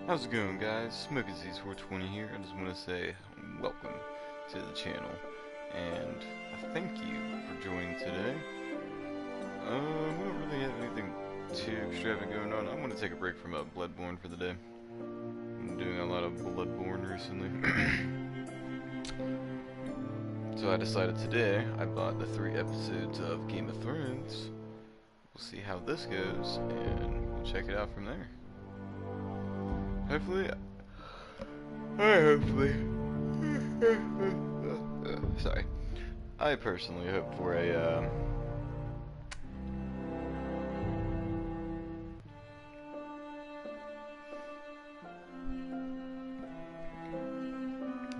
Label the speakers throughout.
Speaker 1: How's it going, guys? smokinZs 420 here. I just want to say welcome to the channel and thank you for joining today. We don't really have anything too extravagant going on. I'm going to take a break from Bloodborne for the day. I'm doing a lot of Bloodborne recently. So I decided today I bought the 3 episodes of Game of Thrones. We'll see how this goes and we'll check it out from there. Hopefully, sorry. I personally hope for a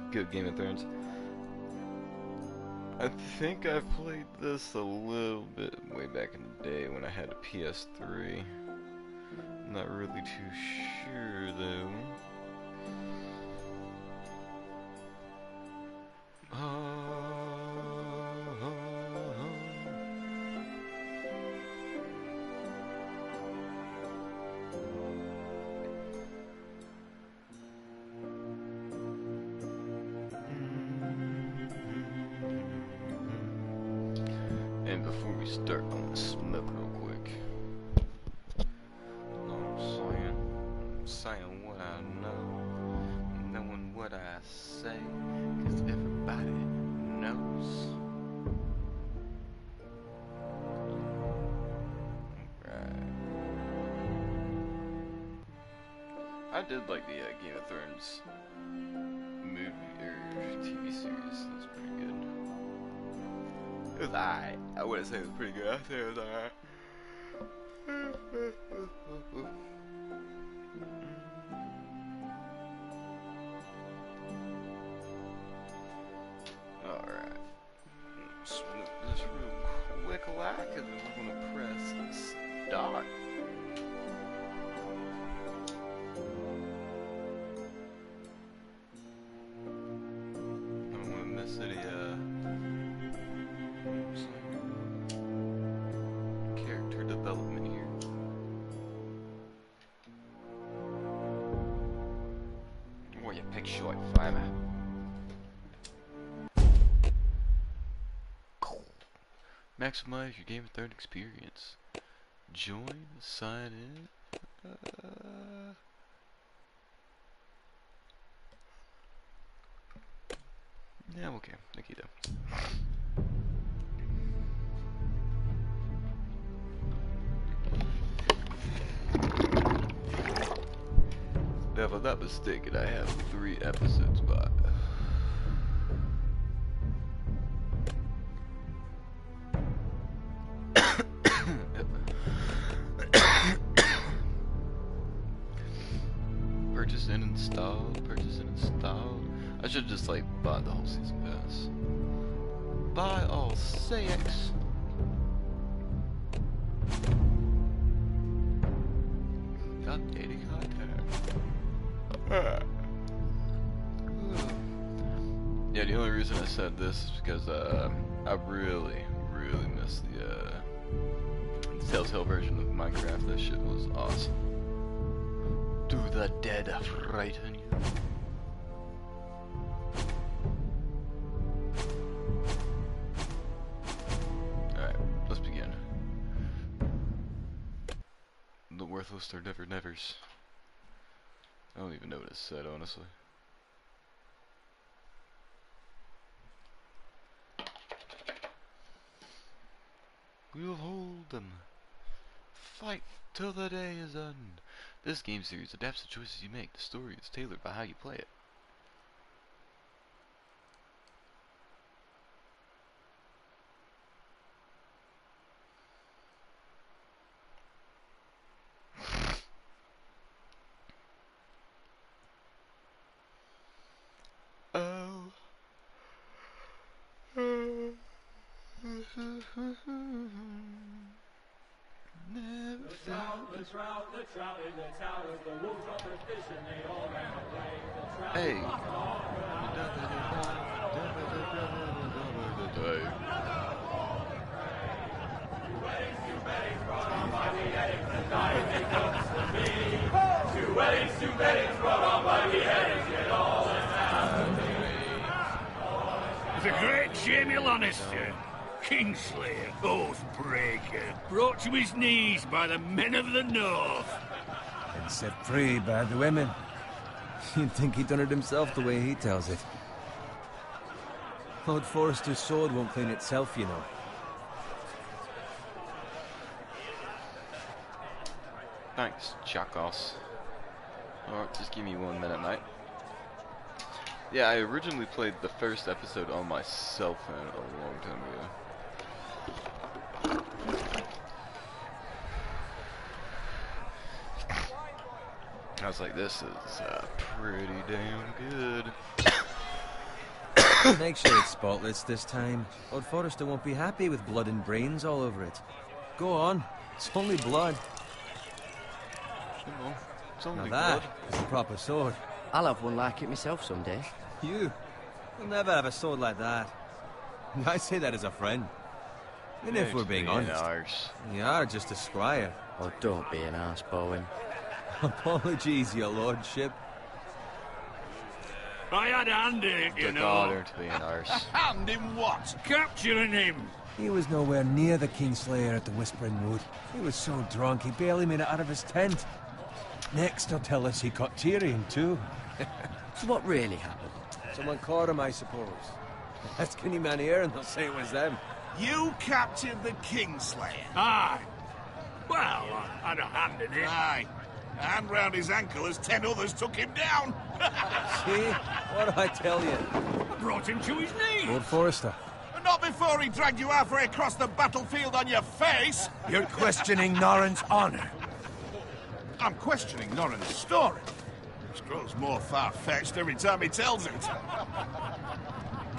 Speaker 1: good Game of Thrones. I think I've played this a little bit way back in the day when I had a PS3. I'm not really too sure though. And before we start, I'm gonna smoke real quick. I'm saying what I know, knowing what I say, 'cause everybody knows. Right. I did like the Game of Thrones movie or TV series. It was pretty good. It was alright. I wouldn't say it was pretty good. I'd say it was alright. Alright. Smoke this real quick like, and then we're gonna press start. I don't wanna miss any character development here. Oh, you pick short fiber. Maximize your Game of Thrones experience. Join, sign in. Yeah, I'm okay. Thank you, though. Now, if I'm not mistaken, I have 3 episodes bought. Purchase and installed. Purchase and installed. I should just like bought the whole season pass. Buy all 6. Updating content. Yeah, the only reason I said this is because I really miss the Telltale version of Minecraft. That shit was awesome. Do the dead frighten you? Alright, let's begin. The worthless are never nevers. I don't even know what it said, honestly. We'll hold them. Fight till the day is done. This game series adapts the choices you make. The story is tailored by how you play it. Oh. Never felt
Speaker 2: the trout in the towers, the wolves got their fish and they all ran away. The trout
Speaker 1: Hey.
Speaker 2: Two weddings, 2 weddings,
Speaker 3: Jamie Lannister, Kingslayer, Oathbreaker, brought to his knees by the men of the North.
Speaker 4: And set free by the women. You'd think he'd done it himself the way he tells it. Lord Forrester's sword won't clean itself, you know.
Speaker 1: Thanks, Chakos. Alright, just give me 1 minute, mate. Yeah, I originally played the first episode on my cell phone a long time ago. I was like, this is pretty damn good.
Speaker 4: Make sure it's spotless this time. Lord Forrester won't be happy with blood and brains all over it. Go on, it's only blood.
Speaker 1: Come on, it's only
Speaker 4: Now
Speaker 1: blood.
Speaker 4: that is a proper sword.
Speaker 5: I'll have one like it myself someday.
Speaker 4: You'll never have a sword like that. I say that as a friend. And if we're being honest, you are just a squire.
Speaker 5: Oh, don't be an arse, Bowen.
Speaker 4: Apologies, your lordship.
Speaker 3: I had a hand in it, you
Speaker 1: Took
Speaker 3: know.
Speaker 1: order to be an arse.
Speaker 3: Hand in what? Capturing him.
Speaker 4: He was nowhere near the Kingslayer at the Whispering Wood. He was so drunk he barely made it out of his tent. Next he'll tell us he caught Tyrion too.
Speaker 5: So what really happened?
Speaker 4: Someone caught him, I suppose. Ask any man here and they'll say it was them.
Speaker 6: You captured the Kingslayer.
Speaker 3: Aye. Well, I had a hand in it.
Speaker 6: Aye. A hand round his ankle as 10 others took him down.
Speaker 4: See? What did I tell you?
Speaker 3: I brought him to his knees.
Speaker 4: Lord Forrester.
Speaker 6: But not before he dragged you halfway across the battlefield on your face.
Speaker 4: You're questioning Norrin's honor.
Speaker 6: I'm questioning Norrin's story. Which grows more far-fetched every time he tells it.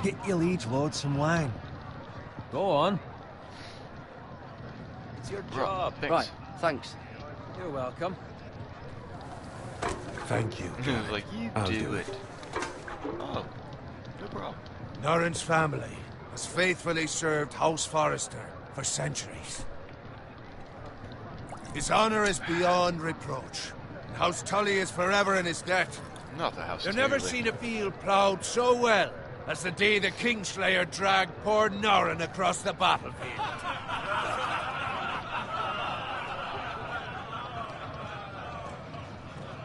Speaker 4: Get your liege lord some wine. Go on. It's your job.
Speaker 1: Thanks.
Speaker 5: Right, thanks.
Speaker 4: You're welcome.
Speaker 7: Thank you.
Speaker 1: He was like, you
Speaker 7: I'll
Speaker 1: do
Speaker 7: do
Speaker 1: it. Oh, no problem.
Speaker 7: Norrin's family has faithfully served House Forrester for centuries. His honor is beyond reproach, and House Tully is forever in his debt.
Speaker 1: Not the house.
Speaker 7: You've never seen a field ploughed so well as the day the Kingslayer dragged poor Norrin across the battlefield.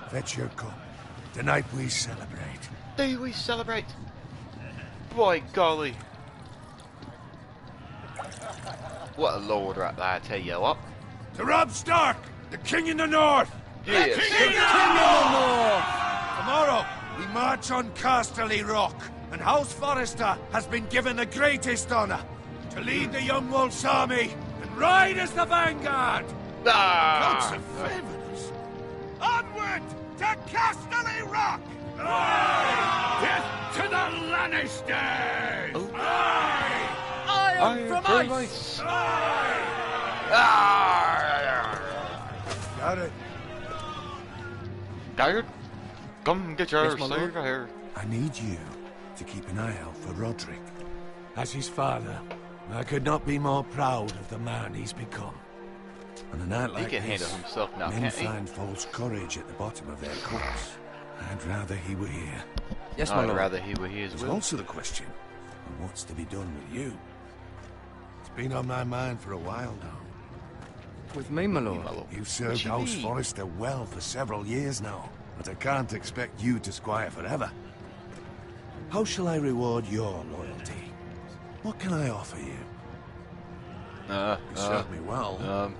Speaker 7: Fetch your cup. Tonight we celebrate.
Speaker 1: Do we celebrate? By golly. What a lord right there, I tell you what.
Speaker 7: To Robb Stark, the King in the North!
Speaker 1: Yes.
Speaker 7: Tomorrow, we march on Casterly Rock, and House Forrester has been given the greatest honor to lead the Young Wolf's army and ride as the vanguard!
Speaker 6: Gods have favoured us. Onward to Casterly Rock!
Speaker 3: Death to the Lannisters!
Speaker 1: Oh.
Speaker 3: Aye!
Speaker 5: Iron from ice!
Speaker 7: Got it.
Speaker 1: Tired? Come get your
Speaker 5: Yes, my lord.
Speaker 1: slave here.
Speaker 7: I need you to keep an eye out for Roderick. As his father, I could not be more proud of the man he's become. On a night
Speaker 1: He
Speaker 7: like
Speaker 1: can
Speaker 7: this,
Speaker 1: handle himself now,
Speaker 7: men
Speaker 1: can't he?
Speaker 7: find false courage at the bottom of their cups. I'd rather he were here.
Speaker 5: Yes, my
Speaker 1: I'd
Speaker 5: lord.
Speaker 1: rather he were his
Speaker 7: There's
Speaker 1: will.
Speaker 7: also the question of what's to be done with you. It's been on my mind for a while now.
Speaker 5: With me, my lord.
Speaker 7: You've served
Speaker 1: you
Speaker 7: House
Speaker 1: mean?
Speaker 7: Forrester well for several years now, but I can't expect you to squire forever. How shall I reward your loyalty? What can I offer you? You served me well.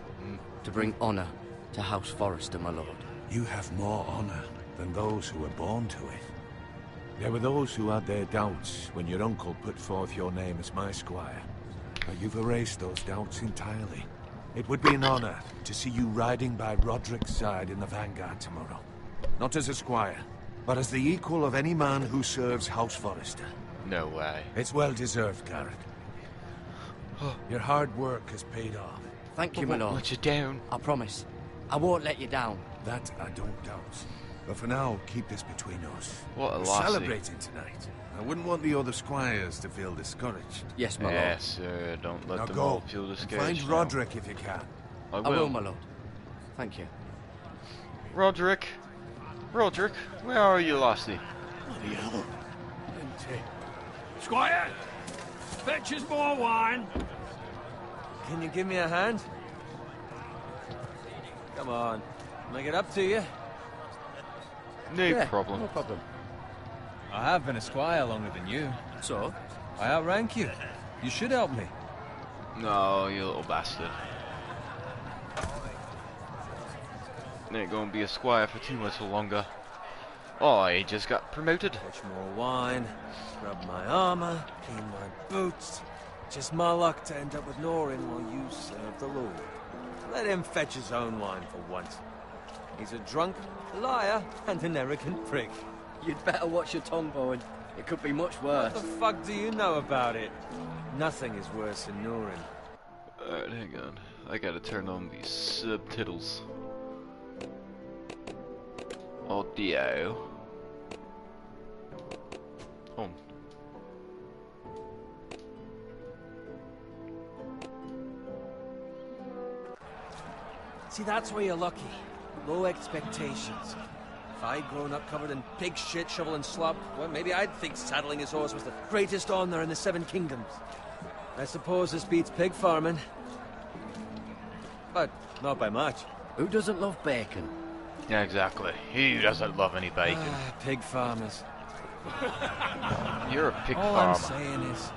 Speaker 5: To bring honor to House Forrester, my lord.
Speaker 7: You have more honor than those who were born to it. There were those who had their doubts when your uncle put forth your name as my squire. But you've erased those doubts entirely. It would be an honor to see you riding by Roderick's side in the vanguard tomorrow. Not as a squire, but as the equal of any man who serves House Forrester.
Speaker 1: No way.
Speaker 7: It's well deserved, Garrett. Your hard work has paid off.
Speaker 5: Thank you, my lord.
Speaker 1: Let you down.
Speaker 5: I promise. I won't let you down.
Speaker 7: That I don't doubt. But for now, keep this between us.
Speaker 1: What a
Speaker 7: We're
Speaker 1: lassie.
Speaker 7: celebrating tonight. I wouldn't want the other squires to feel discouraged.
Speaker 5: Yes, my lord.
Speaker 1: Yes, sir. Don't let
Speaker 7: Now
Speaker 1: them
Speaker 7: go
Speaker 1: all feel
Speaker 7: and
Speaker 1: discouraged.
Speaker 7: find
Speaker 1: now.
Speaker 7: Roderick if you can.
Speaker 1: I
Speaker 5: I will, my lord. Thank you.
Speaker 1: Roderick. Roderick, where are you, lassie?
Speaker 3: Squire! Fetch us more wine.
Speaker 4: Can you give me a hand? Come on. Make it up to you.
Speaker 1: No problem.
Speaker 5: No problem.
Speaker 4: I have been a squire longer than you.
Speaker 5: So?
Speaker 4: I outrank you. You should help me.
Speaker 1: No, you little bastard. Ain't gonna be a squire for too much longer. Oh, I just got promoted.
Speaker 4: Fetch more wine, scrub my armor, clean my boots. Just my luck to end up with Norin while you serve the Lord. Let him fetch his own wine for once. He's a drunk, liar, and an arrogant prick.
Speaker 5: You'd better watch your tongue, Bowen. It could be much worse.
Speaker 4: What the fuck do you know about it? Nothing is worse than Norin.
Speaker 1: Alright, hang on. I gotta turn on these subtitles. Audio. On.
Speaker 4: See, that's where you're lucky. Low expectations. If I'd grown up covered in pig shit, shoveling slop, well, maybe I'd think saddling his horse was the greatest honor in the Seven Kingdoms. I suppose this beats pig farming. But not by much.
Speaker 5: Who doesn't love bacon?
Speaker 1: Yeah, exactly. Who doesn't love any bacon?
Speaker 4: Pig farmers.
Speaker 1: You're a pig
Speaker 4: All
Speaker 1: farmer.
Speaker 4: I'm saying is,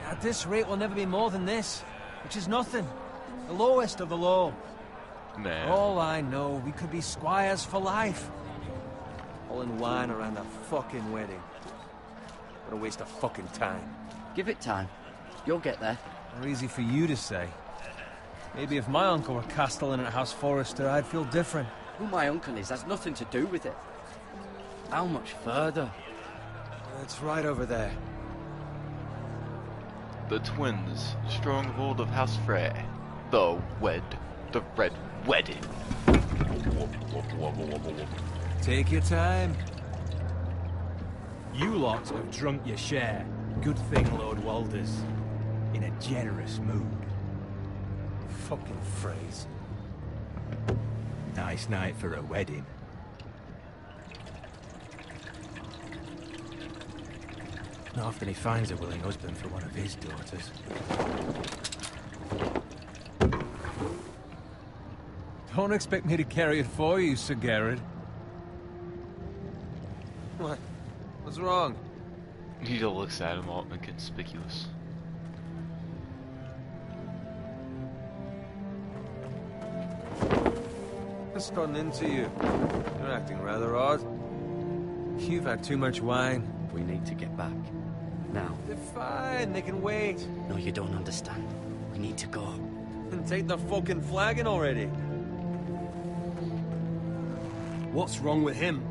Speaker 4: at this rate we'll never be more than this, which is nothing. The lowest of the low.
Speaker 1: Man.
Speaker 4: For all I know, we could be squires for life. Pulling wine around a fucking wedding. What a waste of fucking time.
Speaker 5: Give it time. You'll get there.
Speaker 4: Not easy for you to say. Maybe if my uncle were castellan at House Forrester, I'd feel different.
Speaker 5: Who my uncle is has nothing to do with it. How much further?
Speaker 4: It's right over there.
Speaker 1: The twins, stronghold of House Frey. The Red Wedding.
Speaker 4: Take your time.
Speaker 8: You lot have drunk your share. Good thing Lord Walder's in a generous mood.
Speaker 4: Fucking phrase.
Speaker 8: Nice night for a wedding. Not often he finds a willing husband for one of his daughters.
Speaker 4: Don't expect me to carry it for you, Sir Garrett. What? What's wrong?
Speaker 1: He just looks at him all inconspicuous.
Speaker 4: What's gotten into you? You're acting rather odd. You've had too much wine.
Speaker 5: We need to get back. Now.
Speaker 4: They're fine, they can wait.
Speaker 5: No, you don't understand. We need to go.
Speaker 4: And take the fucking flagon already.
Speaker 8: What's wrong with him?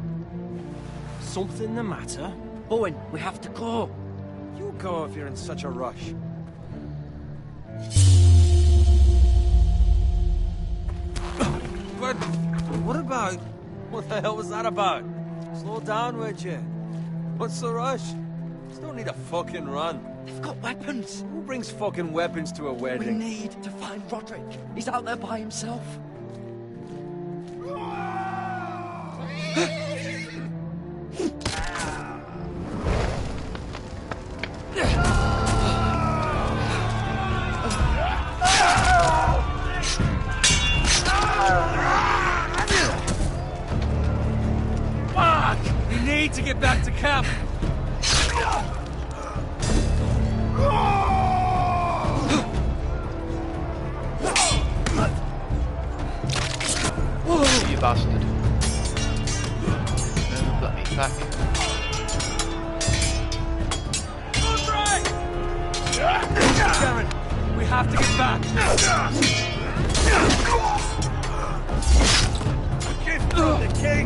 Speaker 8: Something the matter?
Speaker 5: Bowen, we have to go.
Speaker 4: You go if you're in such a rush. But what about? What the hell was that about? Slow down, would you? What's the rush? Just don't need a fucking run.
Speaker 5: They've got weapons.
Speaker 4: Who brings fucking weapons to a
Speaker 5: We
Speaker 4: wedding?
Speaker 5: need to find Roderick. He's out there by himself.
Speaker 4: Fuck! We need to get back to camp.
Speaker 1: You bastard. No, let me back.
Speaker 4: Garrett, we have to get back. A gift from the king.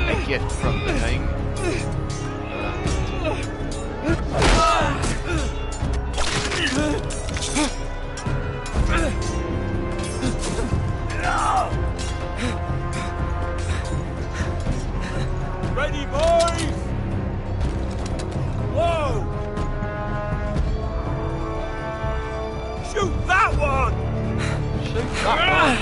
Speaker 1: A gift from the king.
Speaker 4: Ready, boys! Whoa! Shoot that one!
Speaker 1: Shoot that one.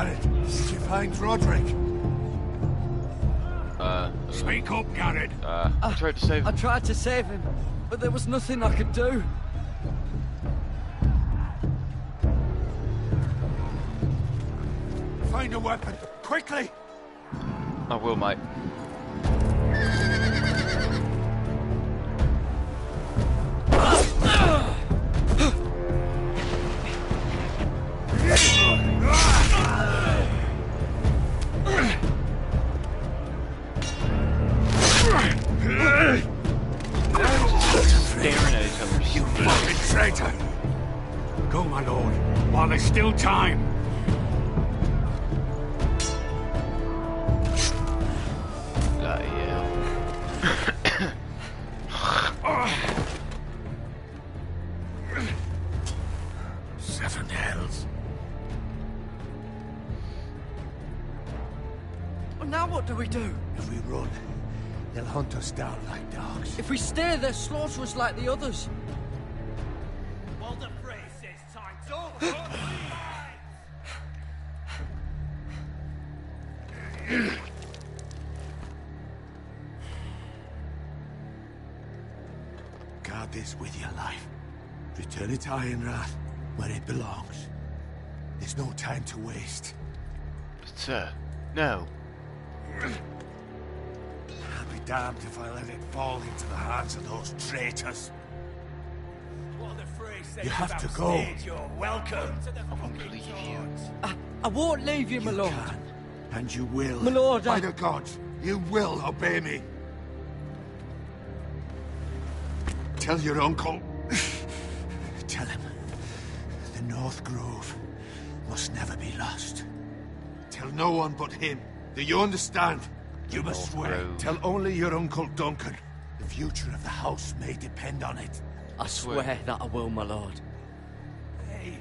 Speaker 7: Garrett. Did you find Roderick?
Speaker 3: Speak up, Garrett.
Speaker 1: I tried to save
Speaker 5: I
Speaker 1: him.
Speaker 5: tried to save him, but there was nothing I could do.
Speaker 7: Find a weapon, quickly!
Speaker 1: I will, mate. Staring at each other.
Speaker 3: You fucking traitor! Go, my lord, while there's still time.
Speaker 1: Yeah.
Speaker 3: 7 hells.
Speaker 5: Well, now what do we do?
Speaker 7: If we run, they'll hunt us down like dogs.
Speaker 5: If we stay, they'll slaughter us like the others.
Speaker 2: Well, the phrase says time's over.
Speaker 7: Guard this with your life. Return it to Ironrath, where it belongs. There's no time to waste.
Speaker 1: Sir, no.
Speaker 7: I'll be damned if I let it fall into the hands of those traitors.
Speaker 2: Well, the phrase says
Speaker 7: You have
Speaker 2: about
Speaker 7: to go.
Speaker 2: stage, you're welcome.
Speaker 1: I won't leave you.
Speaker 5: I won't leave you, my
Speaker 7: You
Speaker 5: lord.
Speaker 7: can, and you will.
Speaker 5: My lord,
Speaker 7: By
Speaker 5: I-
Speaker 7: the gods, you will obey me. Tell your uncle. Tell him the North Grove must never be lost. Tell no one but him. Do you understand? You must
Speaker 1: North
Speaker 7: swear.
Speaker 1: Grove.
Speaker 7: Tell only your uncle Duncan. The future of the house may depend on it.
Speaker 5: I swear that I will, my lord.
Speaker 2: Hey,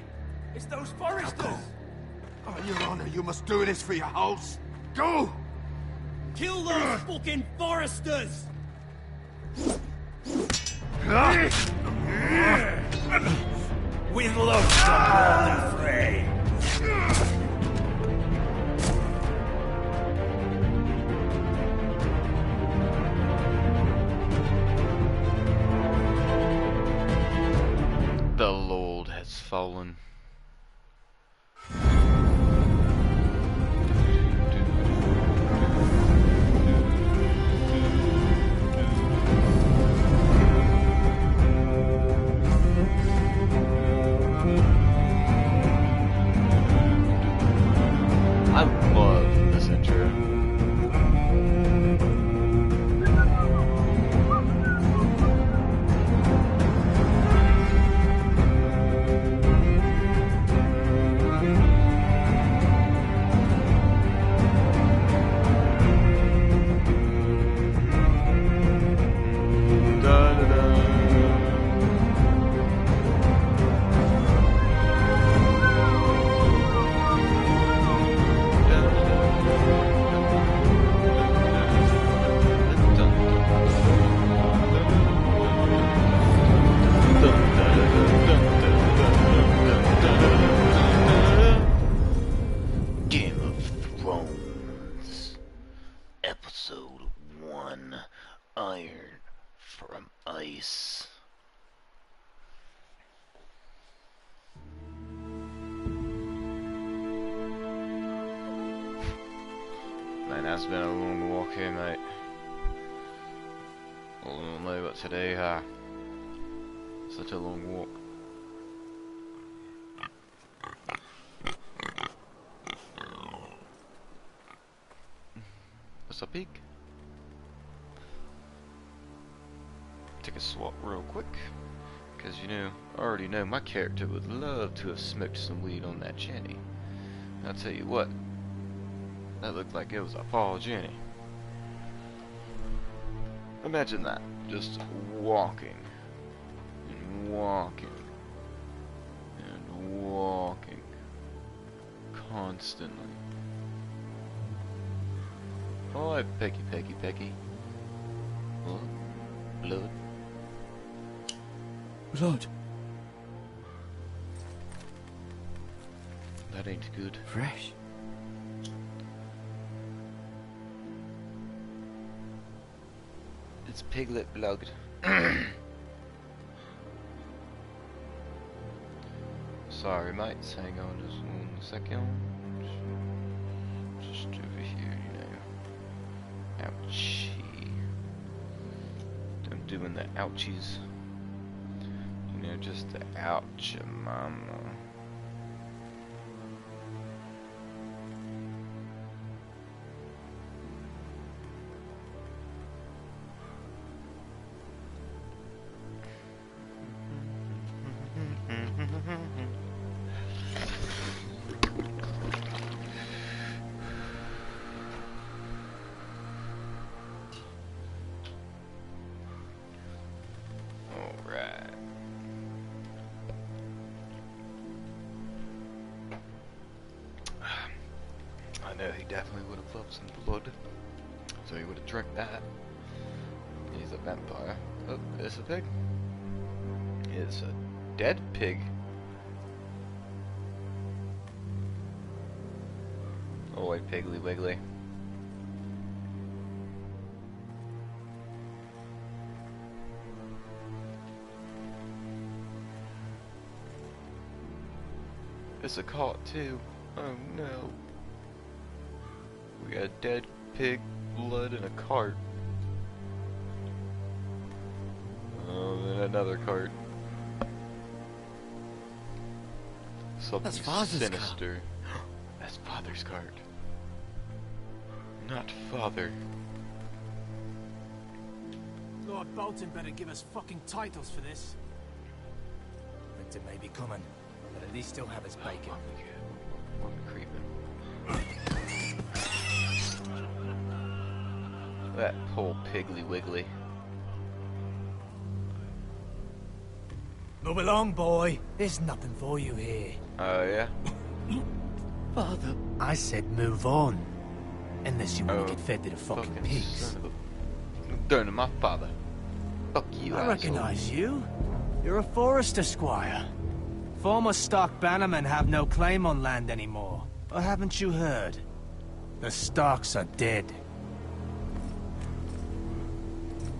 Speaker 2: it's those
Speaker 7: Now
Speaker 2: foresters.
Speaker 7: go. Oh, your honor, you must do this for your house. Go!
Speaker 2: Kill those fucking foresters.
Speaker 3: With love, the fray.
Speaker 1: The Lord has fallen. I love this intro. Da, da, da. Game of Thrones, Episode 1, Iron from Ice. Man, that's been a long walk here, mate. I don't know about today, such a long walk. What's up, pig? Take a swap real quick, because you know, I already know my character would love to have smoked some weed on that Jenny. I'll tell you what, that looked like it was a fall Jenny. Imagine that, just walking, and walking, and walking, constantly. Oh, Pecky, Pecky, Pecky. Blood, blood.
Speaker 5: Lord,
Speaker 1: That ain't good.
Speaker 5: fresh.
Speaker 1: It's piglet blood. Sorry, mates. Hang on just 1 second. Just over here, you know. Ouchie. I'm doing the ouchies. You know, just the ouch, mama. I know he definitely would have loved some blood, so he would have drank that. He's a vampire. Oh, it's a pig. It's a dead pig. Oh, wait, Piggly Wiggly. It's a cart too. Oh no. We got dead pig blood in a cart. Oh, then another cart. Something
Speaker 4: That's Father's
Speaker 1: sinister. That's Father's cart. Not Father.
Speaker 8: Lord Bolton better give us fucking titles for this. Winter may be coming, but at least he'll have his bacon.
Speaker 1: I'm creeping. That poor Piggly Wiggly.
Speaker 8: Move along, boy. There's nothing for you here.
Speaker 1: Oh, yeah?
Speaker 8: Father. I said move on. Unless you want to get fed to the fucking pigs.
Speaker 1: Son of a... Don't know my father. Fuck you,
Speaker 8: I
Speaker 1: asshole.
Speaker 8: recognize you. You're a Forester squire. Former Stark bannermen have no claim on land anymore. Or haven't you heard? The Starks are dead.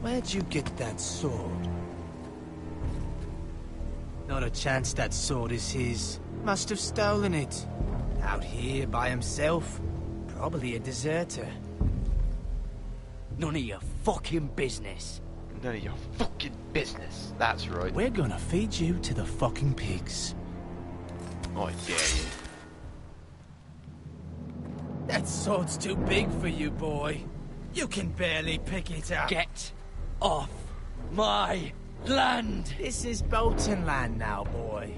Speaker 8: Where'd you get that sword? Not a chance that sword is his. Must have stolen it. Out here by himself. Probably a deserter.
Speaker 5: None of your fucking business.
Speaker 1: None of your fucking business. That's right.
Speaker 8: We're gonna feed you to the fucking pigs.
Speaker 1: I dare you.
Speaker 8: That sword's too big for you, boy. You can barely pick it up.
Speaker 5: Get off my land!
Speaker 8: This is Bolton land now, boy.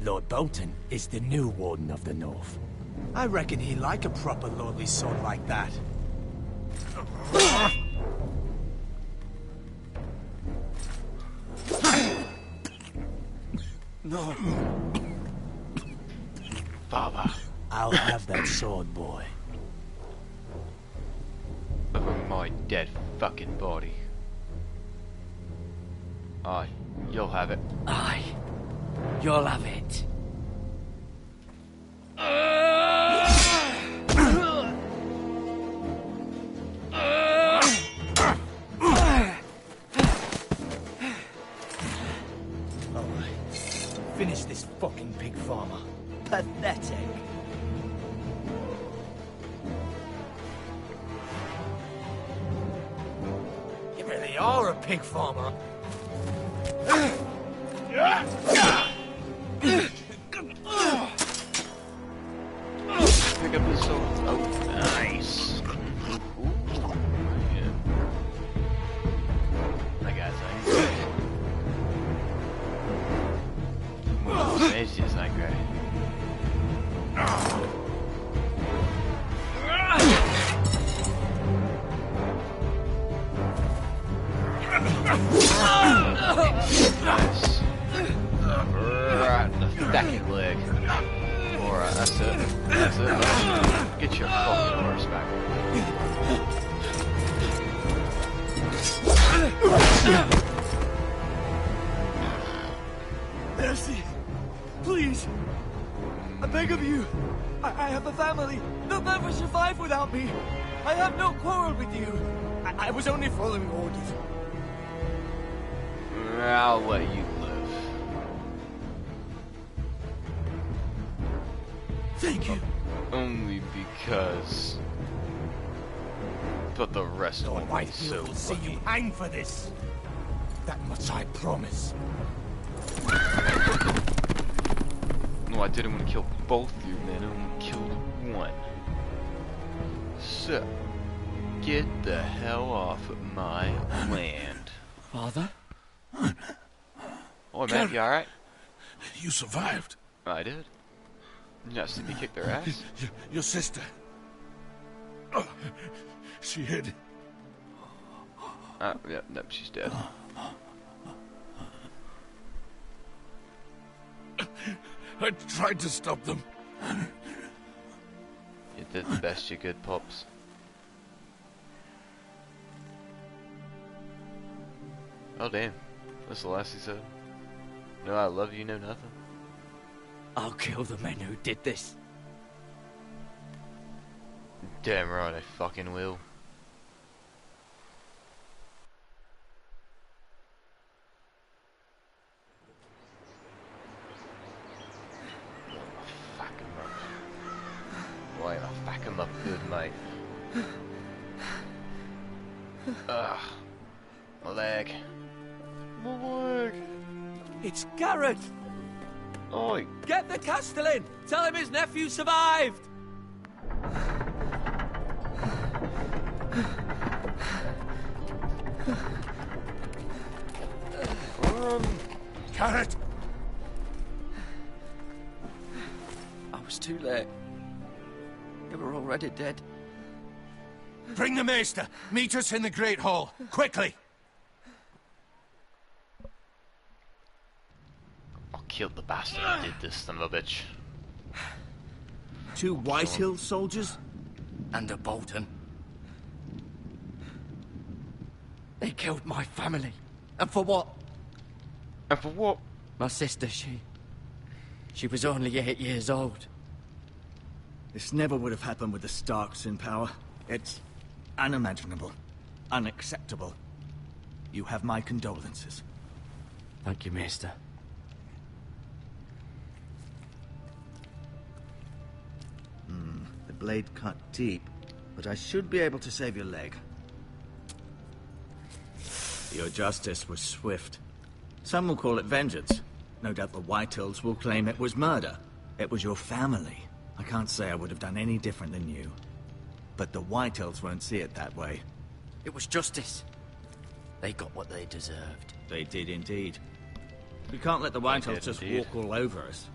Speaker 8: Lord Bolton is the new Warden of the North. I reckon he'd like a proper lordly sword like that.
Speaker 5: No.
Speaker 1: Father.
Speaker 8: I'll have that sword, boy.
Speaker 1: Over my dead fucking body. Aye, you'll have it.
Speaker 5: Aye. You'll have it.
Speaker 8: Finish this fucking pig farmer.
Speaker 5: Pathetic.
Speaker 8: You really are a pig farmer.
Speaker 1: Pick up the sword. Oh, nice. Ooh, yeah. I got something. It's just like that. Nice. Right in the fucking leg. Alright, that's it. That's it. Get your fucking horse back.
Speaker 8: Mercy. Please. I beg of you. I have a family. They'll never survive without me. I have no quarrel with you. I was only following orders.
Speaker 1: I'll let you live.
Speaker 6: Thank you.
Speaker 1: Only because... But the rest
Speaker 8: Your
Speaker 1: wouldn't be
Speaker 8: wife
Speaker 1: so
Speaker 8: will see you
Speaker 1: lucky.
Speaker 8: hang for this. That much I promise.
Speaker 1: No, I didn't want to kill both you, man. I only killed one. So, get the hell off of my land.
Speaker 5: Father?
Speaker 1: Oh, man, you alright?
Speaker 6: You survived.
Speaker 1: I did. You not see me kick their ass?
Speaker 6: Your sister. Oh, she hid.
Speaker 1: Yeah, no, she's dead.
Speaker 6: I tried to stop them.
Speaker 1: You did the best you could, Pops. Oh, damn. That's the last he said. No, I love you, no nothing.
Speaker 5: I'll kill the men who did this.
Speaker 1: Damn right, I fucking will. Fuck him up. Why I fuck him up good, mate. Ugh. My leg. My leg.
Speaker 4: It's Garrett!
Speaker 1: Oi.
Speaker 4: Get the Castellan! Tell him his nephew survived!
Speaker 6: Carrot!
Speaker 5: I was too late. They were already dead.
Speaker 6: Bring the maester. Meet us in the Great Hall. Quickly!
Speaker 1: I killed the bastard who did this, son of a bitch.
Speaker 9: 2 Whitehill soldiers?
Speaker 5: And a Bolton. They killed my family. And for what?
Speaker 1: And for what?
Speaker 5: My sister, she was only 8 years old.
Speaker 9: This never would have happened with the Starks in power. It's unimaginable. Unacceptable. You have my condolences.
Speaker 5: Thank you, Maester.
Speaker 9: The blade cut deep, but I should be able to save your leg. Your justice was swift. Some will call it vengeance. No doubt the Whitehills will claim it was murder. It was your family. I can't say I would have done any different than you. But the Whitehills won't see it that way.
Speaker 5: It was justice. They got what they deserved.
Speaker 9: They did indeed. We can't let the
Speaker 1: They
Speaker 9: Whitehills
Speaker 1: did
Speaker 9: just
Speaker 1: indeed.
Speaker 9: walk all over us.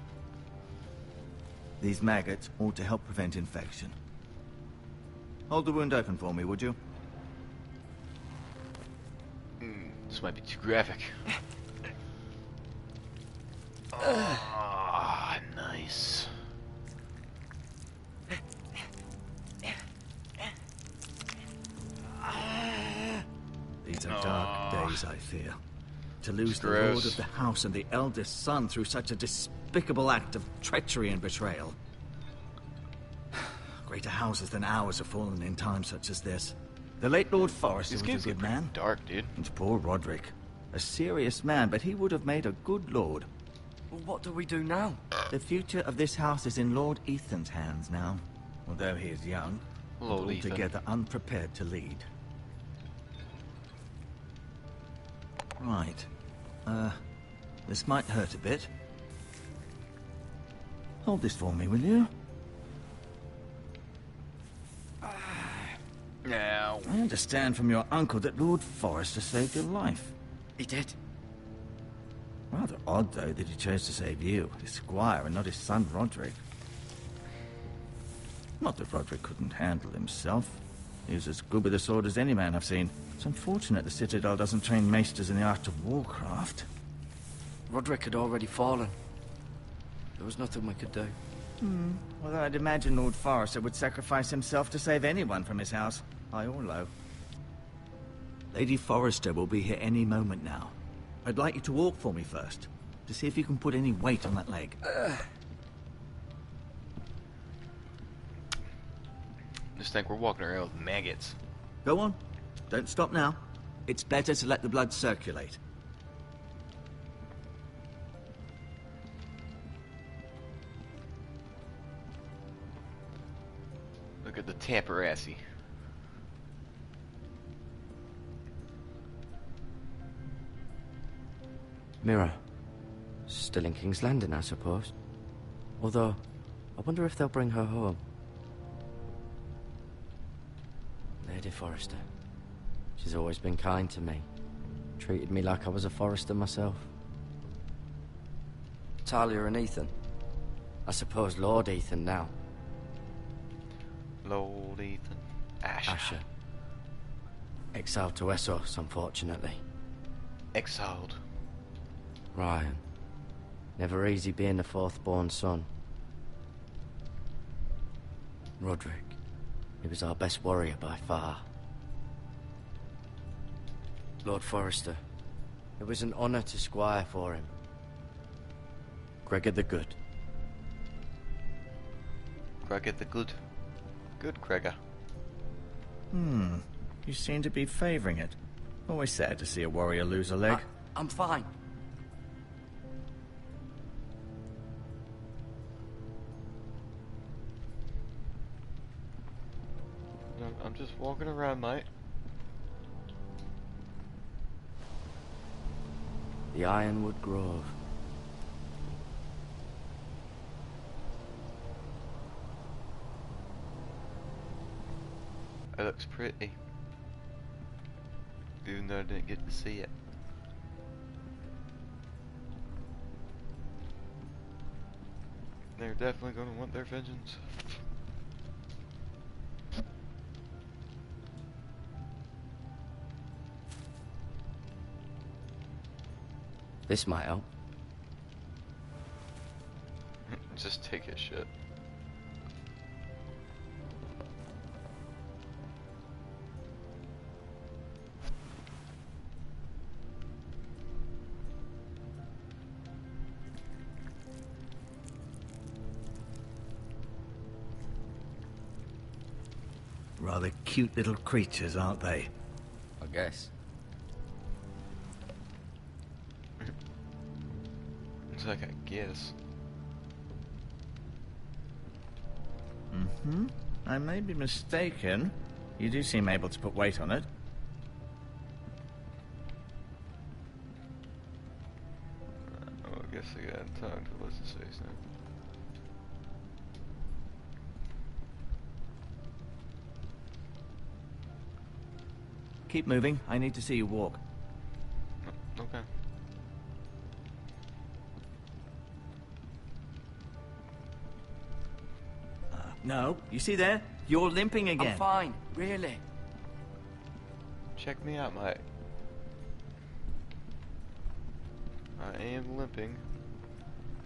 Speaker 9: These maggots ought to help prevent infection. Hold the wound open for me, would you?
Speaker 1: This might be too graphic. Ah, nice.
Speaker 9: These are dark days, I fear. To lose the
Speaker 1: Gross.
Speaker 9: lord of the house and the eldest son through such a despicable act of treachery and betrayal. Greater houses than ours have fallen in times such as this. The late Lord Forrester
Speaker 1: These
Speaker 9: was
Speaker 1: games
Speaker 9: a
Speaker 1: get
Speaker 9: good
Speaker 1: pretty
Speaker 9: man.
Speaker 1: dark, dude.
Speaker 9: And poor Roderick. A serious man, but he would have made a good lord.
Speaker 5: Well, what do we do now?
Speaker 9: The future of this house is in Lord Ethan's hands now. Although he is young,
Speaker 1: Lord
Speaker 9: and
Speaker 1: Ethan.
Speaker 9: altogether unprepared to lead. Right. This might hurt a bit. Hold this for me, will you?
Speaker 1: Now.
Speaker 9: I understand from your uncle that Lord Forrester saved your life.
Speaker 5: He did.
Speaker 9: Rather odd, though, that he chose to save you, his squire, and not his son Roderick. Not that Roderick couldn't handle himself. He was as good with a sword as any man I've seen. It's unfortunate the Citadel doesn't train maesters in the art of warcraft.
Speaker 5: Roderick had already fallen. There was nothing we could do.
Speaker 9: Although I'd imagine Lord Forrester would sacrifice himself to save anyone from his house, high or low. Lady Forrester will be here any moment now. I'd like you to walk for me first, to see if you can put any weight on that leg.
Speaker 1: Just think we're walking around with maggots.
Speaker 9: Go on. Don't stop now. It's better to let the blood circulate.
Speaker 1: Look at the Tamperassi.
Speaker 5: Mirror. Still in King's Landing, I suppose. Although, I wonder if they'll bring her home. Lady Forrester. She's always been kind to me. Treated me like I was a Forrester myself. Talia and Ethan. I suppose Lord Ethan now.
Speaker 1: Lord Ethan. Asher.
Speaker 5: Exiled to Essos, unfortunately.
Speaker 1: Exiled.
Speaker 5: Ryan. Never easy being the fourth-born son. Roderick. He was our best warrior by far. Lord Forrester. It was an honor to squire for him. Gregor the Good.
Speaker 1: Gregor the Good. Good Gregor.
Speaker 9: You seem to be favoring it. Always sad to see a warrior lose a leg.
Speaker 5: I'm fine.
Speaker 1: I'm just walking around, mate.
Speaker 5: The Ironwood Grove.
Speaker 1: It looks pretty. Even though I didn't get to see it. They're definitely going to want their vengeance.
Speaker 5: This might help.
Speaker 1: Just take his shit.
Speaker 9: Rather cute little creatures, aren't they?
Speaker 5: I guess.
Speaker 1: It's like I guess.
Speaker 9: I may be mistaken. You do seem able to put weight on it.
Speaker 1: Oh, I guess I got time to listen to say something.
Speaker 9: Keep moving. I need to see you walk.
Speaker 1: Okay.
Speaker 9: No, you see there? You're limping again.
Speaker 5: I'm fine, really.
Speaker 1: Check me out, mate. I am limping,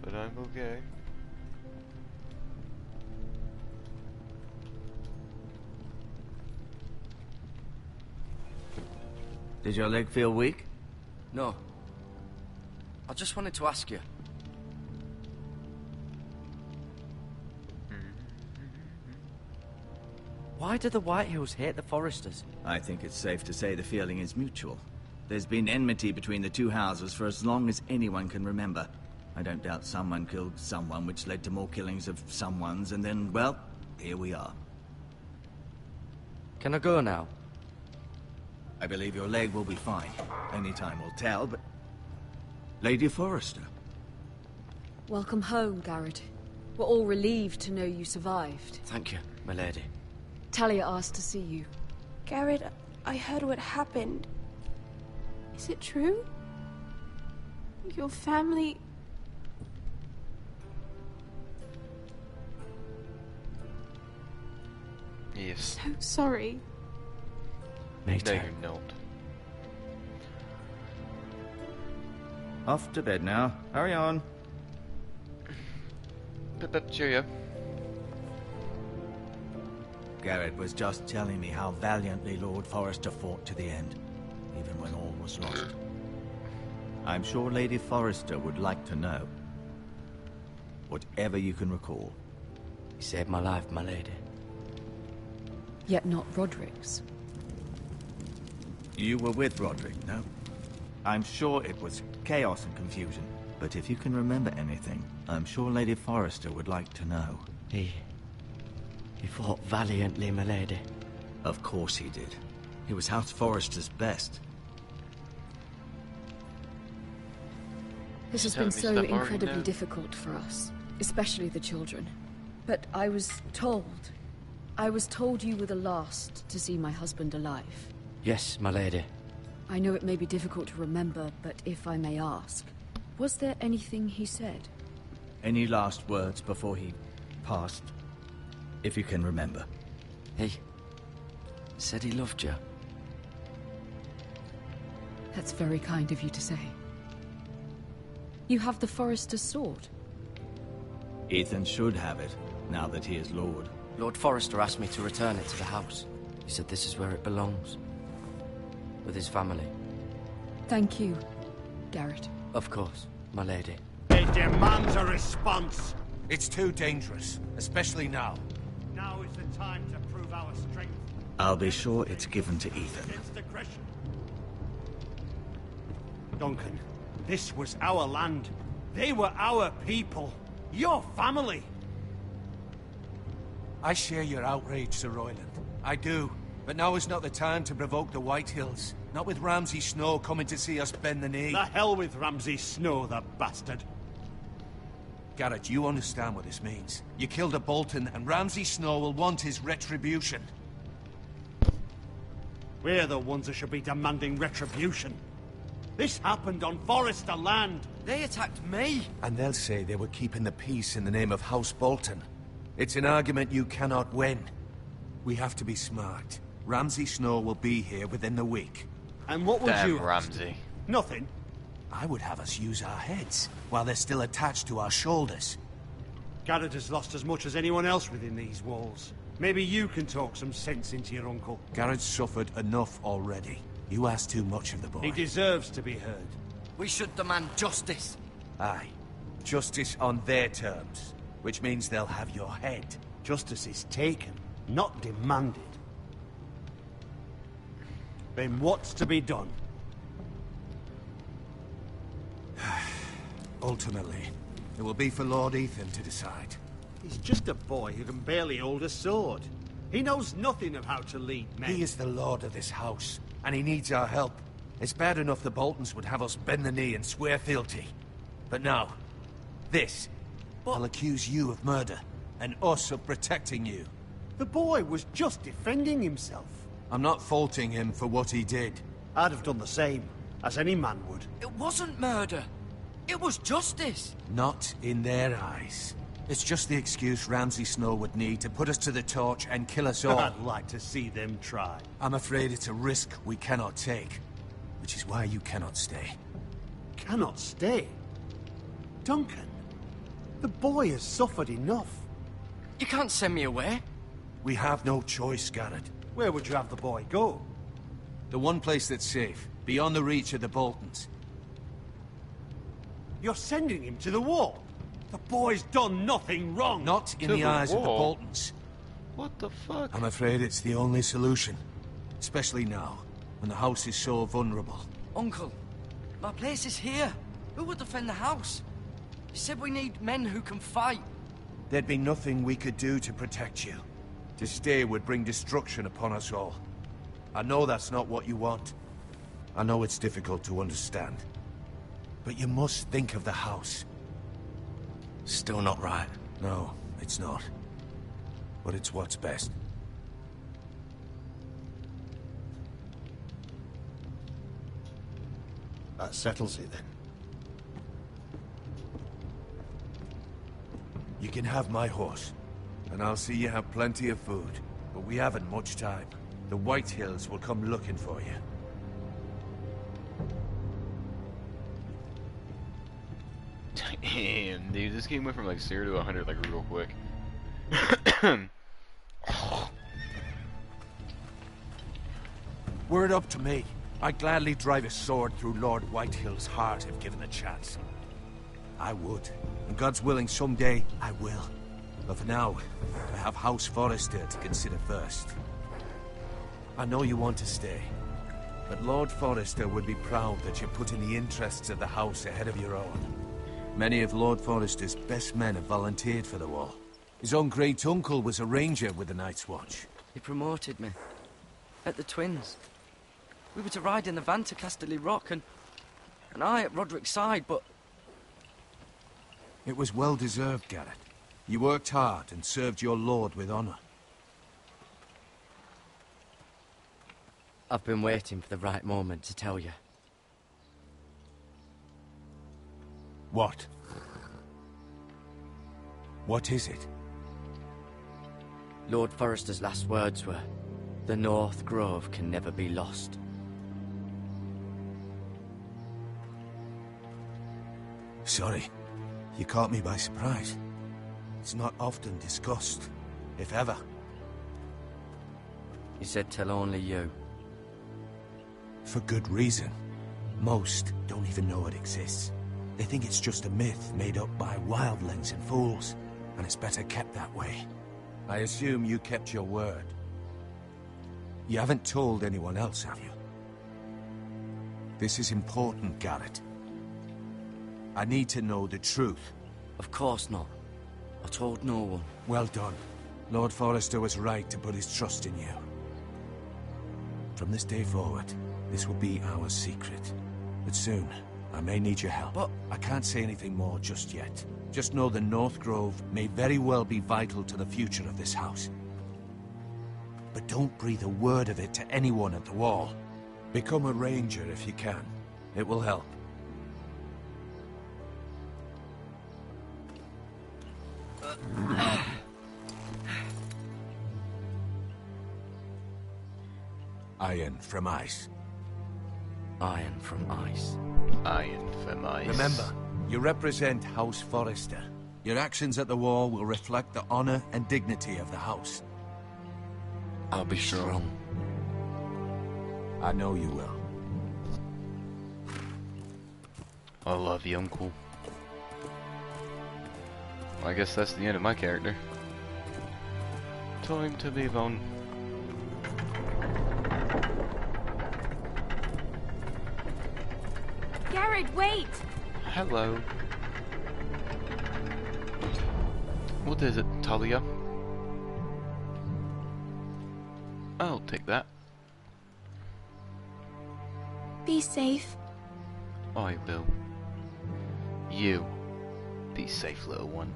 Speaker 1: but I'm okay.
Speaker 9: Did your leg feel weak?
Speaker 5: No. I just wanted to ask you. Why do the Whitehills hate the Forresters?
Speaker 9: I think it's safe to say the feeling is mutual. There's been enmity between the two houses for as long as anyone can remember. I don't doubt someone killed someone, which led to more killings of someones, and then, well, here we are.
Speaker 5: Can I go now?
Speaker 9: I believe your leg will be fine. Only time will tell, but... Lady Forrester.
Speaker 10: Welcome home, Garrett. We're all relieved to know you survived.
Speaker 5: Thank you, my lady.
Speaker 10: Talia asked to see you.
Speaker 11: Garrett, I heard what happened. Is it true? Your family...
Speaker 1: Yes.
Speaker 11: So sorry.
Speaker 1: No, you're not.
Speaker 9: Off to bed now. Hurry on.
Speaker 1: Cheerio.
Speaker 9: Garrett was just telling me how valiantly Lord Forrester fought to the end, even when all was lost. I'm sure Lady Forrester would like to know. Whatever you can recall.
Speaker 5: You saved my life, my lady.
Speaker 10: Yet not Roderick's.
Speaker 9: You were with Roderick, no? I'm sure it was chaos and confusion. But if you can remember anything, I'm sure Lady Forrester would like to know.
Speaker 5: He He fought valiantly, my lady.
Speaker 9: Of course he did. He was House Forrester's best.
Speaker 10: This has been so incredibly difficult for us, especially the children. But I was told you were the last to see my husband alive.
Speaker 5: Yes, my lady.
Speaker 10: I know it may be difficult to remember, but if I may ask, was there anything he said?
Speaker 9: Any last words before he passed? If you can remember.
Speaker 5: He said he loved you.
Speaker 10: That's very kind of you to say. You have the Forrester's sword.
Speaker 9: Ethan should have it, now that he is Lord.
Speaker 5: Lord Forrester asked me to return it to the house. He said this is where it belongs. With his family.
Speaker 10: Thank you, Garrett.
Speaker 5: Of course, my lady.
Speaker 3: It demands a response.
Speaker 7: It's too dangerous, especially now.
Speaker 3: Now is the time to prove our strength.
Speaker 9: I'll be sure it's given to Ethan.
Speaker 3: Against aggression. Duncan, this was our land. They were our people. Your family.
Speaker 7: I share your outrage, Sir Royland. I do. But now is not the time to provoke the White Hills. Not with Ramsay Snow coming to see us bend the knee.
Speaker 3: The hell with Ramsay Snow, the bastard.
Speaker 7: Garrett, you understand what this means. You killed a Bolton, and Ramsay Snow will want his retribution.
Speaker 3: We're the ones that should be demanding retribution. This happened on Forrester land.
Speaker 5: They attacked me.
Speaker 7: And they'll say they were keeping the peace in the name of House Bolton. It's an argument you cannot win. We have to be smart. Ramsay Snow will be here within the week.
Speaker 3: And what would
Speaker 1: Damn,
Speaker 3: you...
Speaker 1: Ramsay.
Speaker 3: Nothing.
Speaker 7: I would have us use our heads, while they're still attached to our shoulders.
Speaker 3: Garrett has lost as much as anyone else within these walls. Maybe you can talk some sense into your uncle.
Speaker 7: Garrett's suffered enough already. You ask too much of the boy.
Speaker 3: He deserves to be heard.
Speaker 5: We should demand justice.
Speaker 7: Aye. Justice on their terms. Which means they'll have your head.
Speaker 3: Justice is taken, not demanded. Then what's to be done?
Speaker 7: Ultimately, it will be for Lord Ethan to decide.
Speaker 3: He's just a boy who can barely hold a sword. He knows nothing of how to lead men.
Speaker 7: He is the lord of this house, and he needs our help. It's bad enough the Boltons would have us bend the knee and swear fealty. But now, this. I'll accuse you of murder, and us of protecting you.
Speaker 3: The boy was just defending himself.
Speaker 7: I'm not faulting him for what he did.
Speaker 3: I'd have done the same, as any man would.
Speaker 5: It wasn't murder. It was justice.
Speaker 7: Not in their eyes. It's just the excuse Ramsay Snow would need to put us to the torch and kill us all.
Speaker 3: I'd like to see them try.
Speaker 7: I'm afraid it's a risk we cannot take. Which is why you cannot stay.
Speaker 3: Cannot stay? Duncan, the boy has suffered enough.
Speaker 5: You can't send me away.
Speaker 7: We have no choice, Garrett.
Speaker 3: Where would you have the boy go?
Speaker 7: The one place that's safe, beyond the reach of the Boltons.
Speaker 3: You're sending him to the wall? The boy's done nothing wrong.
Speaker 7: Not in the eyes of the Boltons.
Speaker 1: What the fuck?
Speaker 7: I'm afraid it's the only solution. Especially now, when the house is so vulnerable.
Speaker 5: Uncle, my place is here. Who will defend the house? You said we need men who can fight.
Speaker 7: There'd be nothing we could do to protect you. To stay would bring destruction upon us all. I know that's not what you want. I know it's difficult to understand. But you must think of the house.
Speaker 5: Still not right.
Speaker 7: No, it's not. But it's what's best.
Speaker 3: That settles it then.
Speaker 7: You can have my horse. And I'll see you have plenty of food. But we haven't much time. The White Hills will come looking for you.
Speaker 1: Damn, dude, this game went from like 0 to 100 like real quick.
Speaker 7: Were it up to me, I'd gladly drive a sword through Lord Whitehill's heart if given the chance. I would. And God's willing, someday I will. But for now, I have House Forrester to consider first. I know you want to stay. But Lord Forrester would be proud that you're putting the interests of the house ahead of your own. Many of Lord Forrester's best men have volunteered for the war. His own great-uncle was a ranger with the Night's Watch.
Speaker 5: He promoted me. At the Twins. We were to ride in the van to Casterly Rock, and I at Roderick's side, but...
Speaker 7: It was well-deserved, Garrett. You worked hard and served your lord with honor.
Speaker 5: I've been waiting for the right moment to tell you.
Speaker 7: What? What is it?
Speaker 5: Lord Forrester's last words were, "The North Grove can never be lost."
Speaker 7: Sorry. You caught me by surprise. It's not often discussed, if ever.
Speaker 5: He said tell only you.
Speaker 7: For good reason. Most don't even know it exists. They think it's just a myth made up by wildlings and fools, and it's better kept that way. I assume you kept your word. You haven't told anyone else, have you? This is important, Garrett. I need to know the truth.
Speaker 5: Of course not. I told no one.
Speaker 7: Well done. Lord Forrester was right to put his trust in you. From this day forward, this will be our secret. But soon, I may need your help.
Speaker 5: But
Speaker 7: I can't say anything more just yet. Just know the North Grove may very well be vital to the future of this house. But don't breathe a word of it to anyone at the Wall. Become a ranger if you can. It will help. Iron from ice.
Speaker 5: Iron from ice.
Speaker 1: Iron from ice.
Speaker 7: Remember, you represent House Forrester. Your actions at the Wall will reflect the honor and dignity of the house.
Speaker 5: I'll be strong.
Speaker 7: I know you will.
Speaker 1: I love you, Uncle. Well, I guess that's the end of my character. Time to move on.
Speaker 11: Garrett, wait!
Speaker 1: Hello. What is it, Talia? I'll take that.
Speaker 11: Be safe.
Speaker 1: I will. You. Be safe, little one.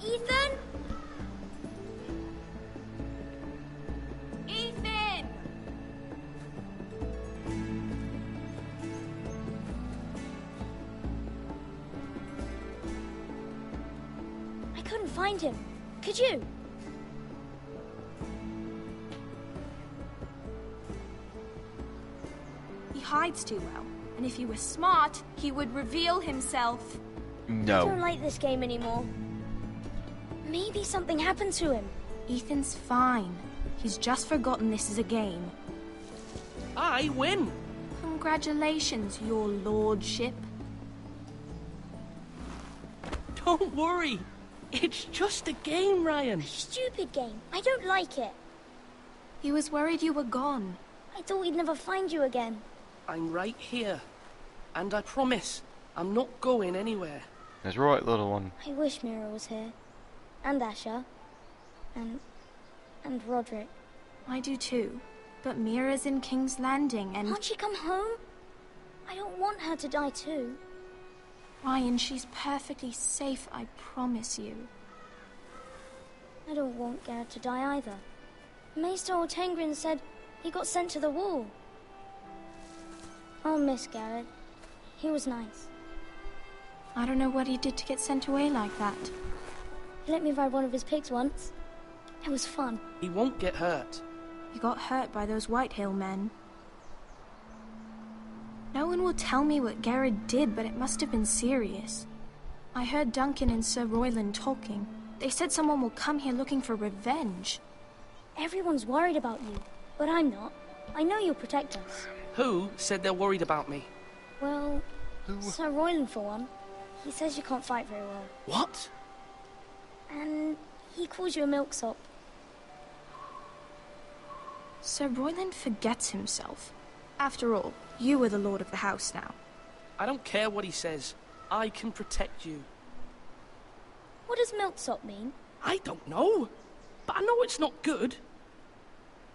Speaker 12: Ethan? Ethan! I couldn't find him. Could you?
Speaker 11: He hides too well, and if he was smart, he would reveal himself.
Speaker 1: No.
Speaker 12: I don't like this game anymore. Maybe something happened to him.
Speaker 11: Ethan's fine. He's just forgotten this is a game.
Speaker 4: I win!
Speaker 11: Congratulations, your lordship.
Speaker 4: Don't worry. It's just a game, Ryan.
Speaker 12: Stupid game. I don't like it.
Speaker 11: He was worried you were gone.
Speaker 12: I thought we'd never find you again.
Speaker 4: I'm right here. And I promise, I'm not going anywhere.
Speaker 1: That's right, little one.
Speaker 12: I wish Mira was here. And Asher. And Roderick.
Speaker 11: I do too. But Mira's in King's Landing and...
Speaker 12: Can't she come home? I don't want her to die too.
Speaker 11: Ryan, she's perfectly safe, I promise you.
Speaker 12: I don't want Garrett to die either. Maester Ortengrin said he got sent to the Wall. I'll miss Garrett. He was nice.
Speaker 11: I don't know what he did to get sent away like that.
Speaker 12: He let me ride one of his pigs once. It was fun.
Speaker 4: He won't get hurt.
Speaker 11: He got hurt by those Whitehill men. No one will tell me what Garrett did, but it must have been serious. I heard Duncan and Sir Royland talking. They said someone will come here looking for revenge.
Speaker 12: Everyone's worried about you, but I'm not. I know you'll protect us.
Speaker 5: Who said they're worried about me?
Speaker 12: Well, Sir Royland for one. He says you can't fight very well.
Speaker 5: What?
Speaker 12: And he calls you a milksop.
Speaker 11: Sir Royland forgets himself. After all, you are the lord of the house now.
Speaker 5: I don't care what he says. I can protect you.
Speaker 12: What does milksop mean?
Speaker 5: I don't know. But I know it's not good.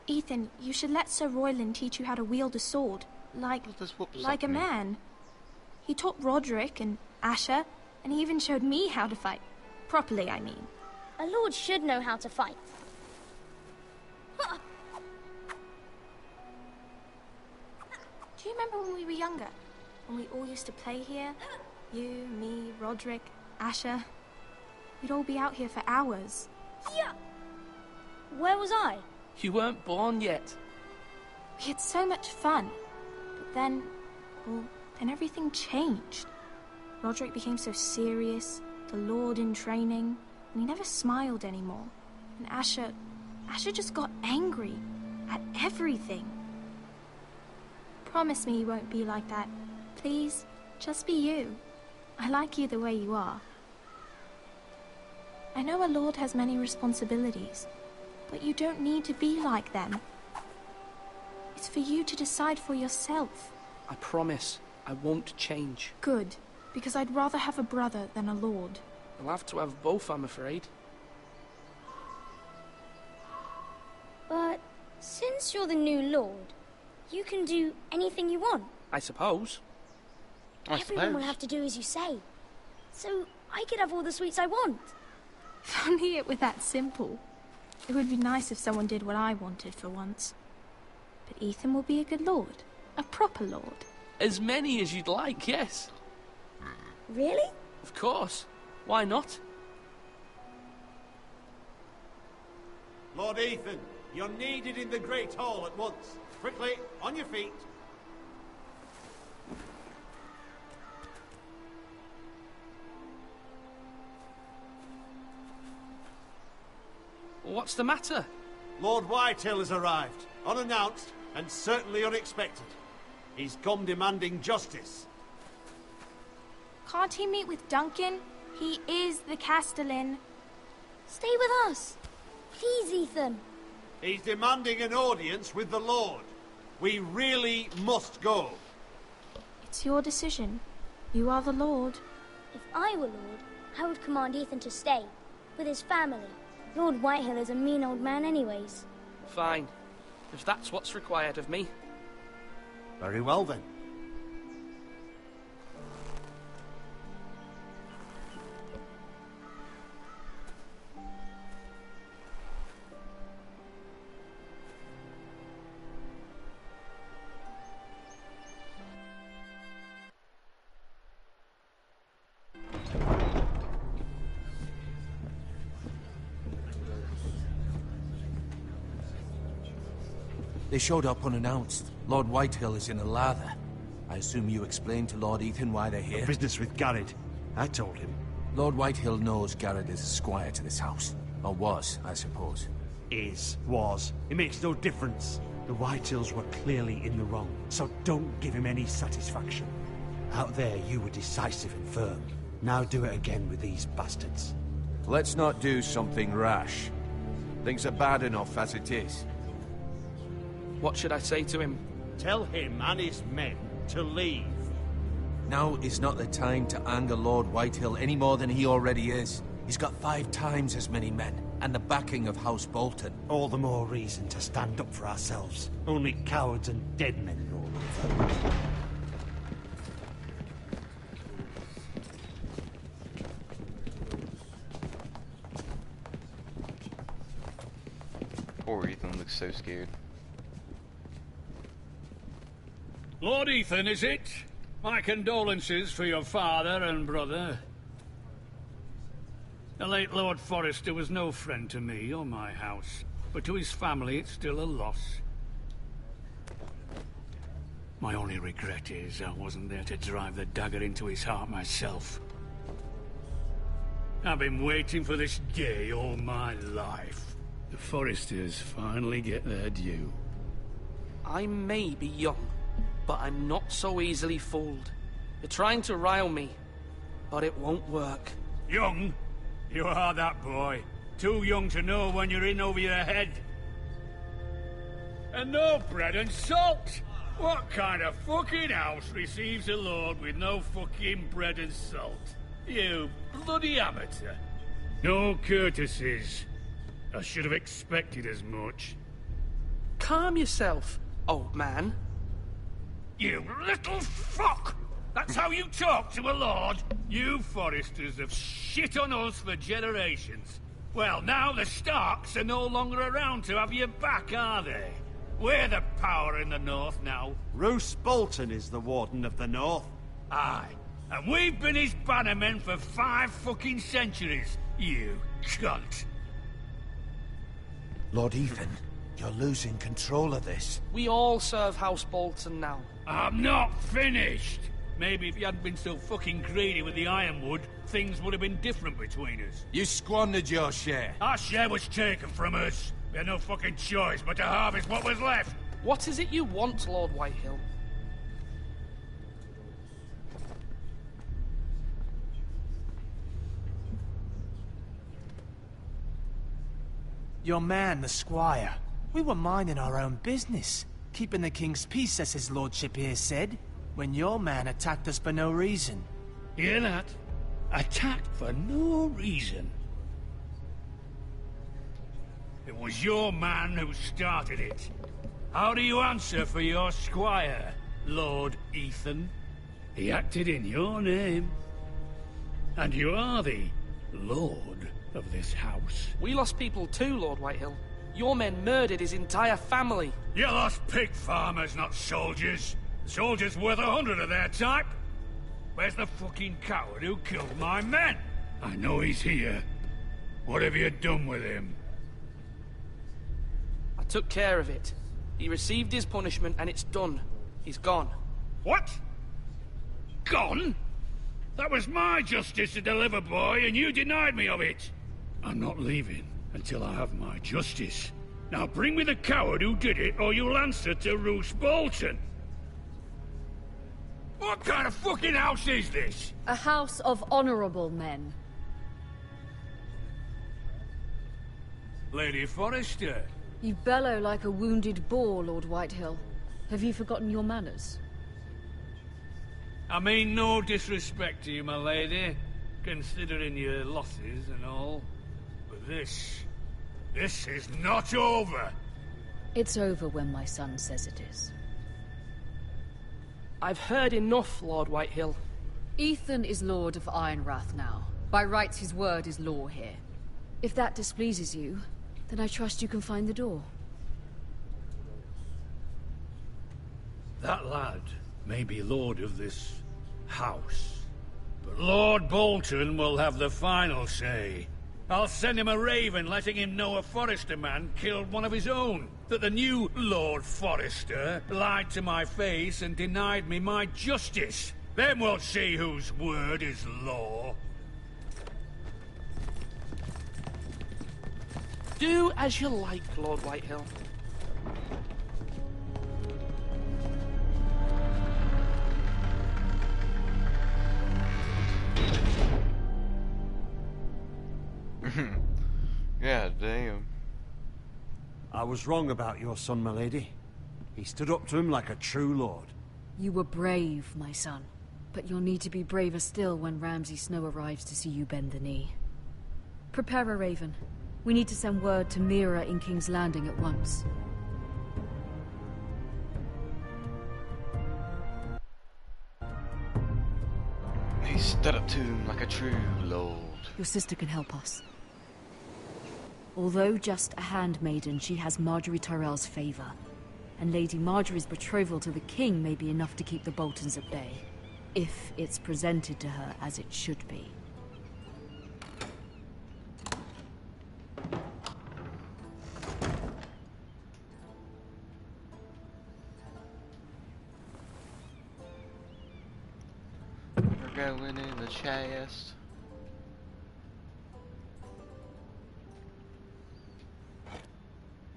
Speaker 11: Ethan, you should let Sir Royland teach you how to wield a sword. Like a man. He taught Roderick and Asher, and he even showed me how to fight. Properly, I mean.
Speaker 12: A lord should know how to fight.
Speaker 11: Do you remember when we were younger? When we all used to play here? You, me, Roderick, Asher. We'd all be out here for hours.
Speaker 12: Yeah. Where was I?
Speaker 5: You weren't born yet.
Speaker 11: We had so much fun. But then, well, then everything changed. Roderick became so serious, the Lord in training, and he never smiled anymore. And Asher just got angry at everything. Promise me you won't be like that. Please, just be you. I like you the way you are. I know a lord has many responsibilities, but you don't need to be like them. It's for you to decide for yourself.
Speaker 5: I promise I won't change.
Speaker 11: Good, because I'd rather have a brother than a lord.
Speaker 5: I'll have to have both, I'm afraid.
Speaker 12: But since you're the new lord, you can do anything you want.
Speaker 5: I suppose.
Speaker 12: Everyone will have to do as you say. So I could have all the sweets I want.
Speaker 11: If only it were that simple. It would be nice if someone did what I wanted for once. But Ethan will be a good lord. A proper lord.
Speaker 5: As many as you'd like, yes.
Speaker 12: Really?
Speaker 5: Of course. Why not?
Speaker 13: Lord Ethan, you're needed in the Great Hall at once. Quickly, on your feet.
Speaker 5: What's the matter?
Speaker 13: Lord Whitehill has arrived, unannounced and certainly unexpected. He's come demanding justice.
Speaker 11: Can't he meet with Duncan? He is the Castellan.
Speaker 12: Stay with us. Please, Ethan.
Speaker 13: He's demanding an audience with the Lord. We really must go.
Speaker 11: It's your decision. You are the Lord.
Speaker 12: If I were Lord, I would command Ethan to stay, with his family. Lord Whitehill is a mean old man anyways.
Speaker 5: Fine. If that's what's required of me.
Speaker 13: Very well then.
Speaker 7: They showed up unannounced. Lord Whitehill is in a lather. I assume you explained to Lord Ethan why they're here?
Speaker 13: Business with Garrett. I told him.
Speaker 7: Lord Whitehill knows Garrett is a squire to this house. Or was, I suppose.
Speaker 14: Was. It makes no difference. The Whitehills were clearly in the wrong, so don't give him any satisfaction. Out there, you were decisive and firm. Now do it again with these bastards.
Speaker 7: Let's not do something rash. Things are bad enough as it is.
Speaker 5: What should I say to him?
Speaker 13: Tell him and his men to leave.
Speaker 7: Now is not the time to anger Lord Whitehill any more than he already is. He's got 5 times as many men, and the backing of House Bolton.
Speaker 14: All the more reason to stand up for ourselves. Only cowards and dead men roll over.
Speaker 1: Poor Ethan looks so scared.
Speaker 3: Lord Ethan, is it? My condolences for your father and brother. The late Lord Forrester was no friend to me or my house, but to his family it's still a loss. My only regret is I wasn't there to drive the dagger into his heart myself. I've been waiting for this day all my life. The Forresters finally get their due.
Speaker 5: I may be young,
Speaker 15: but I'm not so easily fooled. You're trying to rile me, but it won't work.
Speaker 3: Young? You are that boy. Too young to know when you're in over your head. And no bread and salt! What kind of fucking house receives a lord with no fucking bread and salt? You bloody amateur. No courtesies. I should have expected as much.
Speaker 15: Calm yourself, old man.
Speaker 3: You little fuck! That's how you talk to a lord? You Foresters have shit on us for generations. Well, now the Starks are no longer around to have your back, are they? We're the power in the north now.
Speaker 13: Roose Bolton is the Warden of the North.
Speaker 3: Aye. And we've been his bannermen for 5 fucking centuries, you cunt.
Speaker 7: Lord Ethan, you're losing control of this.
Speaker 15: We all serve House Bolton now.
Speaker 3: I'm not finished! Maybe if you hadn't been so fucking greedy with the ironwood, things would have been different between us.
Speaker 7: You squandered your share.
Speaker 3: Our share was taken from us. We had no fucking choice but to harvest what was left.
Speaker 15: What is it you want, Lord Whitehill?
Speaker 8: Your man, the squire. We were minding our own business. Keeping the king's peace, as his lordship here said. When your man attacked us for no reason.
Speaker 3: Hear that? Attacked for no reason. It was your man who started it. How do you answer for your squire, Lord Ethan? He acted in your name. And you are the lord of this house.
Speaker 15: We lost people too, Lord Whitehill. Your men murdered his entire family.
Speaker 3: You lost pig farmers, not soldiers. Soldiers worth 100 of their type. Where's the fucking coward who killed my men? I know he's here. What have you done with him?
Speaker 15: I took care of it. He received his punishment and it's done. He's gone.
Speaker 3: What? Gone? That was my justice to deliver, boy, and you denied me of it. I'm not leaving until I have my justice. Now bring me the coward who did it, or you'll answer to Roose Bolton. What kind of fucking house is this?
Speaker 10: A house of honorable men.
Speaker 3: Lady Forrester.
Speaker 10: You bellow like a wounded boar, Lord Whitehill. Have you forgotten your manners?
Speaker 3: I mean no disrespect to you, my lady, considering your losses and all. But this is not over.
Speaker 10: It's over when my son says it is.
Speaker 15: I've heard enough, Lord Whitehill.
Speaker 10: Ethan is Lord of Ironrath now. By rights, his word is law here. If that displeases you, then I trust you can find the door.
Speaker 3: That lad may be lord of this house, but Lord Bolton will have the final say. I'll send him a raven letting him know a Forrester man killed one of his own. That the new Lord Forrester lied to my face and denied me my justice. Then we'll see whose word is law.
Speaker 15: Do as you like, Lord Whitehill.
Speaker 1: God damn.
Speaker 13: I was wrong about your son, my lady. He stood up to him like a true lord.
Speaker 10: You were brave, my son. But you'll need to be braver still when Ramsay Snow arrives to see you bend the knee. Prepare a raven. We need to send word to Mira in King's Landing at once.
Speaker 1: He stood up to him like a true lord.
Speaker 10: Your sister can help us. Although just a handmaiden, she has Marjorie Tyrell's favor. And Lady Marjorie's betrothal to the king may be enough to keep the Boltons at bay. If it's presented to her as it should be.
Speaker 1: We're going in the chest.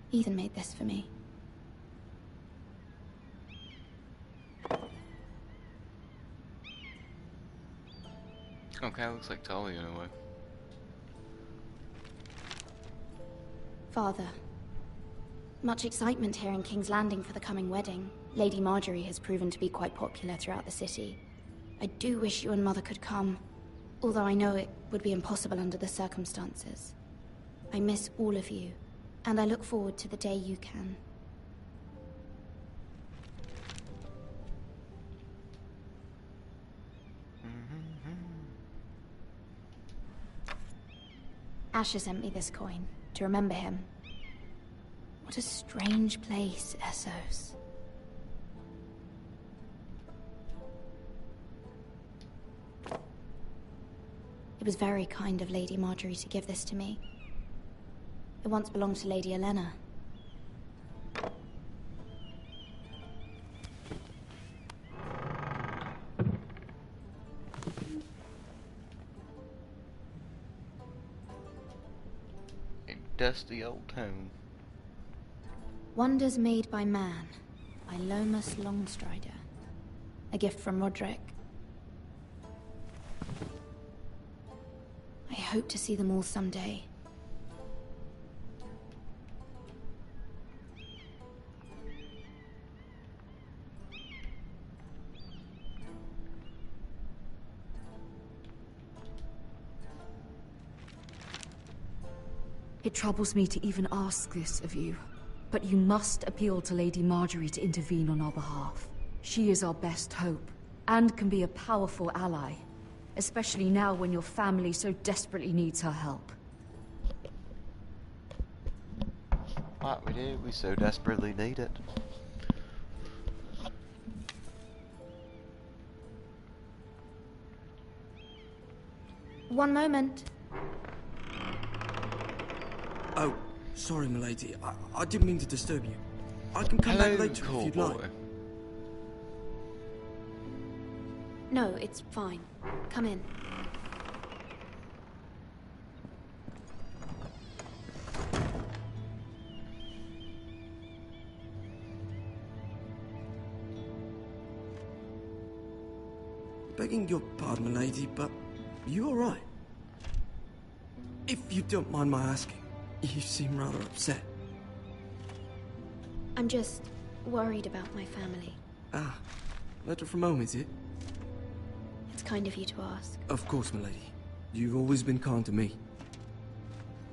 Speaker 11: Ethan made this for me.
Speaker 1: Okay, looks like Talia in a way.
Speaker 11: Father. Much excitement here in King's Landing for the coming wedding. Lady Marjorie has proven to be quite popular throughout the city. I do wish you and Mother could come, although I know it would be impossible under the circumstances. I miss all of you, and I look forward to the day you can. Asher sent me this coin, to remember him. What a strange place, Essos. It was very kind of Lady Marjorie to give this to me. It once belonged to Lady Elena.
Speaker 1: A dusty old tome.
Speaker 11: Wonders Made by Man, by Lomas Longstrider. A gift from Roderick. I hope to see them all someday.
Speaker 10: It troubles me to even ask this of you, but you must appeal to Lady Marjorie to intervene on our behalf. She is our best hope, and can be a powerful ally, especially now when your family so desperately needs her help.
Speaker 1: What we do, we so desperately need it.
Speaker 11: One moment.
Speaker 5: Oh, sorry, milady. I didn't mean to disturb you. I can come back later if you'd like.
Speaker 11: No, it's fine. Come in.
Speaker 5: Begging your pardon, milady, but you all right? If you don't mind my asking, you seem rather upset.
Speaker 11: I'm just worried about my family.
Speaker 5: Ah, letter from home, is it?
Speaker 11: It's kind of you to ask.
Speaker 5: Of course, milady. You've always been kind to me.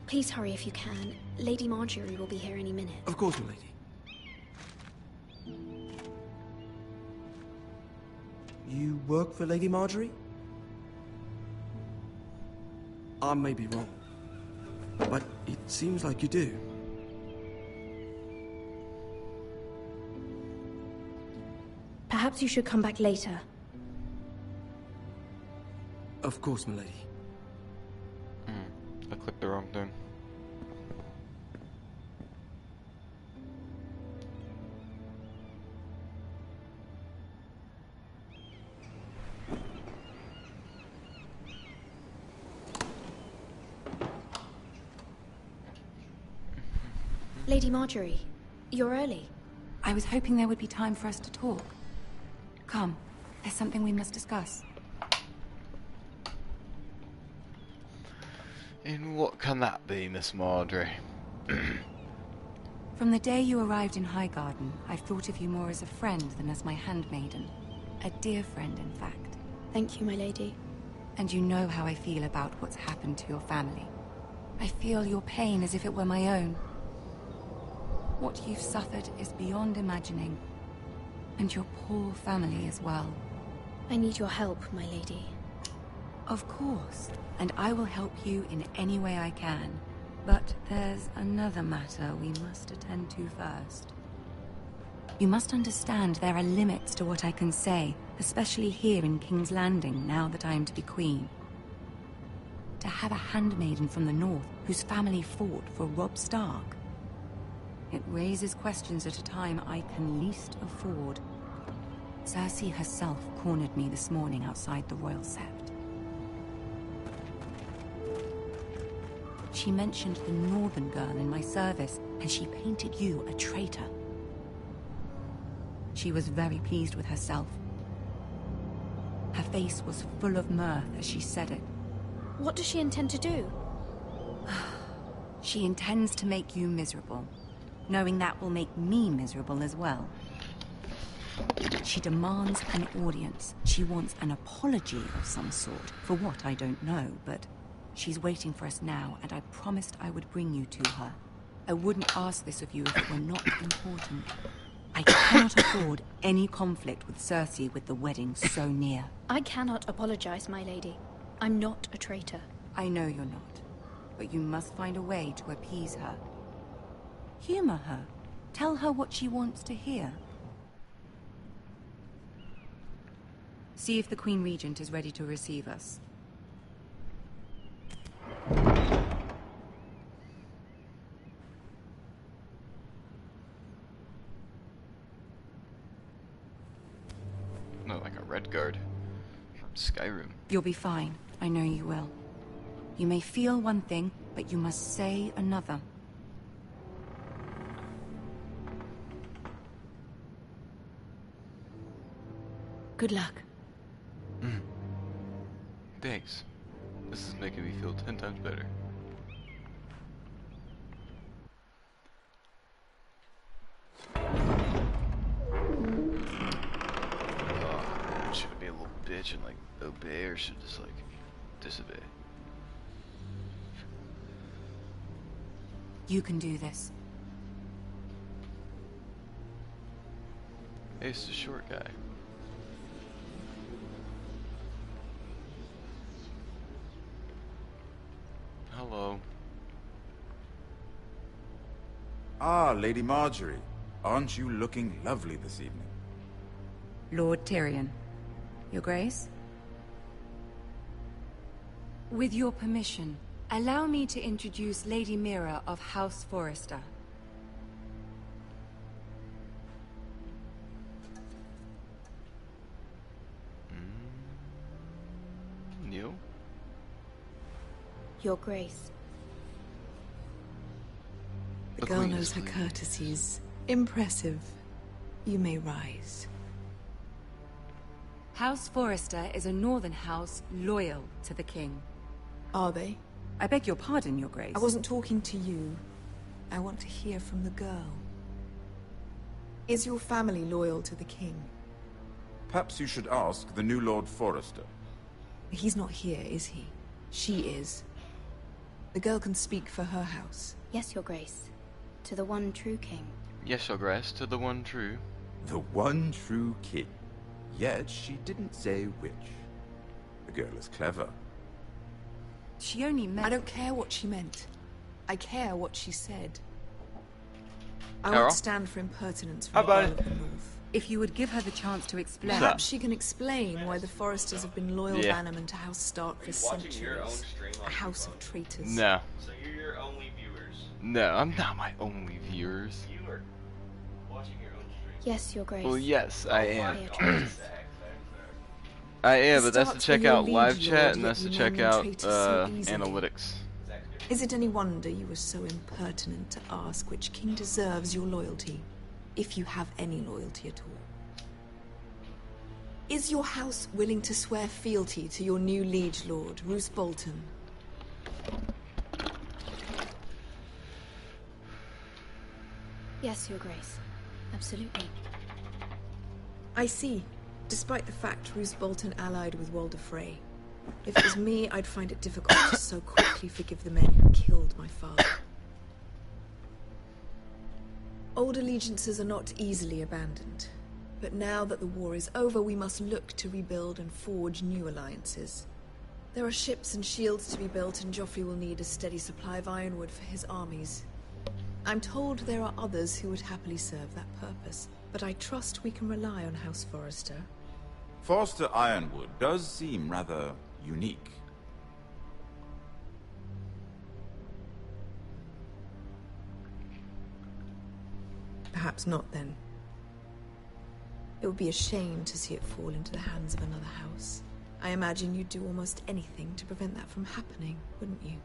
Speaker 11: Please hurry if you can. Lady Marjorie will be here any minute.
Speaker 5: Of course, milady. You work for Lady Marjorie? I may be wrong, but it seems like you do.
Speaker 11: Perhaps you should come back later.
Speaker 5: Of course, milady.
Speaker 1: I clicked the wrong thing.
Speaker 11: Lady Marjorie, you're early.
Speaker 16: I was hoping there would be time for us to talk. Come, there's something we must discuss.
Speaker 1: And what can that be, Miss Marjorie?
Speaker 16: From the day you arrived in Highgarden, I've thought of you more as a friend than as my handmaiden. A dear friend, in fact.
Speaker 11: Thank you, my lady.
Speaker 16: And you know how I feel about what's happened to your family. I feel your pain as if it were my own. What you've suffered is beyond imagining. And your poor family as well.
Speaker 11: I need your help, my lady.
Speaker 16: Of course, and I will help you in any way I can. But there's another matter we must attend to first. You must understand there are limits to what I can say, especially here in King's Landing, now that I am to be queen. To have a handmaiden from the north whose family fought for Robb Stark. It raises questions at a time I can least afford. Cersei herself cornered me this morning outside the Royal Sept. She mentioned the northern girl in my service, and she painted you a traitor. She was very pleased with herself. Her face was full of mirth as she said it.
Speaker 11: What does she intend to do?
Speaker 16: She intends to make you miserable, knowing that will make me miserable as well. She demands an audience. She wants an apology of some sort. For what, I don't know, but she's waiting for us now, and I promised I would bring you to her. I wouldn't ask this of you if it were not important. I cannot afford any conflict with Cersei with the wedding so near.
Speaker 11: I cannot apologize, my lady. I'm not a traitor.
Speaker 16: I know you're not, but you must find a way to appease her. Humor her. Tell her what she wants to hear. See if the Queen Regent is ready to receive us.
Speaker 1: No, like a red guard from Skyrim.
Speaker 16: You'll be fine. I know you will. You may feel one thing, but you must say another.
Speaker 10: Good luck.
Speaker 1: Thanks. This is making me feel 10 times better. Should it be a little bitch and like obey, or should it just like disobey?
Speaker 16: You can do this.
Speaker 1: Ace the short guy. Hello.
Speaker 17: Ah, Lady Marjorie. Aren't you looking lovely this evening?
Speaker 16: Lord Tyrion. Your Grace? With your permission, allow me to introduce Lady Mira of House Forrester.
Speaker 1: Neil?
Speaker 11: Your Grace.
Speaker 18: The girl knows her courtesies. Impressive. You may rise.
Speaker 16: House Forrester is a northern house loyal to the king.
Speaker 18: Are they?
Speaker 16: I beg your pardon, Your Grace.
Speaker 18: I wasn't talking to you. I want to hear from the girl. Is your family loyal to the king?
Speaker 17: Perhaps you should ask the new Lord Forrester.
Speaker 18: He's not here, is he? She is. The girl can speak for her house.
Speaker 11: Yes, Your Grace. To the one true king.
Speaker 1: Yes, Your Grace, to the one true.
Speaker 17: The one true king. Yet she didn't say which. The girl is clever.
Speaker 16: She only meant...
Speaker 18: I don't care what she meant. I care what she said. I
Speaker 1: Carol?
Speaker 18: won't stand for impertinence from the Earl of the North.
Speaker 16: If you would give her the chance to explain...
Speaker 18: Perhaps she can explain why the Forresters have been loyal
Speaker 1: Yeah.
Speaker 18: bannermen to House Stark for centuries. A house of traitors.
Speaker 1: No.
Speaker 19: So you're your only viewers.
Speaker 1: No, I'm not my only viewers.
Speaker 19: You are watching your own stream.
Speaker 11: Yes, Your Grace.
Speaker 1: Well, yes, I am.
Speaker 11: They are traitors.
Speaker 1: I am, but that's to
Speaker 18: Starks
Speaker 1: check
Speaker 18: were your
Speaker 1: out live
Speaker 18: liege
Speaker 1: chat
Speaker 18: lord,
Speaker 1: and
Speaker 18: yet
Speaker 1: that's to
Speaker 18: you
Speaker 1: check
Speaker 18: name them
Speaker 1: out
Speaker 18: traitors so easily.
Speaker 1: analytics.
Speaker 18: Is it any wonder you were so impertinent to ask which king deserves your loyalty, if you have any loyalty at all? Is your house willing to swear fealty to your new liege lord, Roose Bolton?
Speaker 11: Yes, Your Grace. Absolutely.
Speaker 18: I see. Despite the fact Roose Bolton allied with Walder Frey. If it was me, I'd find it difficult to so quickly forgive the men who killed my father. Old allegiances are not easily abandoned. But now that the war is over, we must look to rebuild and forge new alliances. There are ships and shields to be built, and Joffrey will need a steady supply of ironwood for his armies. I'm told there are others who would happily serve that purpose, but I trust we can rely on House Forrester.
Speaker 17: Forrester Ironwood does seem rather unique.
Speaker 18: Perhaps not, then. It would be a shame to see it fall into the hands of another house. I imagine you'd do almost anything to prevent that from happening, wouldn't you?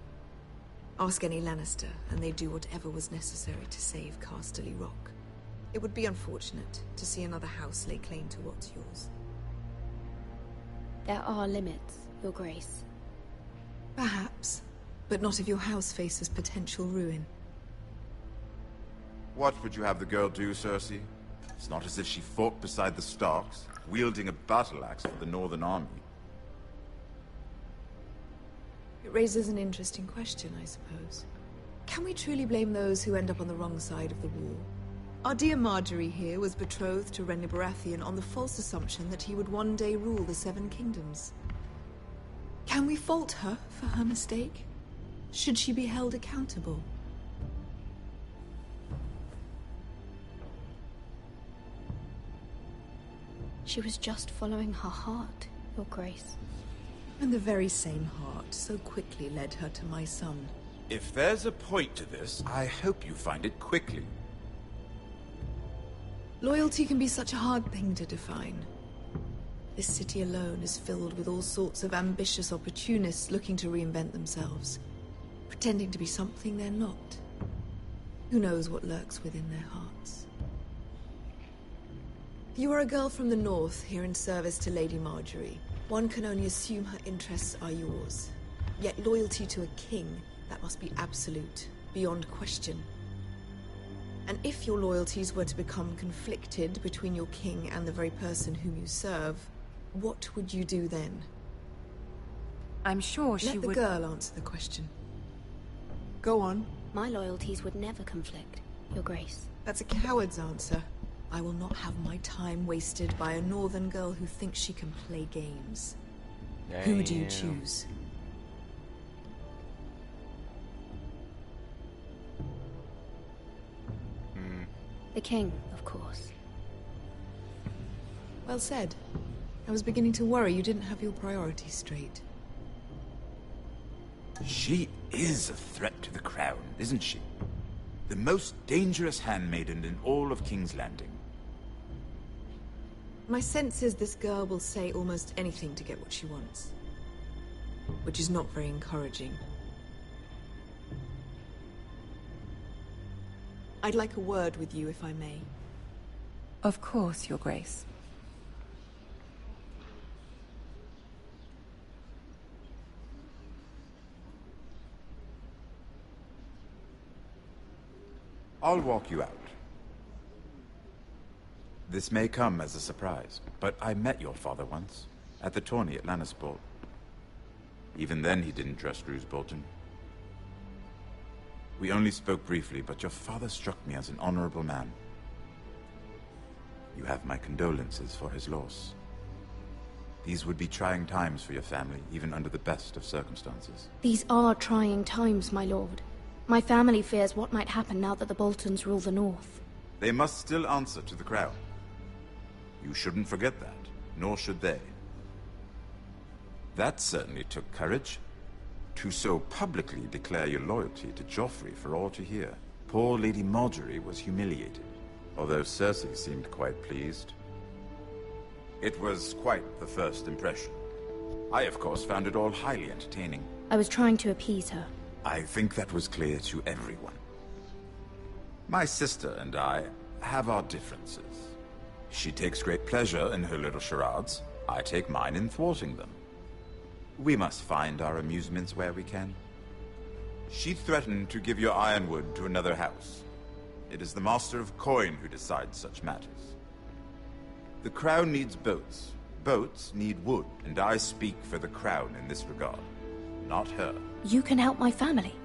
Speaker 18: Ask any Lannister, and they'd do whatever was necessary to save Casterly Rock. It would be unfortunate to see another house lay claim to what's yours.
Speaker 11: There are limits, Your Grace.
Speaker 18: Perhaps, but not if your house faces potential ruin.
Speaker 17: What would you have the girl do, Cersei? It's not as if she fought beside the Starks, wielding a battle axe for the Northern Army.
Speaker 18: It raises an interesting question, I suppose. Can we truly blame those who end up on the wrong side of the war? Our dear Marjorie here was betrothed to Renly Baratheon on the false assumption that he would one day rule the Seven Kingdoms. Can we fault her for her mistake? Should she be held accountable?
Speaker 11: She was just following her heart, Your Grace.
Speaker 18: And the very same heart so quickly led her to my son.
Speaker 17: If there's a point to this, I hope you find it quickly.
Speaker 18: Loyalty can be such a hard thing to define. This city alone is filled with all sorts of ambitious opportunists looking to reinvent themselves, pretending to be something they're not. Who knows what lurks within their hearts? You are a girl from the north, here in service to Lady Marjorie. One can only assume her interests are yours. Yet loyalty to a king, that must be absolute, beyond question. And if your loyalties were to become conflicted between your king and the very person whom you serve, what would you do then?
Speaker 16: I'm sure she
Speaker 18: would... Let the girl answer the question. Go on.
Speaker 11: My loyalties would never conflict, Your Grace.
Speaker 18: That's a coward's answer. I will not have my time wasted by a northern girl who thinks she can play games. Damn. Who do you choose?
Speaker 11: The king, of course.
Speaker 18: Well said. I was beginning to worry you didn't have your priorities straight.
Speaker 17: She is a threat to the crown, isn't she? The most dangerous handmaiden in all of King's Landing.
Speaker 18: My sense is this girl will say almost anything to get what she wants. Which is not very encouraging. I'd like a word with you, if I may.
Speaker 16: Of course, Your Grace.
Speaker 17: I'll walk you out. This may come as a surprise, but I met your father once, at the tourney at Lannisport. Even then he didn't trust Roose Bolton. We only spoke briefly, but your father struck me as an honorable man. You have my condolences for his loss. These would be trying times for your family, even under the best of circumstances.
Speaker 11: These are trying times, my lord. My family fears what might happen now that the Boltons rule the North.
Speaker 17: They must still answer to the crown. You shouldn't forget that, nor should they. That certainly took courage. To so publicly declare your loyalty to Joffrey for all to hear. Poor Lady Marjorie was humiliated, although Cersei seemed quite pleased. It was quite the first impression. I, of course, found it all highly entertaining.
Speaker 11: I was trying to appease her.
Speaker 17: I think that was clear to everyone. My sister and I have our differences. She takes great pleasure in her little charades. I take mine in thwarting them. We must find our amusements where we can. She threatened to give your ironwood to another house. It is the Master of Coin who decides such matters. The crown needs boats. Boats need wood, and I speak for the crown in this regard, not her.
Speaker 11: You can help my family.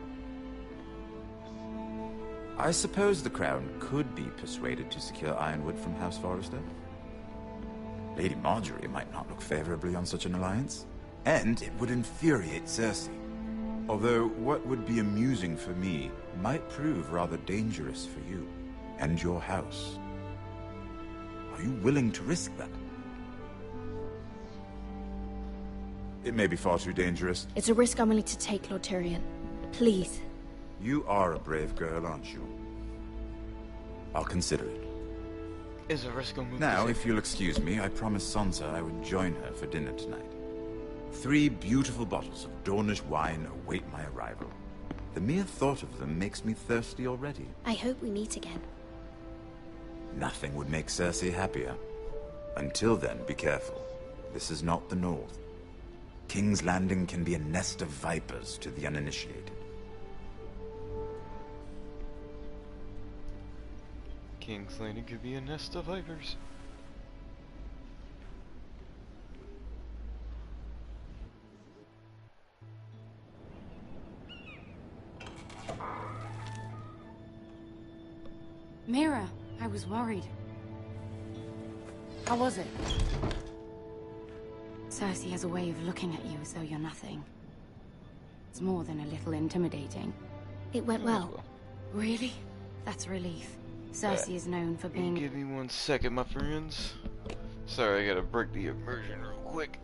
Speaker 17: I suppose the crown could be persuaded to secure ironwood from House Forrester. Lady Marjorie might not look favorably on such an alliance. And it would infuriate Cersei. Although what would be amusing for me might prove rather dangerous for you and your house. Are you willing to risk that? It may be far too dangerous.
Speaker 11: It's a risk I'm willing to take, Lord Tyrion. Please.
Speaker 17: You are a brave girl, aren't you? I'll consider it.
Speaker 1: Is a risk on move.
Speaker 17: Now, if you'll excuse me, I promised Sansa I would join her for dinner tonight. 3 beautiful bottles of Dornish wine await my arrival. The mere thought of them makes me thirsty already.
Speaker 11: I hope we meet again.
Speaker 17: Nothing would make Cersei happier. Until then, be careful. This is not the North. King's Landing can be a nest of vipers to the uninitiated.
Speaker 1: King's Landing could be a nest of vipers.
Speaker 16: Mira, I was worried. How was it? Cersei has a way of looking at you as though you're nothing. It's more than a little intimidating.
Speaker 12: It went well.
Speaker 16: Really? That's a relief. Cersei is known for being...
Speaker 1: Give me 1 second, my friends. Sorry, I gotta break the immersion real quick.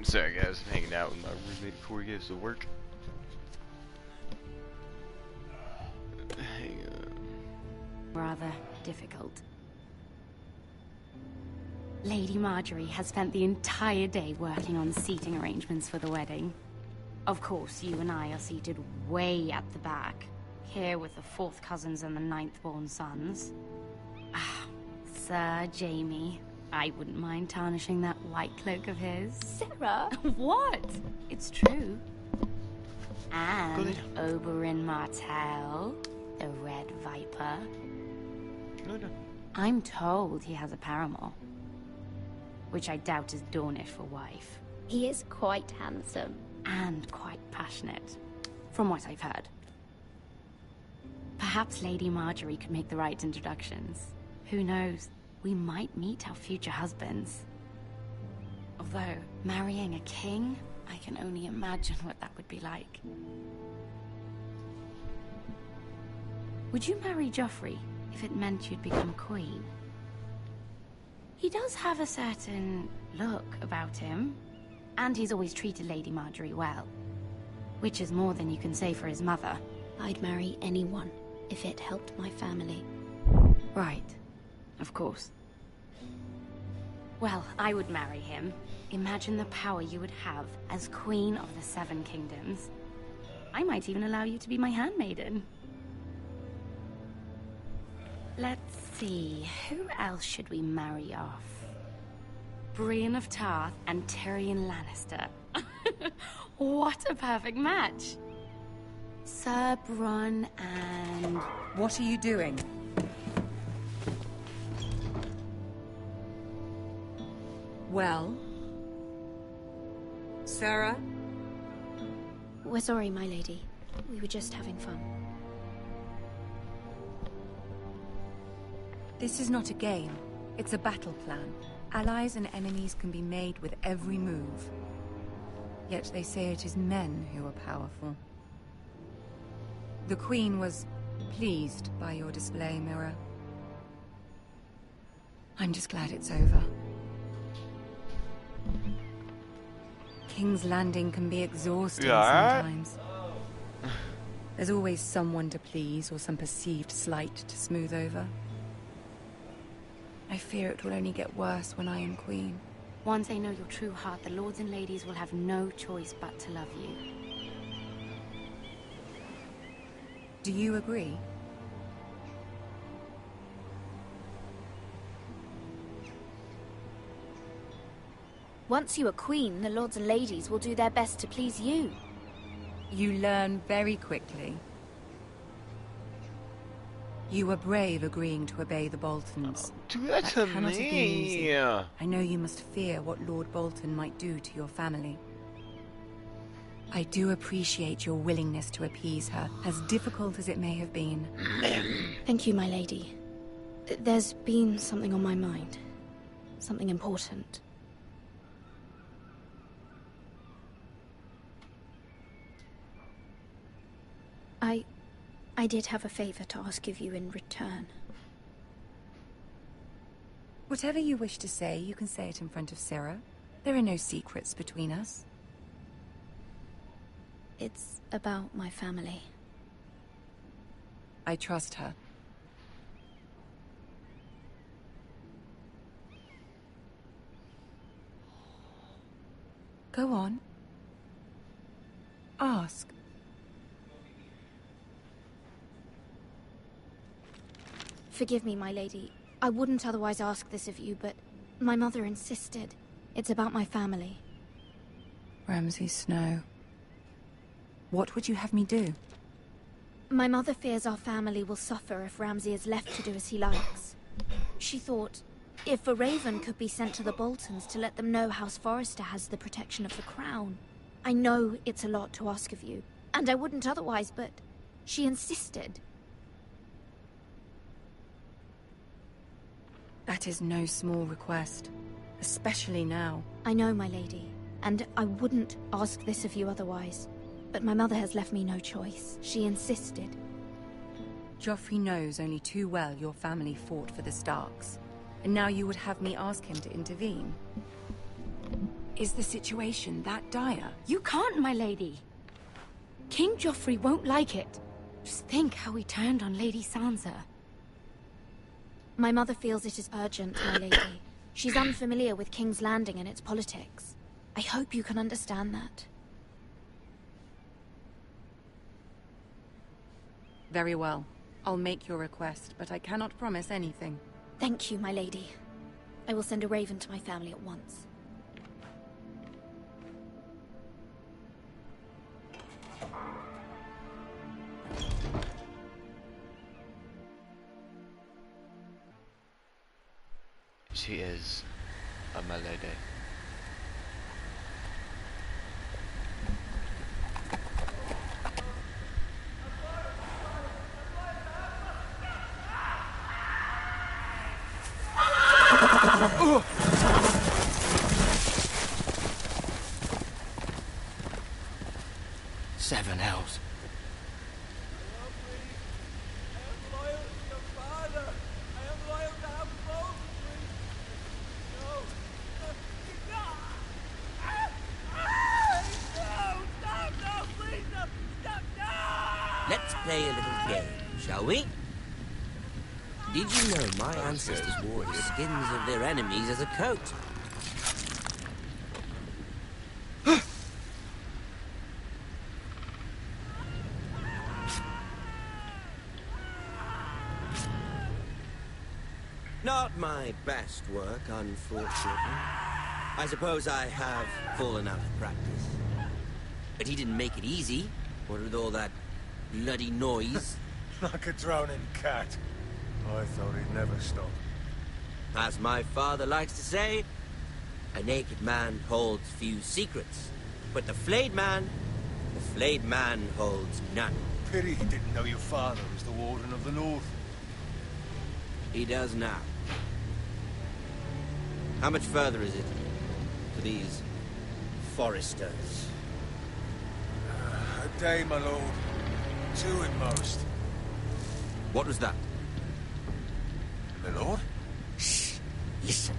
Speaker 1: Sorry guys, I'm hanging out with my roommate before he goes to work. Hang on.
Speaker 16: Rather difficult. Lady Marjorie has spent the entire day working on seating arrangements for the wedding. Of course, you and I are seated way at the back, here with the 4th cousins and the 9th-born sons. Ah, Sir Jamie. I wouldn't mind tarnishing that white cloak of his.
Speaker 11: Sarah?
Speaker 16: What? It's true. And Oberyn Martell, the Red Viper. I'm told he has a paramour, which I doubt is Dornish for wife.
Speaker 11: He is quite handsome.
Speaker 16: And quite passionate, from what I've heard. Perhaps Lady Marjorie could make the right introductions. Who knows? We might meet our future husbands. Although, marrying a king, I can only imagine what that would be like. Would you marry Joffrey if it meant you'd become queen? He does have a certain look about him, and he's always treated Lady Marjorie well. Which is more than you can say for his mother.
Speaker 12: I'd marry anyone if it helped my family.
Speaker 16: Right. Of course. Well, I would marry him. Imagine the power you would have as Queen of the 7 Kingdoms. I might even allow you to be my handmaiden. Let's see, who else should we marry off? Brienne of Tarth and Tyrion Lannister. What a perfect match! Sir Bronn and...
Speaker 20: What are you doing? Well? Sarah?
Speaker 12: We're sorry, my lady. We were just having fun.
Speaker 20: This is not a game. It's a battle plan. Allies and enemies can be made with every move. Yet they say it is men who are powerful. The Queen was pleased by your display, Mira. I'm just glad it's over. King's Landing can be exhausting sometimes. There's always someone to please or some perceived slight to smooth over. I fear it will only get worse when I am queen.
Speaker 16: Once they know your true heart, the lords and ladies will have no choice but to love you.
Speaker 20: Do you agree?
Speaker 11: Once you are queen, the lords and ladies will do their best to please you.
Speaker 20: You learn very quickly. You were brave agreeing to obey the Boltons.
Speaker 1: Do that to
Speaker 20: cannot have been
Speaker 1: me.
Speaker 20: easy. I know you must fear what Lord Bolton might do to your family. I do appreciate your willingness to appease her, as difficult as it may have been.
Speaker 12: Thank you, my lady. There's been something on my mind. Something important. I did have a favor to ask of you in return.
Speaker 20: Whatever you wish to say, you can say it in front of Sarah. There are no secrets between us.
Speaker 12: It's about my family.
Speaker 20: I trust her. Go on. Ask.
Speaker 12: Forgive me, my lady. I wouldn't otherwise ask this of you, but my mother insisted. It's about my family.
Speaker 20: Ramsay Snow. What would you have me do?
Speaker 12: My mother fears our family will suffer if Ramsay is left to do as he likes. She thought, if a raven could be sent to the Boltons to let them know House Forrester has the protection of the crown. I know it's a lot to ask of you, and I wouldn't otherwise, but she insisted.
Speaker 20: That is no small request, especially now.
Speaker 12: I know, my lady, and I wouldn't ask this of you otherwise. But my mother has left me no choice. She insisted.
Speaker 20: Joffrey knows only too well your family fought for the Starks, and now you would have me ask him to intervene. Is the situation that dire?
Speaker 12: You can't, my lady. King Joffrey won't like it. Just think how he turned on Lady Sansa. My mother feels it is urgent, my lady. She's unfamiliar with King's Landing and its politics. I hope you can understand that.
Speaker 20: Very well. I'll make your request, but I cannot promise anything.
Speaker 12: Thank you, my lady. I will send a raven to my family at once.
Speaker 1: She is my lady.
Speaker 4: Seven hells.
Speaker 21: Let's play a little game, shall we? Did you know my ancestors wore the skins of their enemies as a coat? Not my best work, unfortunately. I suppose I have fallen out of practice. But he didn't make it easy, what with all that bloody noise.
Speaker 7: Like a drowning cat. I thought he'd never stop.
Speaker 21: As my father likes to say, a naked man holds few secrets. But the flayed man holds none.
Speaker 7: Pity he didn't know your father was the Warden of the North.
Speaker 21: He does now. How much further is it to these foresters?
Speaker 7: A day, my lord. 2 at most.
Speaker 21: What was that?
Speaker 7: My lord?
Speaker 21: Shh. Listen.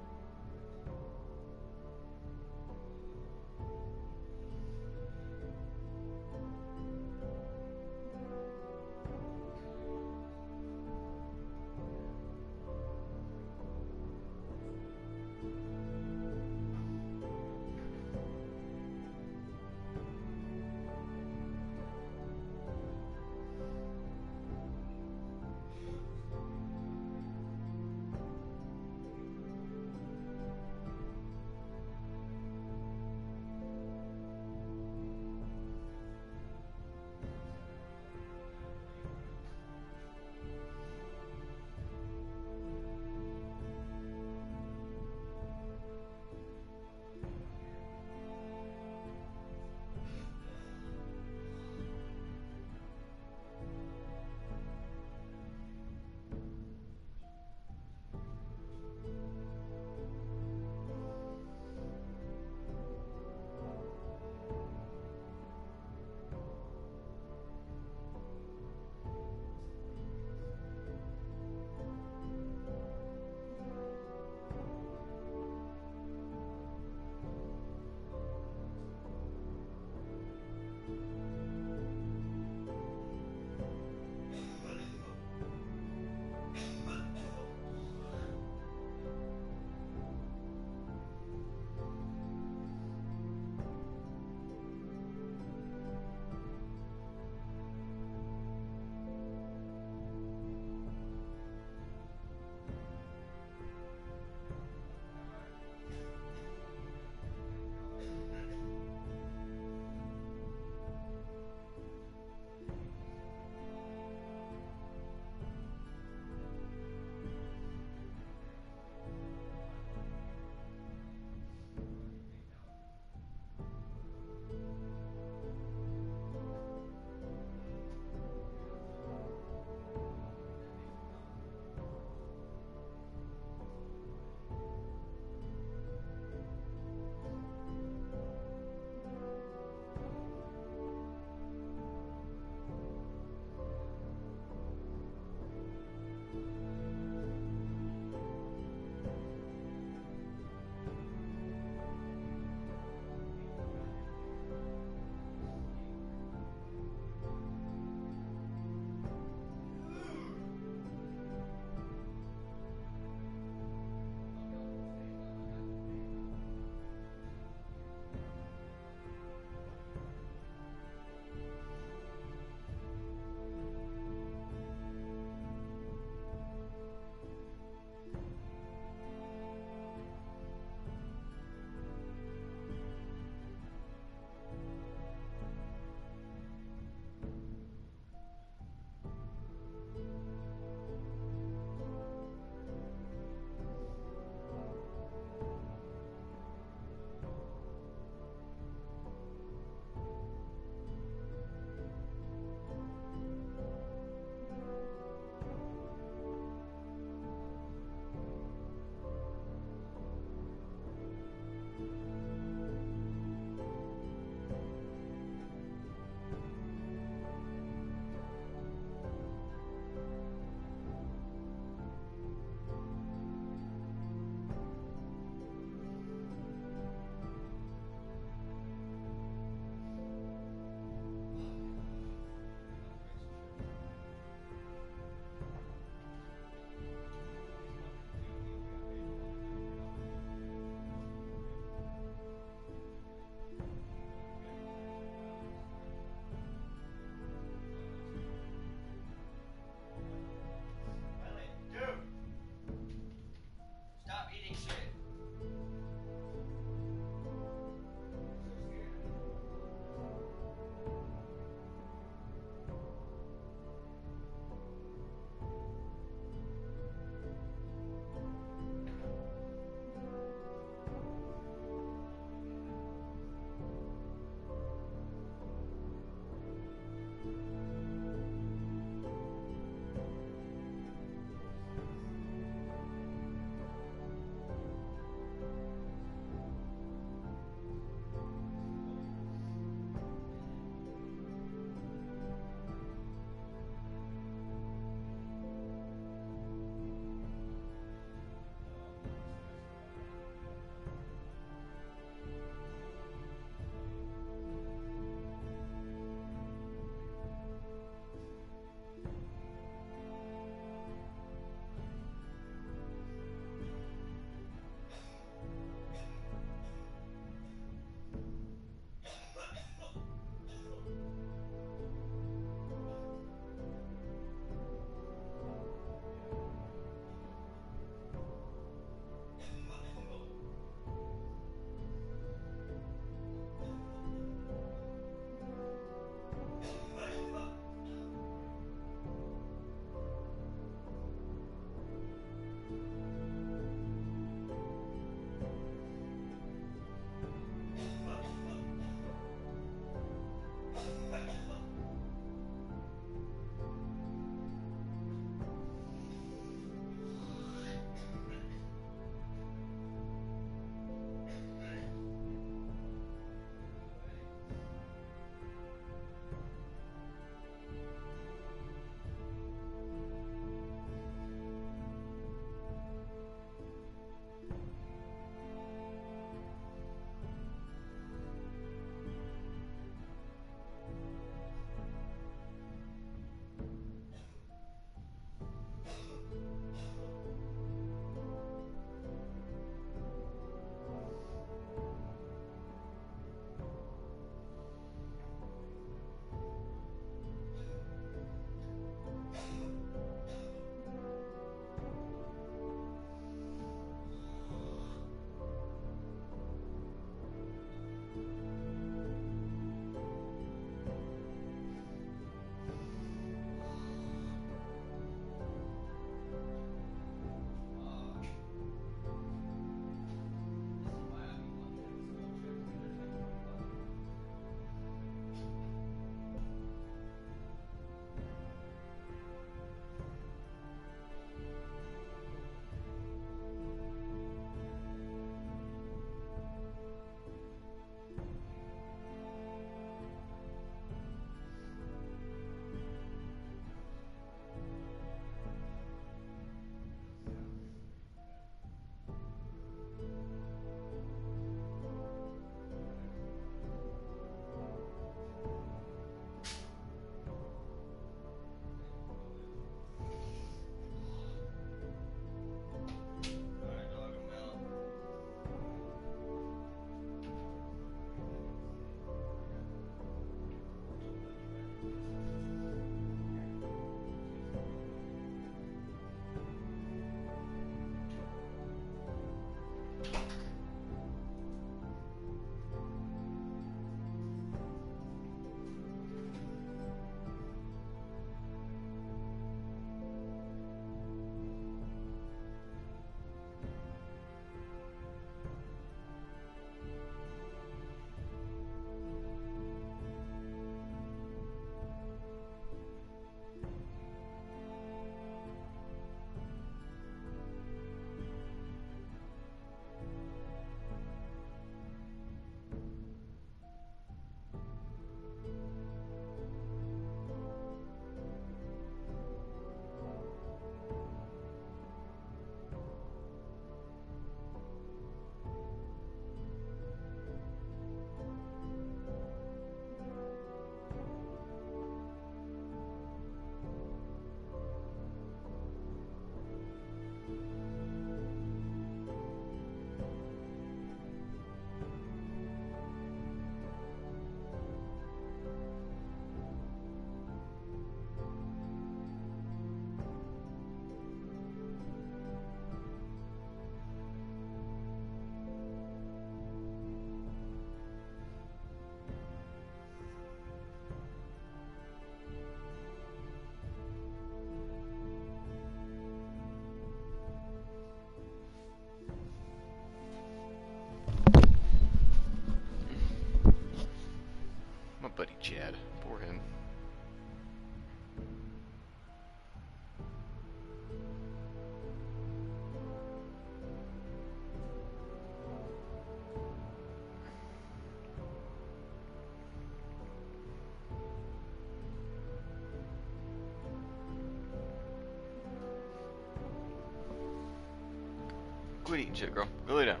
Speaker 1: Quit eating shit, girl. Go lay down.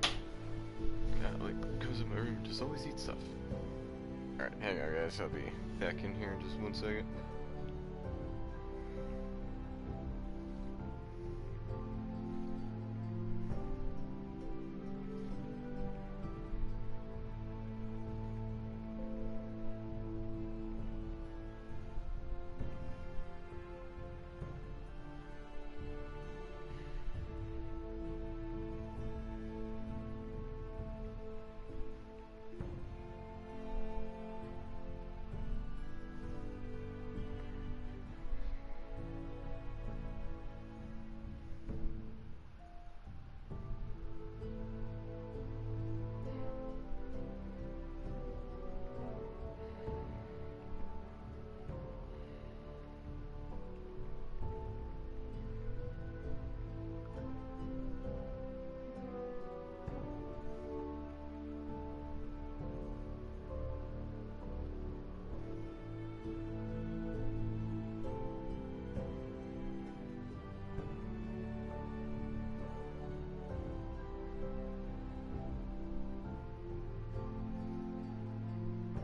Speaker 1: God, like, goes in my room, just always eat stuff. Alright, hang on guys, I'll be back in here in just 1 second.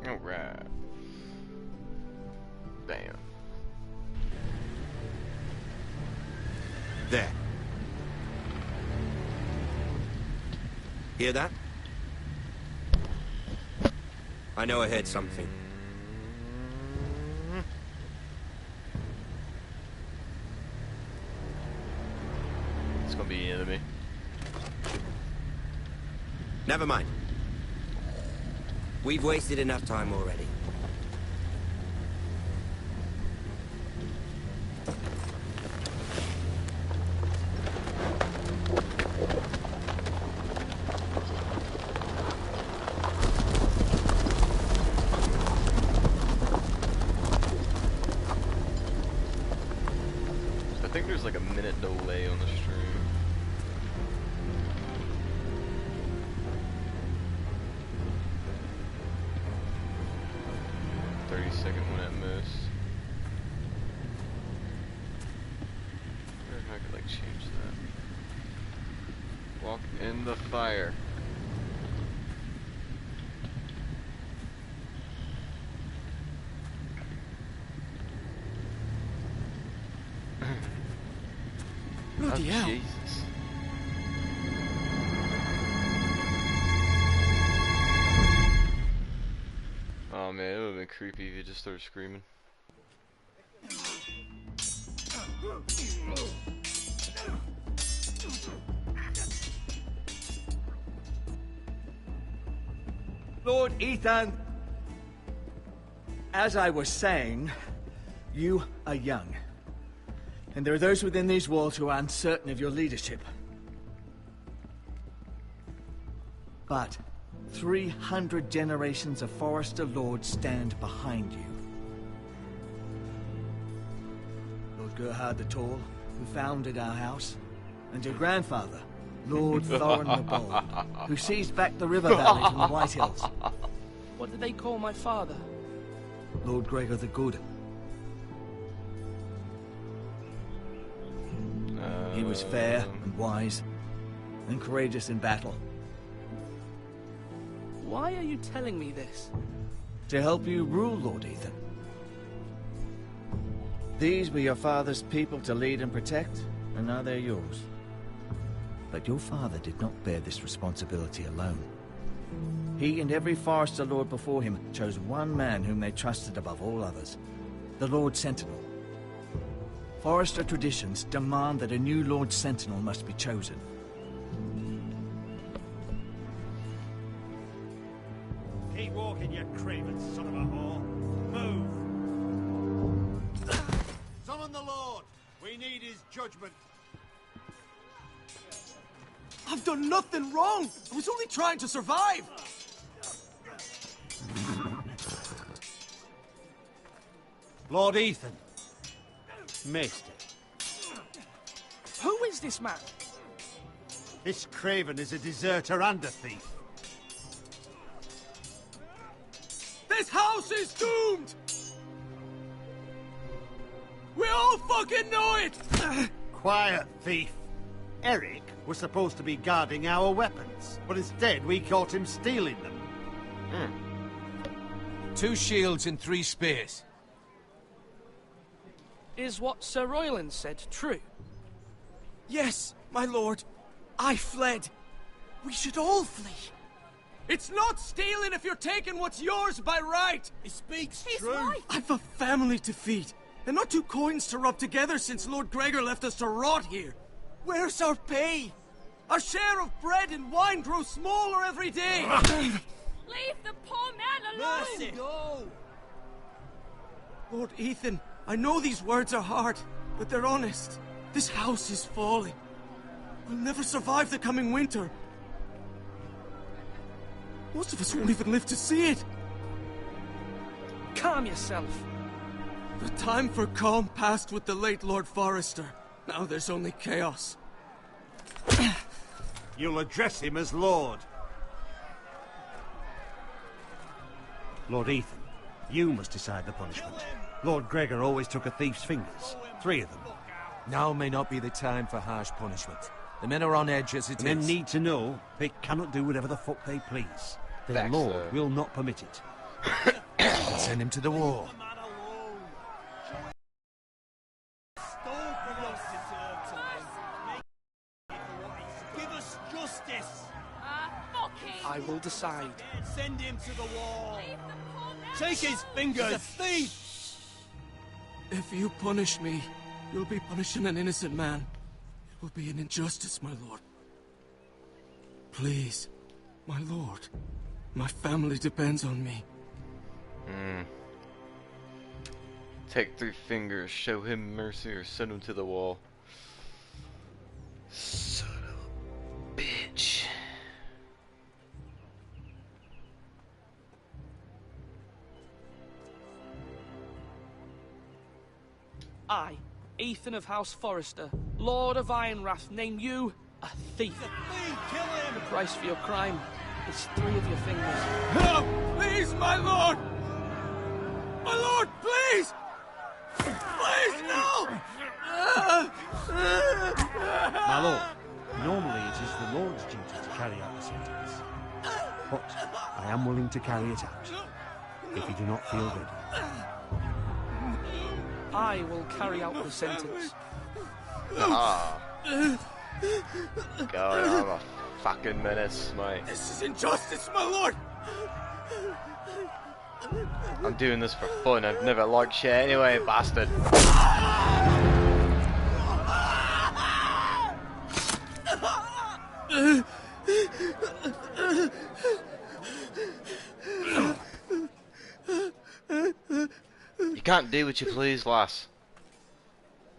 Speaker 1: Alright. Bam.
Speaker 21: There. Hear that? I know I heard something.
Speaker 1: It's gonna be an enemy.
Speaker 21: Never mind. We've wasted enough time already.
Speaker 1: I think there's like a minute delay on the stream. Second one at most. I wonder if I could like change that. Walk in the fire.
Speaker 5: Bloody hell.
Speaker 1: Jesus. Oh man, it would have been creepy if you just started screaming.
Speaker 9: Lord Ethan, as I was saying, you are young. And there are those within these walls who are uncertain of your leadership. But 300 generations of Forester Lords stand behind you. Lord Gerhard the Tall, who founded our house, and your grandfather, Lord Thorin the Bold, who seized back the river valley from the White Hills.
Speaker 15: What did they call my father?
Speaker 9: Lord Gregor the Good. He was fair and wise, and courageous in battle.
Speaker 15: Why are you telling me this?
Speaker 9: To help you rule, Lord Ethan. These were your father's people to lead and protect, and now they're yours. But your father did not bear this responsibility alone. He and every Forester Lord before him chose one man whom they trusted above all others, the Lord Sentinel. Forester traditions demand that a new Lord Sentinel must be chosen.
Speaker 13: Keep walking, you craven son of a whore. Move! Summon the Lord! We need his judgment.
Speaker 5: I've done nothing wrong! I was only trying to survive!
Speaker 13: Lord Ethan. Missed it.
Speaker 15: Who is this man?
Speaker 13: This craven is a deserter and a thief.
Speaker 5: This house is doomed! We all fucking know it!
Speaker 13: Quiet, thief. Eric was supposed to be guarding our weapons, but instead we caught him stealing them.
Speaker 8: 2 shields and 3 spears.
Speaker 15: Is what Sir Royland said true?
Speaker 5: Yes, my lord. I fled. We should all flee.
Speaker 8: It's not stealing if you're taking what's yours by right!
Speaker 5: He speaks
Speaker 8: He's
Speaker 5: true.
Speaker 8: right.
Speaker 5: I've a family to feed, and not 2 coins to rub together since Lord Gregor left us to rot here. Where's our pay?
Speaker 8: Our share of bread and wine grows smaller every day!
Speaker 2: Leave the poor man alone!
Speaker 5: Mercy. Go. Lord Ethan, I know these words are hard, but they're honest. This house is falling. We'll never survive the coming winter. Most of us won't even live to see it.
Speaker 15: Calm yourself.
Speaker 5: The time for calm passed with the late Lord Forrester. Now there's only chaos.
Speaker 13: You'll address him as Lord. Lord Ethan, you must decide the punishment. Lord Gregor always took a thief's fingers. 3 of them.
Speaker 7: Now may not be the time for harsh punishment. The men are on edge as it is.
Speaker 13: Men need to know they cannot do whatever the fuck they please. Their
Speaker 7: Thanks,
Speaker 13: lord
Speaker 7: sir.
Speaker 13: will not permit it.
Speaker 7: Send him to the war.
Speaker 2: Give us justice!
Speaker 15: I will decide.
Speaker 2: Send him to the wall! Take his fingers! He's a thief!
Speaker 5: If you punish me, you'll be punishing an innocent man. It will be an injustice, my lord. Please, my lord. My family depends on me.
Speaker 1: Take 3 fingers, show him mercy, or send him to the wall. Son of a bitch.
Speaker 15: I, Ethan of House Forrester, Lord of Ironwrath, name you a thief.
Speaker 2: Kill him!
Speaker 15: The price for your crime is 3 of your fingers.
Speaker 5: No! Please, my lord! My lord, please! Please, no!
Speaker 13: My lord, normally it is the Lord's duty to carry out the sentence. But I am willing to carry it out, if you do not feel ready.
Speaker 15: I will carry out the sentence.
Speaker 1: Ah. God, I'm a fucking menace, mate.
Speaker 5: This is injustice, my lord!
Speaker 1: I'm doing this for fun. I've never liked shit anyway, bastard. You can't do what you please, lass.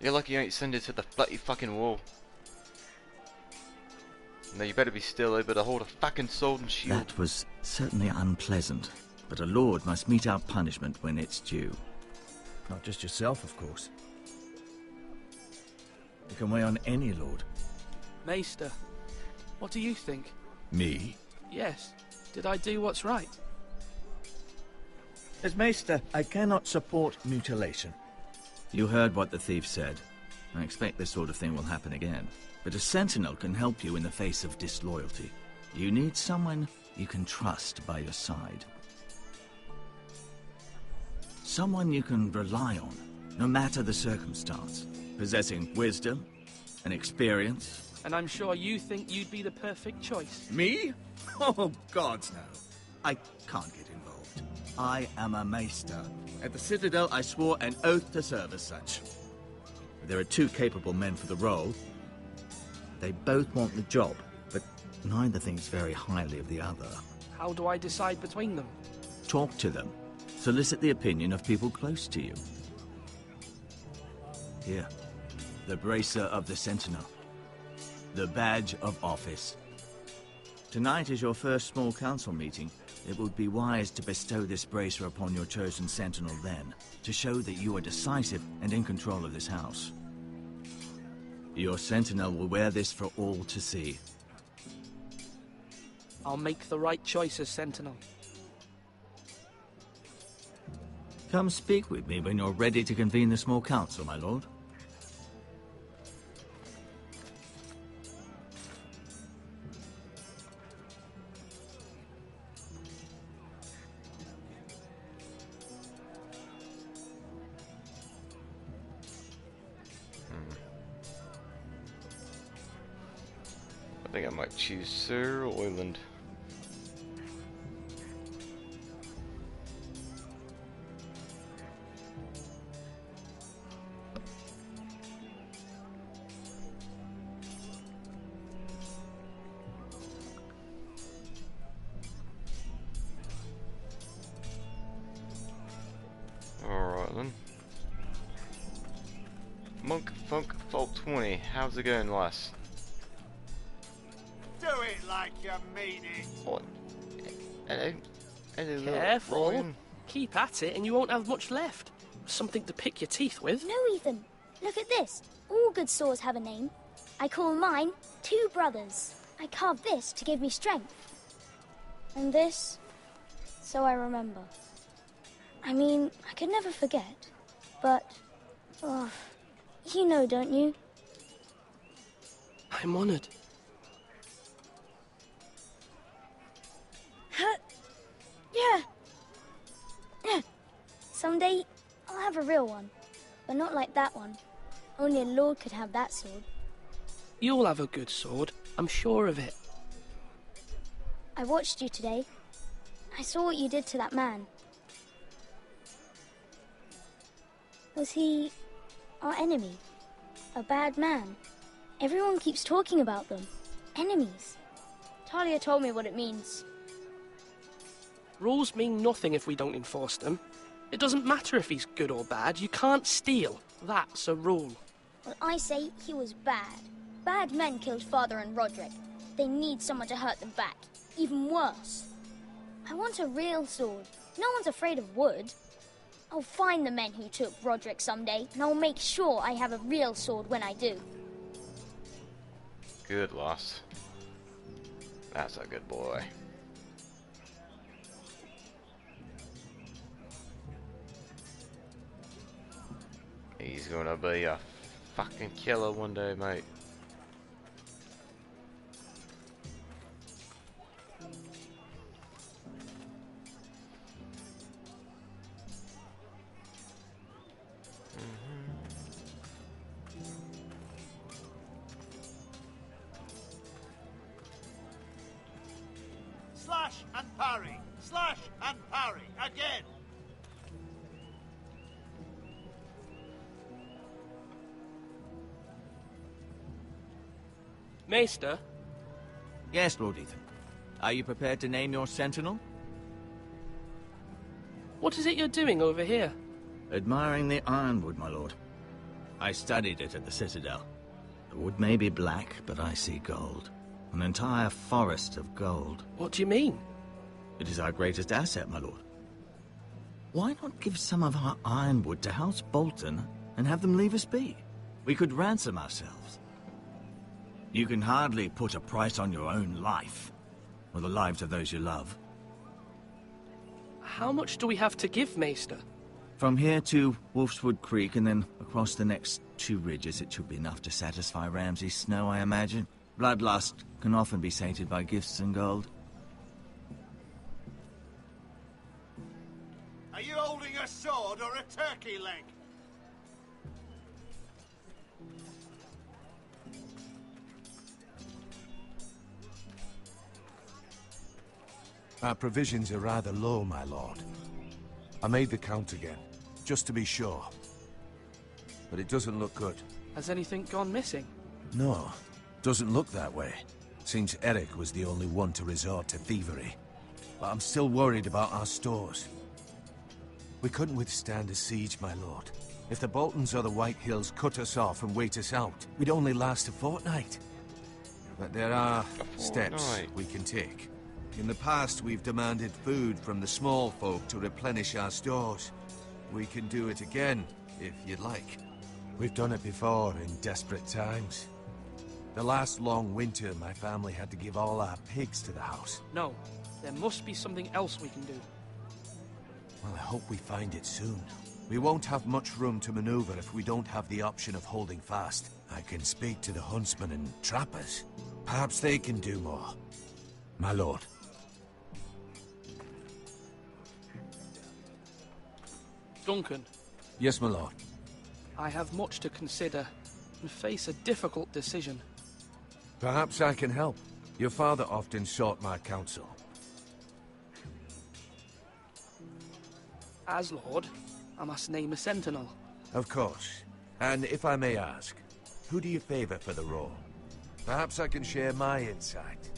Speaker 1: You're lucky you ain't send it to the bloody fucking wall. Now you better be still able to hold a fucking sword and shield.
Speaker 9: That was certainly unpleasant, but a lord must mete out punishment when it's due. Not just yourself, of course. You can weigh on any lord.
Speaker 15: Maester, what do you think?
Speaker 9: Me?
Speaker 15: Yes. Did I do what's right?
Speaker 9: As Maester, I cannot support mutilation. You heard what the thief said. I expect this sort of thing will happen again. But a sentinel can help you in the face of disloyalty. You need someone you can trust by your side. Someone you can rely on, no matter the circumstance. Possessing wisdom and experience.
Speaker 15: And I'm sure you think you'd be the perfect choice.
Speaker 9: Me? Oh, gods no. I can't get involved. I am a maester. At the Citadel, I swore an oath to serve as such. There are 2 capable men for the role. They both want the job, but neither thinks very highly of the other.
Speaker 15: How do I decide between them?
Speaker 9: Talk to them. Solicit the opinion of people close to you. Here, the bracer of the Sentinel. The badge of office. Tonight is your first small council meeting. It would be wise to bestow this bracer upon your chosen sentinel then, to show that you are decisive and in control of this house. Your sentinel will wear this for all to see.
Speaker 15: I'll make the right choice as sentinel.
Speaker 9: Come speak with me when you're ready to convene the small council, my lord.
Speaker 1: think I might choose Sir Oyland. Alright then. Monk Funk Fault 20, how's it going, lass?
Speaker 2: Do it like you mean it.
Speaker 1: What? Hello. Hello,
Speaker 15: Careful.
Speaker 1: Ryan.
Speaker 15: Keep at it and you won't have much left. Something to pick your teeth with.
Speaker 6: No, Ethan. Look at this. All good swords have a name. I call mine Two Brothers. I carved this to give me strength. And this, so I remember. I mean, I could never forget. But, oh, you know, don't you?
Speaker 15: I'm honored.
Speaker 6: Yeah. Someday, I'll have a real one. But not like that one. Only a lord could have that sword.
Speaker 15: You'll have a good sword. I'm sure of it.
Speaker 6: I watched you today. I saw what you did to that man. Was he our enemy? A bad man? Everyone keeps talking about them. Enemies. Talia told me what it means.
Speaker 15: Rules mean nothing if we don't enforce them. It doesn't matter if he's good or bad. You can't steal. That's a rule.
Speaker 6: Well, I say he was bad. Bad men killed Father and Roderick. They need someone to hurt them back. Even worse. I want a real sword. No one's afraid of wood. I'll find the men who took Roderick someday, and I'll make sure I have a real sword when I do.
Speaker 1: Good, lass. That's a good boy. He's gonna be a fucking killer one day, mate.
Speaker 2: Slash and parry. Slash and parry. Again.
Speaker 15: Maester?
Speaker 9: Yes, Lord Ethan. Are you prepared to name your sentinel?
Speaker 15: What is it you're doing over here?
Speaker 9: Admiring the ironwood, my lord. I studied it at the Citadel. The wood may be black, but I see gold. An entire forest of gold.
Speaker 15: What do you mean?
Speaker 9: It is our greatest asset, my lord. Why not give some of our ironwood to House Bolton and have them leave us be? We could ransom ourselves. You can hardly put a price on your own life, or the lives of those you love.
Speaker 15: How much do we have to give, Maester?
Speaker 9: From here to Wolfswood Creek and then across the next 2 ridges, it should be enough to satisfy Ramsay Snow, I imagine. Bloodlust can often be sated by gifts and gold.
Speaker 2: Are you holding a sword or a turkey leg?
Speaker 7: Our provisions are rather low, my lord. I made the count again, just to be sure. But it doesn't look good.
Speaker 15: Has anything gone missing?
Speaker 7: No, doesn't look that way. Seems Eric was the only one to resort to thievery. But I'm still worried about our stores. We couldn't withstand a siege, my lord. If the Boltons or the White Hills cut us off and wait us out, we'd only last a fortnight. But there are steps we can take. In the past, we've demanded food from the small folk to replenish our stores. We can do it again, if you'd like. We've done it before in desperate times. The last long winter, my family had to give all our pigs to the house.
Speaker 15: No, there must be something else we can do.
Speaker 7: Well, I hope we find it soon. We won't have much room to maneuver if we don't have the option of holding fast. I can speak to the huntsmen and trappers. Perhaps they can do more. My lord.
Speaker 15: Duncan.
Speaker 7: Yes, my lord.
Speaker 15: I have much to consider and face a difficult decision.
Speaker 7: Perhaps I can help. Your father often sought my counsel.
Speaker 15: As Lord, I must name a sentinel.
Speaker 7: Of course. And if I may ask, who do you favor for the role? Perhaps I can share my insight.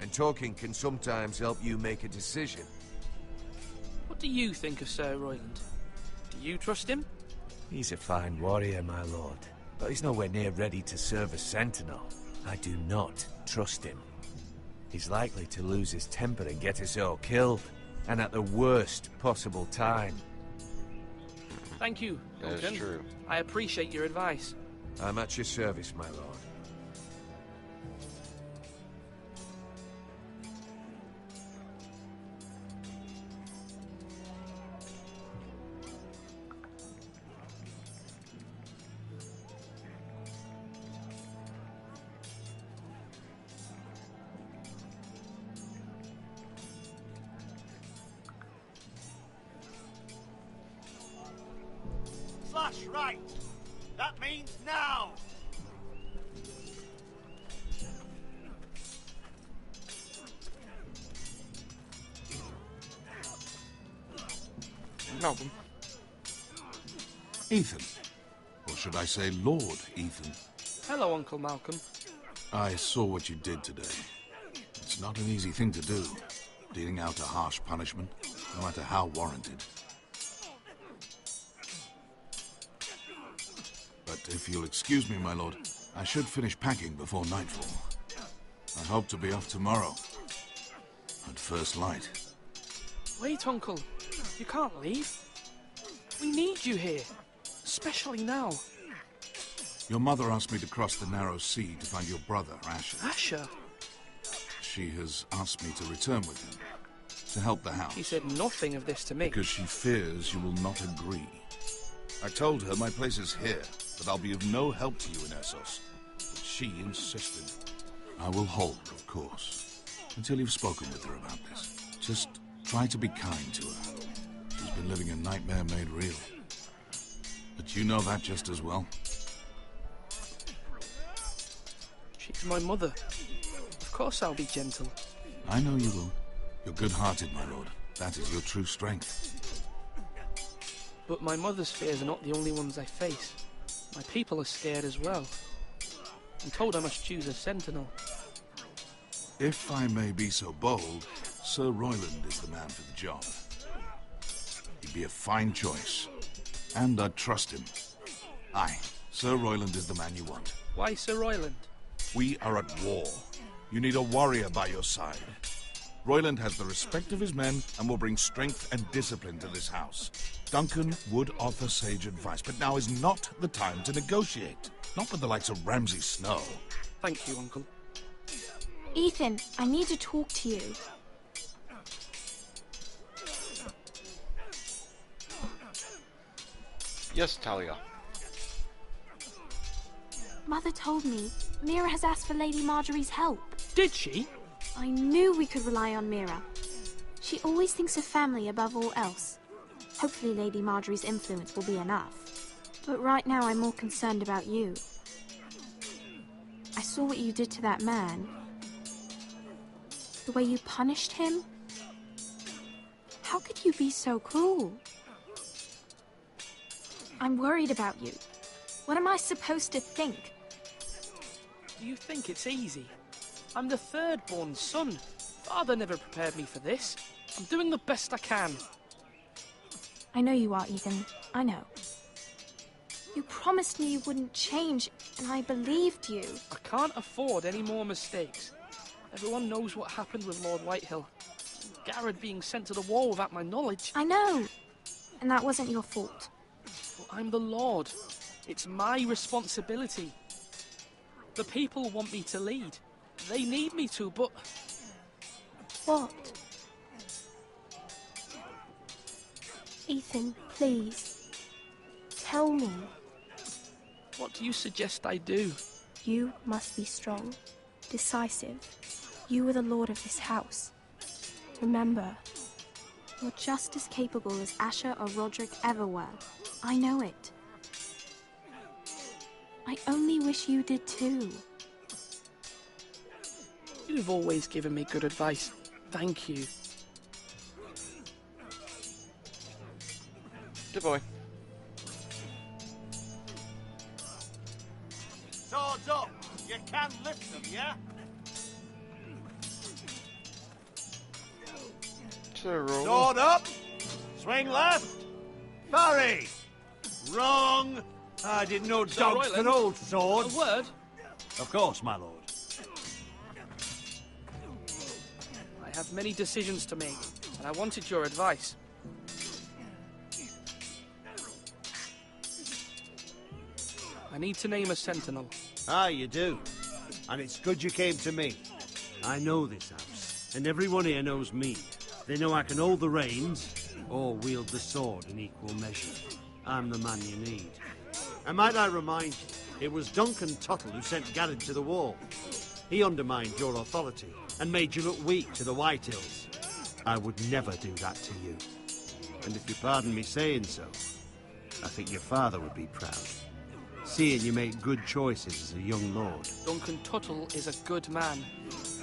Speaker 7: And talking can sometimes help you make a decision.
Speaker 15: What do you think of Sir Royland? Do you trust him?
Speaker 7: He's a fine warrior, my lord. But he's nowhere near ready to serve as sentinel. I do not trust him. He's likely to lose his temper and get us all killed. And at the worst possible time.
Speaker 15: Thank you, Duncan.
Speaker 1: That's true.
Speaker 15: I appreciate your advice.
Speaker 7: I'm at your service, my lord.
Speaker 2: Slash right. That means now.
Speaker 1: Malcolm.
Speaker 14: Ethan. Or should I say Lord Ethan?
Speaker 15: Hello, Uncle Malcolm.
Speaker 14: I saw what you did today. It's not an easy thing to do, dealing out a harsh punishment, no matter how warranted. But if you'll excuse me, my lord, I should finish packing before nightfall. I hope to be off tomorrow. At first light.
Speaker 15: Wait, Uncle. You can't leave. We need you here. Especially now.
Speaker 14: Your mother asked me to cross the narrow sea to find your brother, Asher.
Speaker 15: Asher?
Speaker 14: She has asked me to return with him, to help the house.
Speaker 15: He said nothing of this to me.
Speaker 14: Because she fears you will not agree. I told her my place is here, that I'll be of no help to you in Essos. But she insisted. I will hold, of course, until you've spoken with her about this. Just try to be kind to her. She's been living a nightmare made real. But you know that just as well.
Speaker 15: She's my mother. Of course I'll be gentle.
Speaker 14: I know you will. You're good-hearted, my lord. That is your true strength.
Speaker 15: But my mother's fears are not the only ones I face. My people are scared as well. I'm told I must choose a sentinel.
Speaker 14: If I may be so bold, Sir Royland is the man for the job. He'd be a fine choice. And I'd trust him. Aye, Sir Royland is the man you want.
Speaker 15: Why Sir Royland?
Speaker 14: We are at war. You need a warrior by your side. Royland has the respect of his men and will bring strength and discipline to this house. Duncan would offer sage advice, but now is not the time to negotiate. Not with the likes of Ramsay Snow.
Speaker 15: Thank you, Uncle.
Speaker 11: Ethan, I need to talk to you.
Speaker 1: Yes, Talia.
Speaker 11: Mother told me Mira has asked for Lady Marjorie's help.
Speaker 15: Did she?
Speaker 11: I knew we could rely on Mira. She always thinks of family above all else. Hopefully Lady Marjorie's influence will be enough. But right now I'm more concerned about you. I saw what you did to that man. The way you punished him. How could you be so cruel? I'm worried about you. What am I supposed to think?
Speaker 15: Do you think it's easy? I'm the third-born son. Father never prepared me for this. I'm doing the best I can.
Speaker 11: I know you are, Ethan. I know. You promised me you wouldn't change, and I believed you.
Speaker 15: I can't afford any more mistakes. Everyone knows what happened with Lord Whitehill. Garrett being sent to the war without my knowledge.
Speaker 11: I know. And that wasn't your fault.
Speaker 15: But I'm the Lord. It's my responsibility. The people want me to lead. They need me to, but...
Speaker 11: What? Ethan, please. Tell me.
Speaker 15: What do you suggest I do?
Speaker 11: You must be strong, decisive. You are the lord of this house. Remember, you're just as capable as Asher or Roderick ever were. I know it. I only wish you did too.
Speaker 15: You've always given me good advice. Thank you.
Speaker 1: Good boy.
Speaker 2: Swords up! You can lift them, yeah? Sword up! Swing left! Parry! Wrong! I didn't know
Speaker 15: Sir
Speaker 2: dogs
Speaker 15: Royland,
Speaker 2: could hold swords.
Speaker 15: A word?
Speaker 2: Of course, my lord.
Speaker 15: I have many decisions to make, and I wanted your advice. I need to name a sentinel.
Speaker 13: Ah, you do. And it's good you came to me. I know this house, and everyone here knows me. They know I can hold the reins, or wield the sword in equal measure. I'm the man you need. And might I remind you, it was Duncan Tuttle who sent Garrett to the wall. He undermined your authority, and made you look weak to the White Hills. I would never do that to you. And if you pardon me saying so, I think your father would be proud. Seeing you make good choices as a young lord.
Speaker 15: Duncan Tuttle is a good man.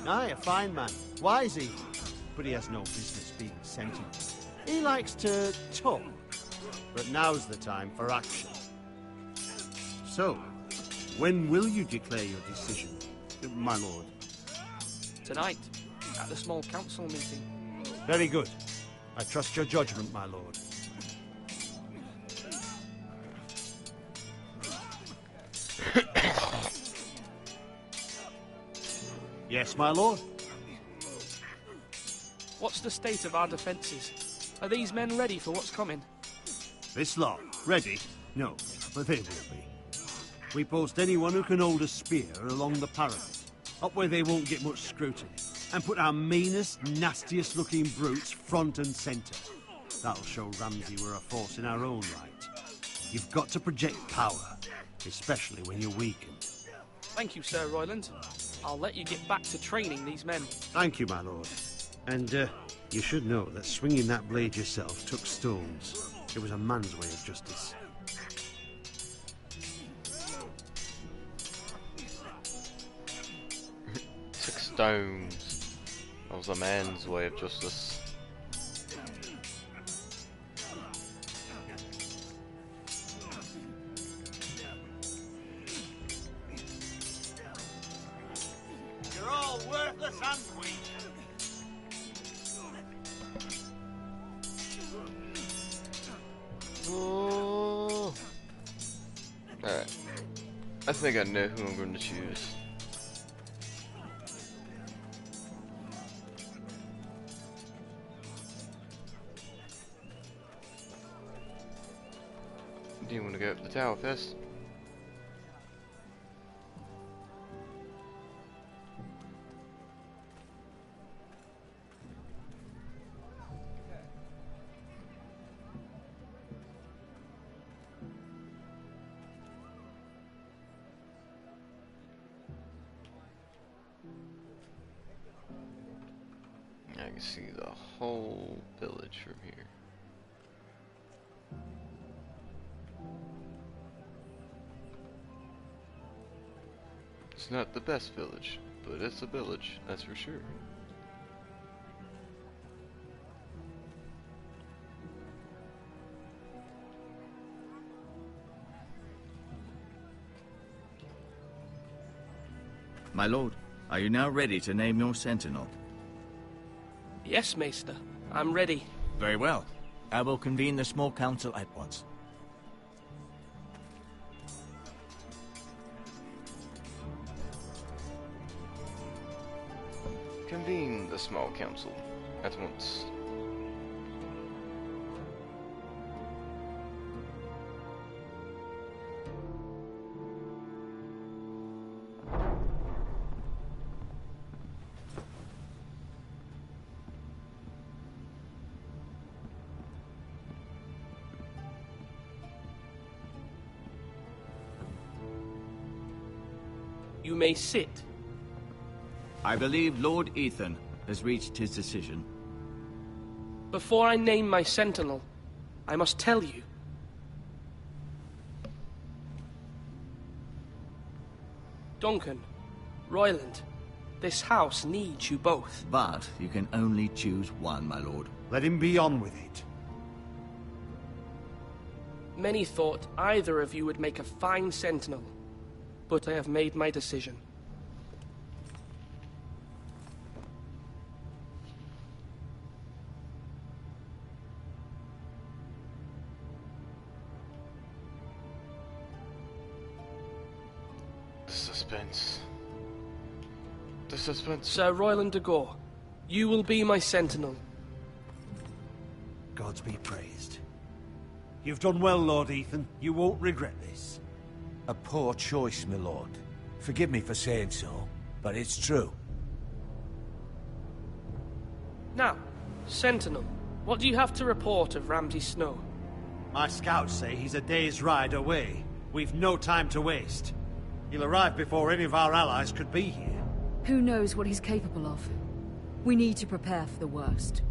Speaker 13: Aye, a fine man. Wise even. But he has no business being sentinel. He likes to talk. But now's the time for action. So, when will you declare your decision, my lord?
Speaker 15: Tonight, at the small council meeting.
Speaker 13: Very good. I trust your judgment, my lord. Yes, my lord?
Speaker 15: What's the state of our defences? Are these men ready for what's coming?
Speaker 13: This lot, ready? No, but they will be. We post anyone who can hold a spear along the parapet, up where they won't get much scrutiny, and put our meanest, nastiest looking brutes front and centre. That'll show Ramsay we're a force in our own right. You've got to project power, especially when you're weakened.
Speaker 15: Thank you, Sir Royland. I'll let you get back to training these men.
Speaker 13: Thank you, my lord. And, you should know that swinging that blade yourself took stones. It was a man's way of justice.
Speaker 1: Took stones. That was a man's way of justice.
Speaker 2: You're all worthless and weak.
Speaker 1: Oh. Alright. I think I know who I'm going to choose. Do you want to go up the tower first? I can see the whole village from here. It's not the best village, but it's a village, that's for sure.
Speaker 9: My lord, are you now ready to name your sentinel?
Speaker 15: Yes, Maester. I'm ready.
Speaker 9: Very well. I will convene the small council at once.
Speaker 1: Convene the small council at once.
Speaker 15: You may sit.
Speaker 9: I believe Lord Ethan has reached his decision.
Speaker 15: Before I name my sentinel, I must tell you. Duncan, Royland, This house needs you both.
Speaker 9: But you can only choose one, my lord.
Speaker 13: Let him be on with it.
Speaker 15: Many thought either of you would make a fine sentinel, but I have made my decision.
Speaker 1: The suspense. The suspense.
Speaker 15: Sir Royland de Gore, you will be my sentinel.
Speaker 13: Gods be praised. You've done well, Lord Ethan. You won't regret this.
Speaker 7: A poor choice, my lord. Forgive me for saying so, but it's true.
Speaker 15: Now, sentinel, what do you have to report of Ramsay Snow?
Speaker 13: My scouts say he's a day's ride away. We've no time to waste. He'll arrive before any of our allies could be here.
Speaker 10: Who knows what he's capable of? We need to prepare for the worst.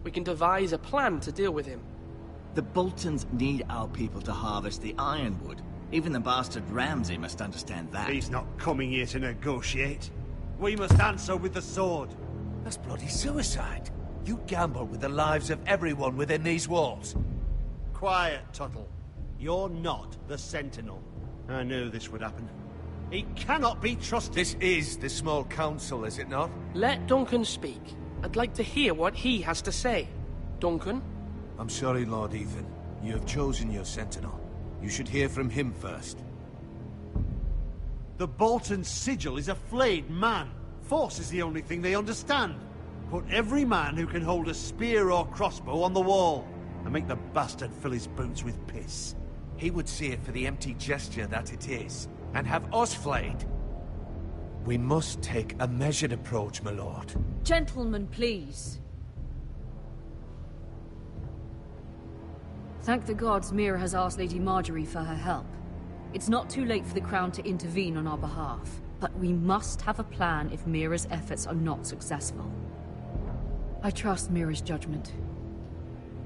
Speaker 15: We can devise a plan to deal with him.
Speaker 9: The Boltons need our people to harvest the ironwood. Even the bastard Ramsay must understand that.
Speaker 13: He's not coming here to negotiate. We must answer with the sword.
Speaker 7: That's bloody suicide. You gamble with the lives of everyone within these walls.
Speaker 13: Quiet, Tuttle. You're not the Sentinel. I knew this would happen. He cannot be trusted.
Speaker 7: This is the small council, is it not?
Speaker 15: Let Duncan speak. I'd like to hear what he has to say. Duncan?
Speaker 7: I'm sorry, Lord Ethan. You have chosen your sentinel. You should hear from him first.
Speaker 13: The Bolton sigil is a flayed man. Force is the only thing they understand. Put every man who can hold a spear or crossbow on the wall, and make the bastard fill his boots with piss.
Speaker 7: He would see it for the empty gesture that it is, and have us flayed. We must take a measured approach, my lord.
Speaker 10: Gentlemen, please. Thank the gods Mira has asked Lady Marjorie for her help. It's not too late for the Crown to intervene on our behalf, but we must have a plan if Mira's efforts are not successful. I trust Mira's judgment.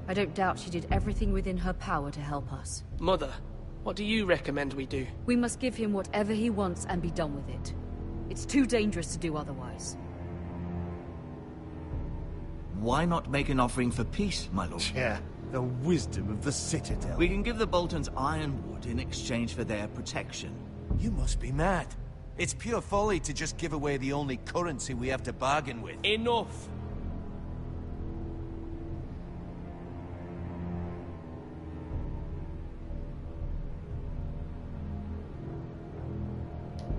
Speaker 10: I don't doubt she did everything within her power to help us.
Speaker 15: Mother, what do you recommend we do?
Speaker 10: We must give him whatever he wants and be done with it. It's too dangerous to do otherwise.
Speaker 9: Why not make an offering for peace, my lord?
Speaker 13: Yeah, the wisdom of the Citadel.
Speaker 9: We can give the Boltons ironwood in exchange for their protection.
Speaker 7: You must be mad. It's pure folly to just give away the only currency we have to bargain with.
Speaker 15: Enough!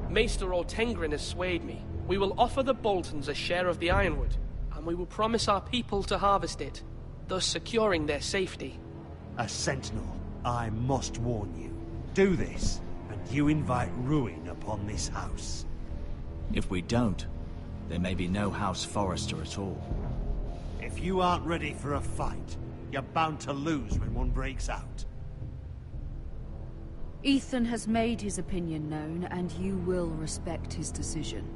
Speaker 15: Maester Ortengrin has swayed me. We will offer the Boltons a share of the ironwood, and we will promise our people to harvest it, thus securing their safety.
Speaker 13: A sentinel, I must warn you. Do this, and you invite ruin upon this house.
Speaker 9: If we don't, there may be no House Forrester at all.
Speaker 13: If you aren't ready for a fight, you're bound to lose when one breaks out.
Speaker 10: Ethan has made his opinion known, and you will respect his decision.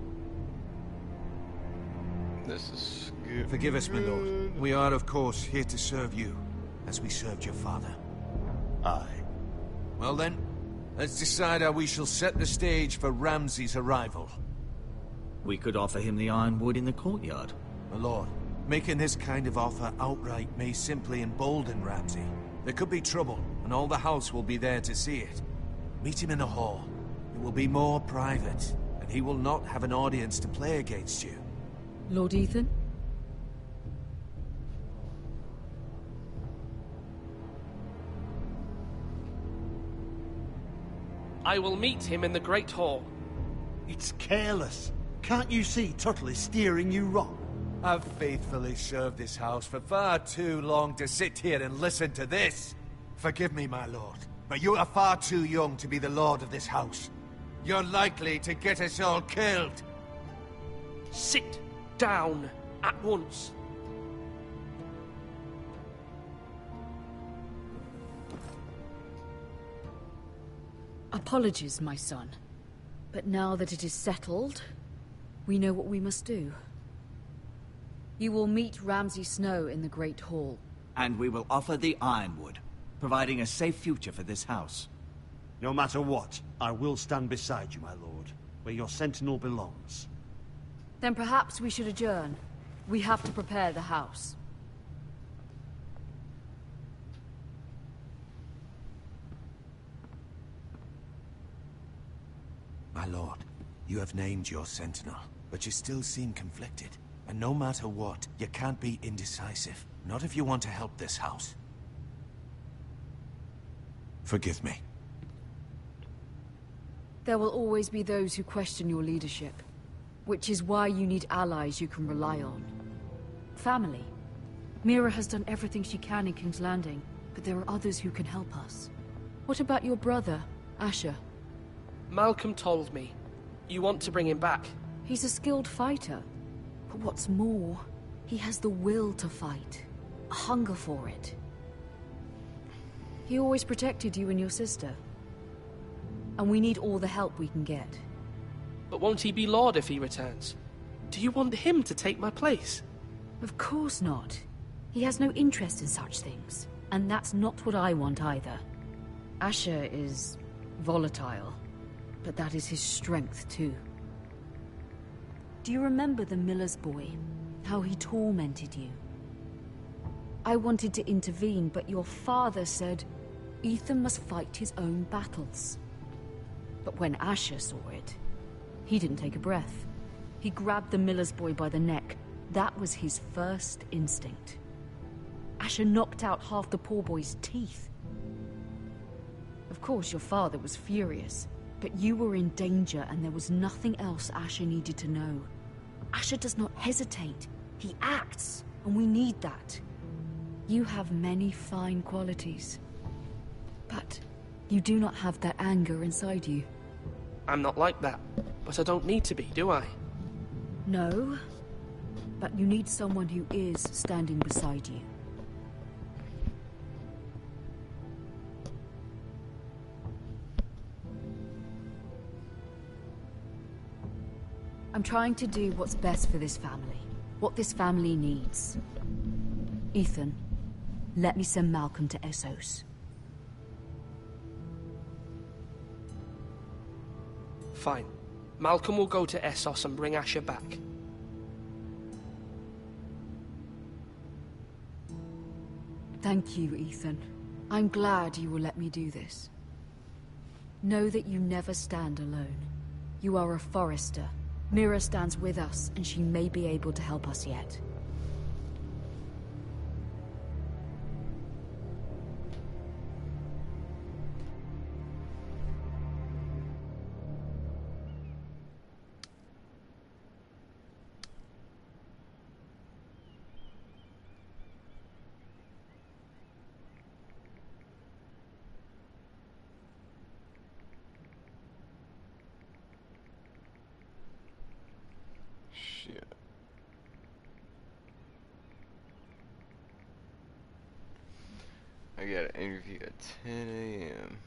Speaker 1: This is good.
Speaker 7: Forgive us, my lord. We are, of course, here to serve you, as we served your father.
Speaker 13: Aye.
Speaker 7: Well then, let's decide how we shall set the stage for Ramsay's arrival.
Speaker 9: We could offer him the ironwood in the courtyard.
Speaker 7: My lord, making this kind of offer outright may simply embolden Ramsay. There could be trouble, and all the house will be there to see it. Meet him in the hall. It will be more private, and he will not have an audience to play against you.
Speaker 10: Lord Ethan?
Speaker 15: I will meet him in the Great Hall.
Speaker 13: It's careless. Can't you see Tuttle is steering you wrong?
Speaker 7: I've faithfully served this house for far too long to sit here and listen to this. Forgive me, my lord, but you are far too young to be the lord of this house. You're likely to get us all killed.
Speaker 15: Sit down at once.
Speaker 10: Apologies, my son. But now that it is settled, we know what we must do. You will meet Ramsay Snow in the Great Hall.
Speaker 9: And we will offer the ironwood, providing a safe future for this house.
Speaker 13: No matter what, I will stand beside you, my lord. where your sentinel belongs.
Speaker 10: Then perhaps we should adjourn. We have to prepare the house.
Speaker 7: My lord, you have named your sentinel, but you still seem conflicted. And no matter what, you can't be indecisive. Not if you want to help this house. Forgive me.
Speaker 10: There will always be those who question your leadership, which is why you need allies you can rely on. Family. Mira has done everything she can in King's Landing, but there are others who can help us. What about your brother, Asher?
Speaker 15: Malcolm told me. You want to bring him back.
Speaker 10: He's a skilled fighter. But what's more, he has the will to fight. A hunger for it. He always protected you and your sister. And we need all the help we can get.
Speaker 15: But won't he be Lord if he returns? Do you want him to take my place?
Speaker 10: Of course not. He has no interest in such things. And that's not what I want either. Asher is volatile. But that is his strength too. Do you remember the miller's boy? How he tormented you? I wanted to intervene, but your father said Ethan must fight his own battles. But when Asher saw it, he didn't take a breath. He grabbed the miller's boy by the neck. That was his first instinct. Asher knocked out half the poor boy's teeth. Of course, your father was furious, but you were in danger and there was nothing else Asher needed to know. Asher does not hesitate. He acts, and we need that. You have many fine qualities, but you do not have that anger inside you.
Speaker 15: I'm not like that, but I don't need to be, do I?
Speaker 10: No, but you need someone who is standing beside you. I'm trying to do what's best for this family, what this family needs. Ethan, let me send Malcolm to Essos.
Speaker 15: Fine. Malcolm will go to Essos and bring Asher back.
Speaker 10: Thank you, Ethan. I'm glad you will let me do this. Know that you never stand alone. You are a Forester. Mira stands with us, and she may be able to help us yet.
Speaker 1: Shit. I got an interview at 10 a.m.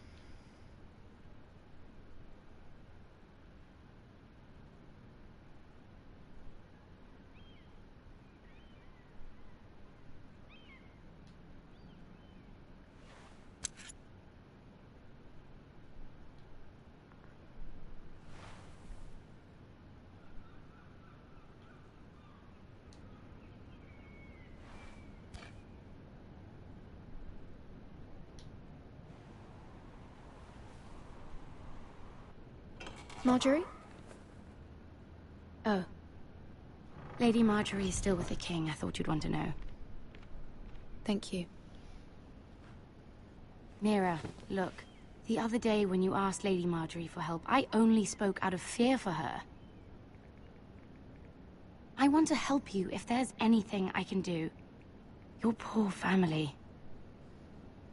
Speaker 11: Marjorie? Oh. Lady Marjorie is still with the king. I thought you'd want to know.
Speaker 18: Thank you.
Speaker 11: Mira, look. The other day when you asked Lady Marjorie for help, I only spoke out of fear for her. I want to help you if there's anything I can do. Your poor family.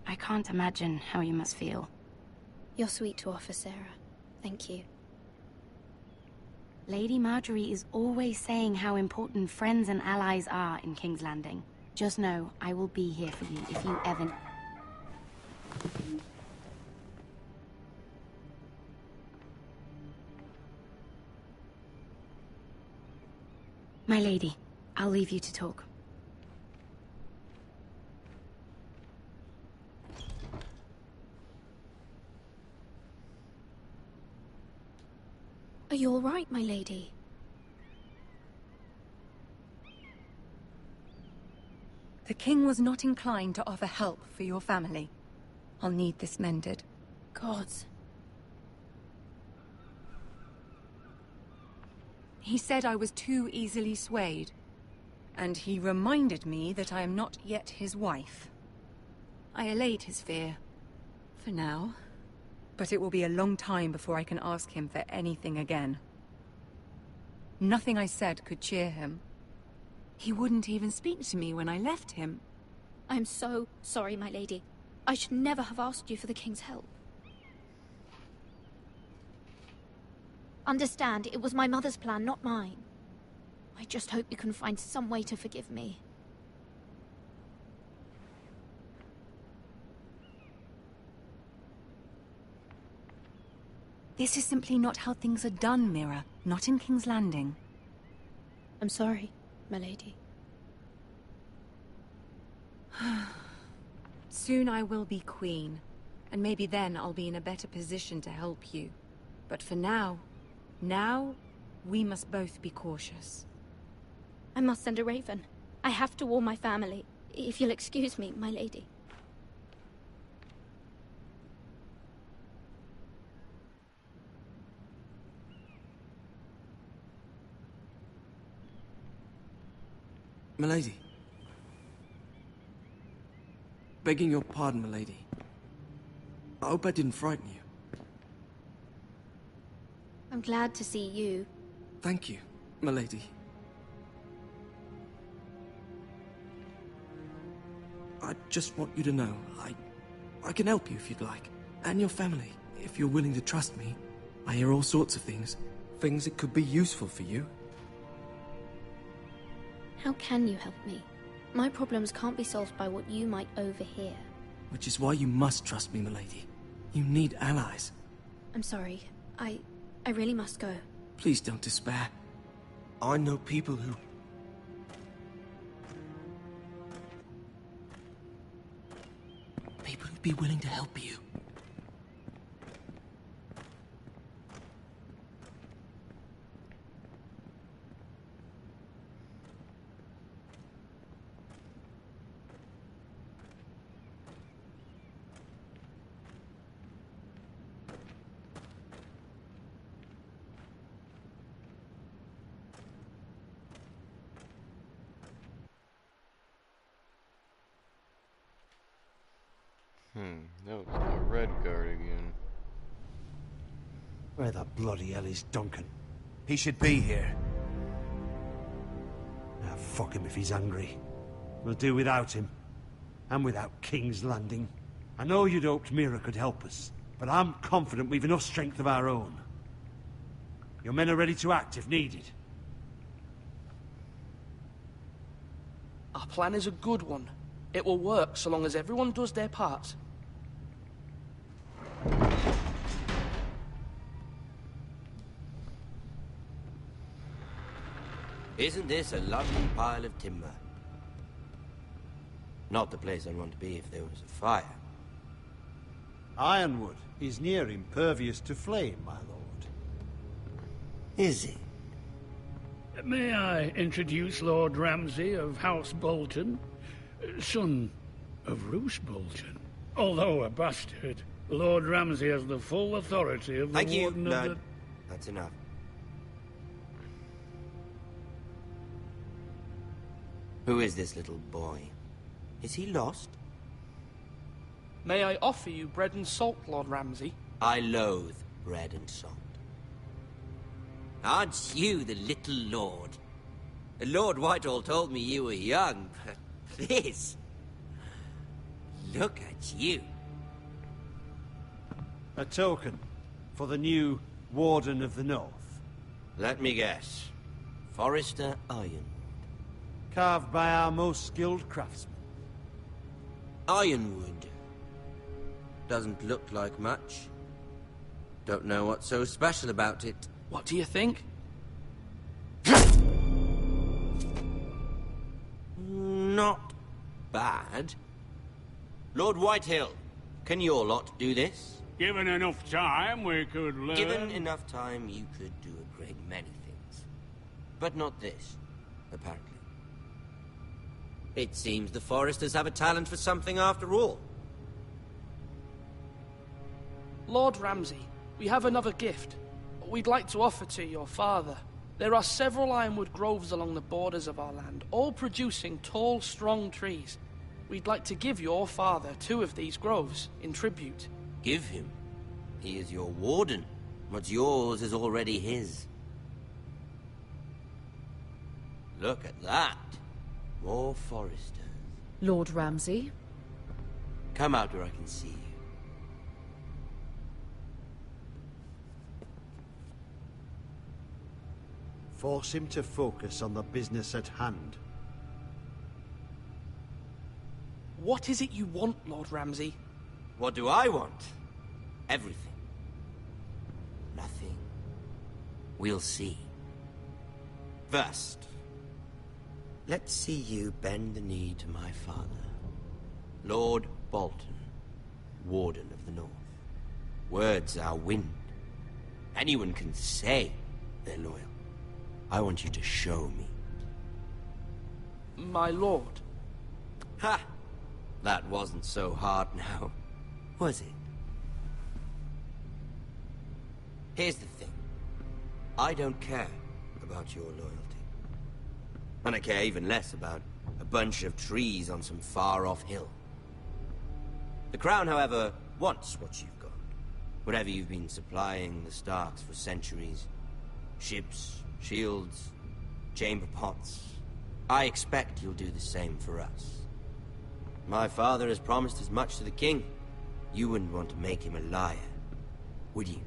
Speaker 11: I can't imagine how you must feel.
Speaker 12: You're sweet to offer, Sarah. Thank you.
Speaker 11: Lady Marjorie is always saying how important friends and allies are in King's Landing. Just know, I will be here for you if you ever... My lady, I'll leave you to talk.
Speaker 12: Are Are you all right, my lady?
Speaker 20: The king was not inclined to offer help for your family. I'll need this mended.
Speaker 12: Gods.
Speaker 20: He said I was too easily swayed. And he reminded me that I am not yet his wife. I allayed his fear. For now. But it will be a long time before I can ask him for anything again. Nothing I said could cheer him. He wouldn't even speak to me when I left him.
Speaker 12: I'm so sorry, my lady. I should never have asked you for the king's help. Understand, it was my mother's plan, not mine. I just hope you can find some way to forgive me.
Speaker 20: This is simply not how things are done, Mira. Not in King's Landing.
Speaker 12: I'm sorry, my lady.
Speaker 20: Soon I will be queen, and maybe then I'll be in a better position to help you. But for now, we must both be cautious.
Speaker 12: I must send a raven. I have to warn my family. If you'll excuse me, my lady.
Speaker 5: Milady. Begging your pardon, milady. I hope I didn't frighten you.
Speaker 12: I'm glad to see you.
Speaker 5: Thank you, milady. I just want you to know, I can help you if you'd like. And your family, if you're willing to trust me. I hear all sorts of things. Things that could be useful for you.
Speaker 12: How can you help me? My problems can't be solved by what you might overhear.
Speaker 5: Which is why you must trust me, milady. You need allies.
Speaker 12: I'm sorry. I really must go.
Speaker 5: Please don't despair. I know people who... People who'd be willing to help you.
Speaker 1: That was the red guard again.
Speaker 13: Where the bloody hell is Duncan?
Speaker 7: He should be here.
Speaker 13: Ah, fuck him if he's angry. We'll do without him. And without King's Landing. I know you'd hoped Mira could help us, but I'm confident we've enough strength of our own. Your men are ready to act if needed.
Speaker 15: Our plan is a good one. It will work so long as everyone does their part.
Speaker 21: Isn't this a lovely pile of timber? Not the place I'd want to be if there was a fire.
Speaker 13: Ironwood is near impervious to flame, my lord.
Speaker 21: Is it?
Speaker 3: May I introduce Lord Ramsay of House Bolton, son of Roose Bolton. Although a bastard, Lord Ramsay has the full authority of the
Speaker 21: Thank you,
Speaker 3: Warden of
Speaker 21: Lord.
Speaker 3: the...
Speaker 21: That's enough. Who is this little boy? Is he lost?
Speaker 15: May I offer you bread and salt, Lord Ramsay?
Speaker 21: I loathe bread and salt. Aren't you the little lord? Lord Whitehall told me you were young, but this... Look at you.
Speaker 13: A token for the new Warden of the North.
Speaker 21: Let me guess. Forrester Iron.
Speaker 13: Carved by our most skilled craftsmen.
Speaker 21: Ironwood. Doesn't look like much. Don't know what's so special about it.
Speaker 15: What do you think?
Speaker 21: Not bad. Lord Whitehill, can your lot do this?
Speaker 3: Given enough time, we could learn...
Speaker 21: Given enough time, you could do a great many things. But not this, apparently. It seems the Foresters have a talent for something after all.
Speaker 15: Lord Ramsay, we have another gift. We'd like to offer to your father. There are several ironwood groves along the borders of our land, all producing tall, strong trees. We'd like to give your father 2 of these groves in tribute.
Speaker 21: Give him? He is your warden. What's yours is already his. Look at that. More Foresters.
Speaker 10: Lord Ramsay?
Speaker 21: Come out where I can see you.
Speaker 13: Force him to focus on the business at hand.
Speaker 15: What is it you want, Lord Ramsay?
Speaker 21: What do I want? Everything. Nothing. We'll see. First, let's see you bend the knee to my father, Lord Bolton, Warden of the North. Words are wind. Anyone can say they're loyal. I want you to show me.
Speaker 15: My lord.
Speaker 21: Ha! That wasn't so hard now, was it? Here's the thing. I don't care about your loyalty. And I care even less about a bunch of trees on some far-off hill. The Crown, however, wants what you've got. Whatever you've been supplying the Starks for centuries. Ships, shields, chamber pots. I expect you'll do the same for us. My father has promised as much to the king. You wouldn't want to make him a liar, would you?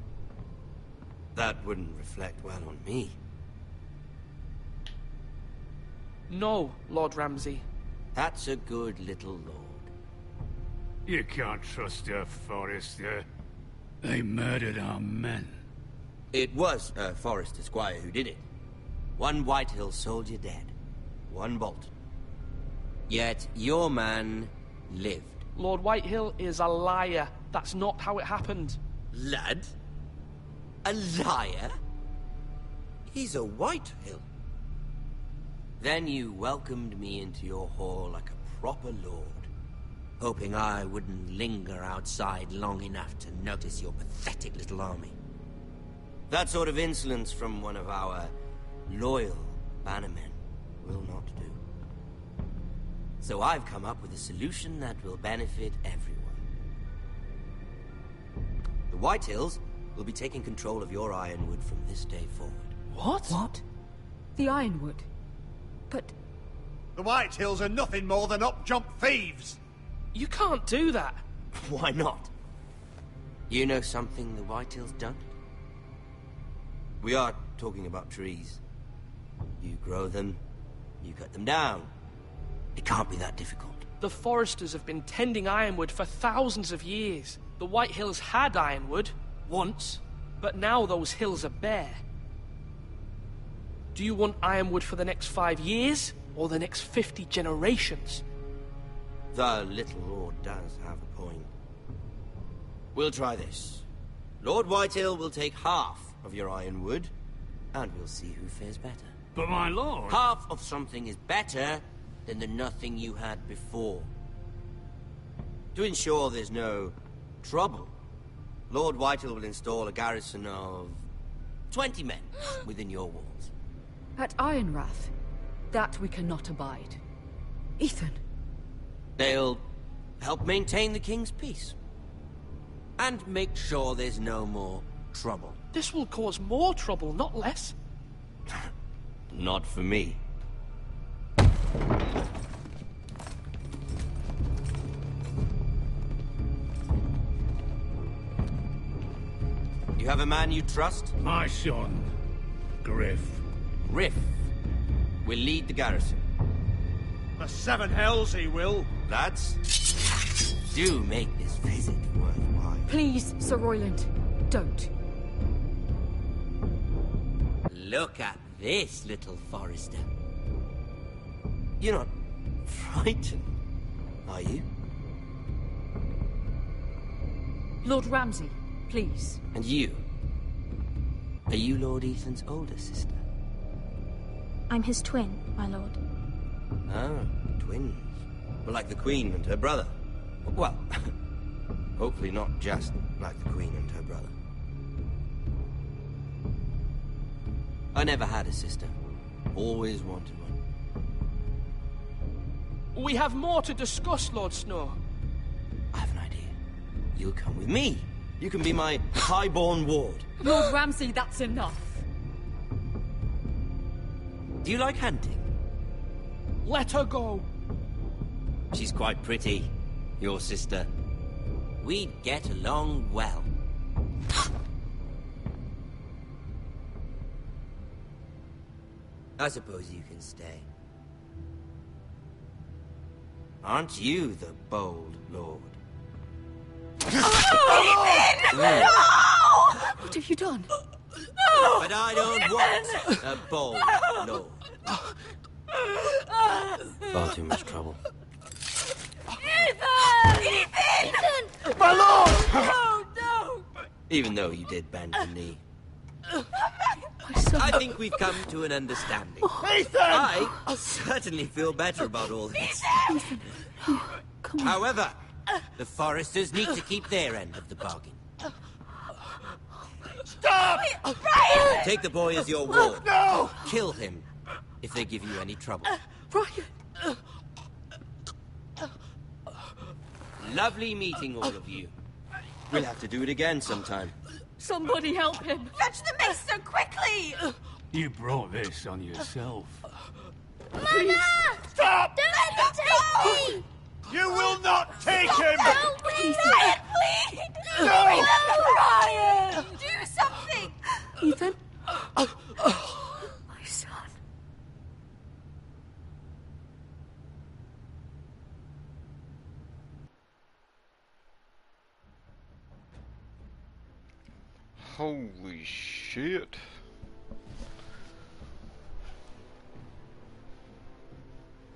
Speaker 21: That wouldn't reflect well on me.
Speaker 15: No, Lord Ramsay.
Speaker 21: That's a good little lord.
Speaker 3: You can't trust a Forester. They murdered our men.
Speaker 21: It was a Forester squire who did it. 1 Whitehill soldier dead. 1 Bolton. Yet your man lived.
Speaker 15: Lord Whitehill is a liar. That's not how it happened.
Speaker 21: Lad? A liar? He's a Whitehill. Then you welcomed me into your hall like a proper lord, hoping I wouldn't linger outside long enough to notice your pathetic little army. That sort of insolence from one of our loyal bannermen will not do. So I've come up with a solution that will benefit everyone. The Whitehills will be taking control of your ironwood from this day forward.
Speaker 15: What?
Speaker 10: What? The ironwood? But...
Speaker 2: The Whitehills are nothing more than up-jump thieves!
Speaker 15: You can't do that!
Speaker 21: Why not? You know something the Whitehills don't? We are talking about trees. You grow them, you cut them down. It can't be that difficult.
Speaker 15: The Foresters have been tending ironwood for thousands of years. The Whitehills had ironwood, once, but now those hills are bare. Do you want ironwood for the next 5 years, or the next 50 generations?
Speaker 21: The little lord does have a point. We'll try this. Lord Whitehill will take half of your ironwood, and we'll see who fares better.
Speaker 3: But my lord...
Speaker 21: Half of something is better than the nothing you had before. To ensure there's no trouble, Lord Whitehill will install a garrison of 20 men within your walls.
Speaker 10: At Ironrath? That we cannot abide. Ethan!
Speaker 21: They'll help maintain the king's peace. And make sure there's no more trouble.
Speaker 15: This will cause more trouble, not less.
Speaker 21: Not for me. You have a man you trust?
Speaker 3: My son, Griff.
Speaker 21: Griff will lead the garrison.
Speaker 2: The 7 hells he will.
Speaker 21: Lads, do make this visit worthwhile.
Speaker 10: Please, Sir Royland, don't.
Speaker 21: Look at this, little Forester. You're not frightened, are you?
Speaker 10: Lord Ramsay, please.
Speaker 21: And you? Are you Lord Ethan's older sister?
Speaker 11: I'm his twin, my lord.
Speaker 21: Ah, twins. Well, like the Queen and her brother. Well, hopefully not just like the Queen and her brother. I never had a sister. Always wanted one.
Speaker 15: We have more to discuss, Lord Snow.
Speaker 21: I have an idea. You'll come with me. You can be my highborn ward.
Speaker 10: Lord Ramsay, that's enough.
Speaker 21: Do you like hunting?
Speaker 15: Let her go.
Speaker 21: She's quite pretty, your sister. We'd get along well. I suppose you can stay. Aren't you the bold lord?
Speaker 10: What have you done?
Speaker 21: But I don't want a bold lord. Far too much trouble.
Speaker 2: Ethan! My lord!
Speaker 21: No, no! Even though you did bend the knee. I think we've come to an understanding.
Speaker 2: Ethan!
Speaker 21: I certainly feel better about all this.
Speaker 10: Ethan, come on.
Speaker 21: However, the Foresters need to keep their end of the bargain.
Speaker 2: Stop!
Speaker 21: Brian! Take the boy as your ward.
Speaker 2: No!
Speaker 21: Kill him if they give you any trouble.
Speaker 10: Brian!
Speaker 21: Lovely meeting all of you. We'll have to do it again sometime.
Speaker 10: Somebody help him!
Speaker 19: Fetch the maester, quickly!
Speaker 3: You brought this on yourself.
Speaker 6: Mama!
Speaker 2: Stop!
Speaker 6: Don't let them take me!
Speaker 2: You will not take him!
Speaker 6: Help me!
Speaker 19: Brian, please!
Speaker 2: No!
Speaker 19: Brian! Do something!
Speaker 10: Ethan? My son.
Speaker 1: Holy shit.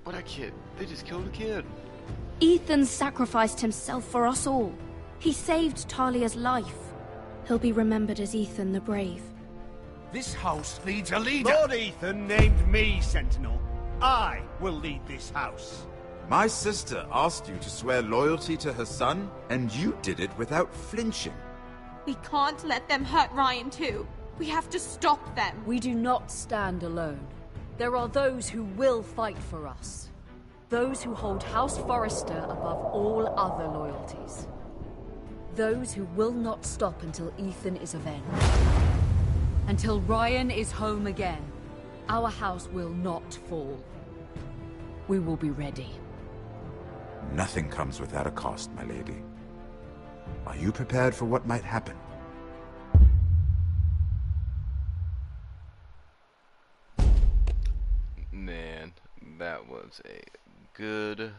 Speaker 1: But a kid. They just killed a kid.
Speaker 12: Ethan sacrificed himself for us all. He saved Talia's life. He'll be remembered as Ethan the Brave.
Speaker 7: This house needs a leader.
Speaker 2: Lord Ethan named me Sentinel. I will lead this house.
Speaker 17: My sister asked you to swear loyalty to her son, and you did it without flinching.
Speaker 19: We can't let them hurt Ryan too. We have to stop them.
Speaker 10: We do not stand alone. There are those who will fight for us. Those who hold House Forrester above all other loyalties. Those who will not stop until Ethan is avenged. Until Ryan is home again, our house will not fall. We will be ready.
Speaker 17: Nothing comes without a cost, my lady. Are you prepared for what might happen?
Speaker 1: Man, that was a good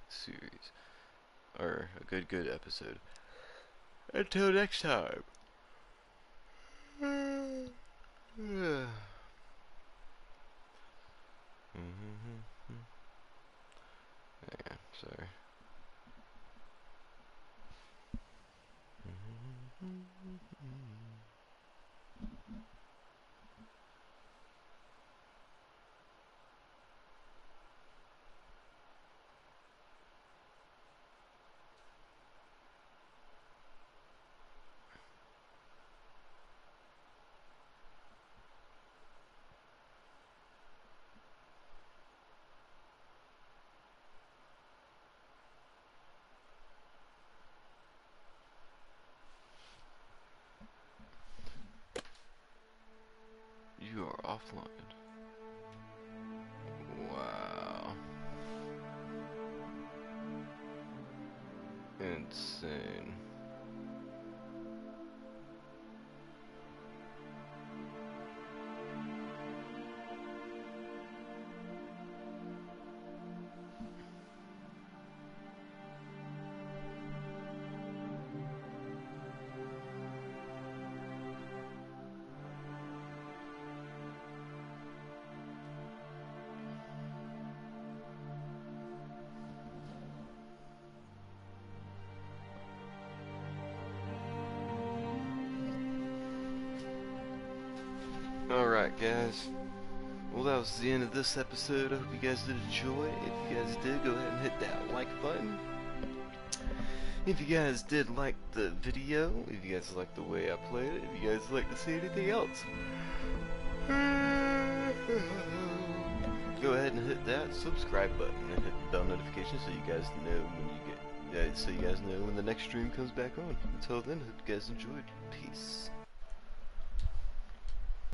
Speaker 1: series. Or a good episode. Until next time. Yeah, sorry. You are offline. Wow. Insane. Alright, guys. Well, that was the end of this episode. I hope you guys did enjoy. If you guys did, go ahead and hit that like button. If you guys did like the video, if you guys like the way I played it, if you guys like to see anything else, go ahead and hit that subscribe button and hit the bell notification so you guys know when you get, so you guys know when the next stream comes back on. Until then, hope you guys enjoyed. Peace.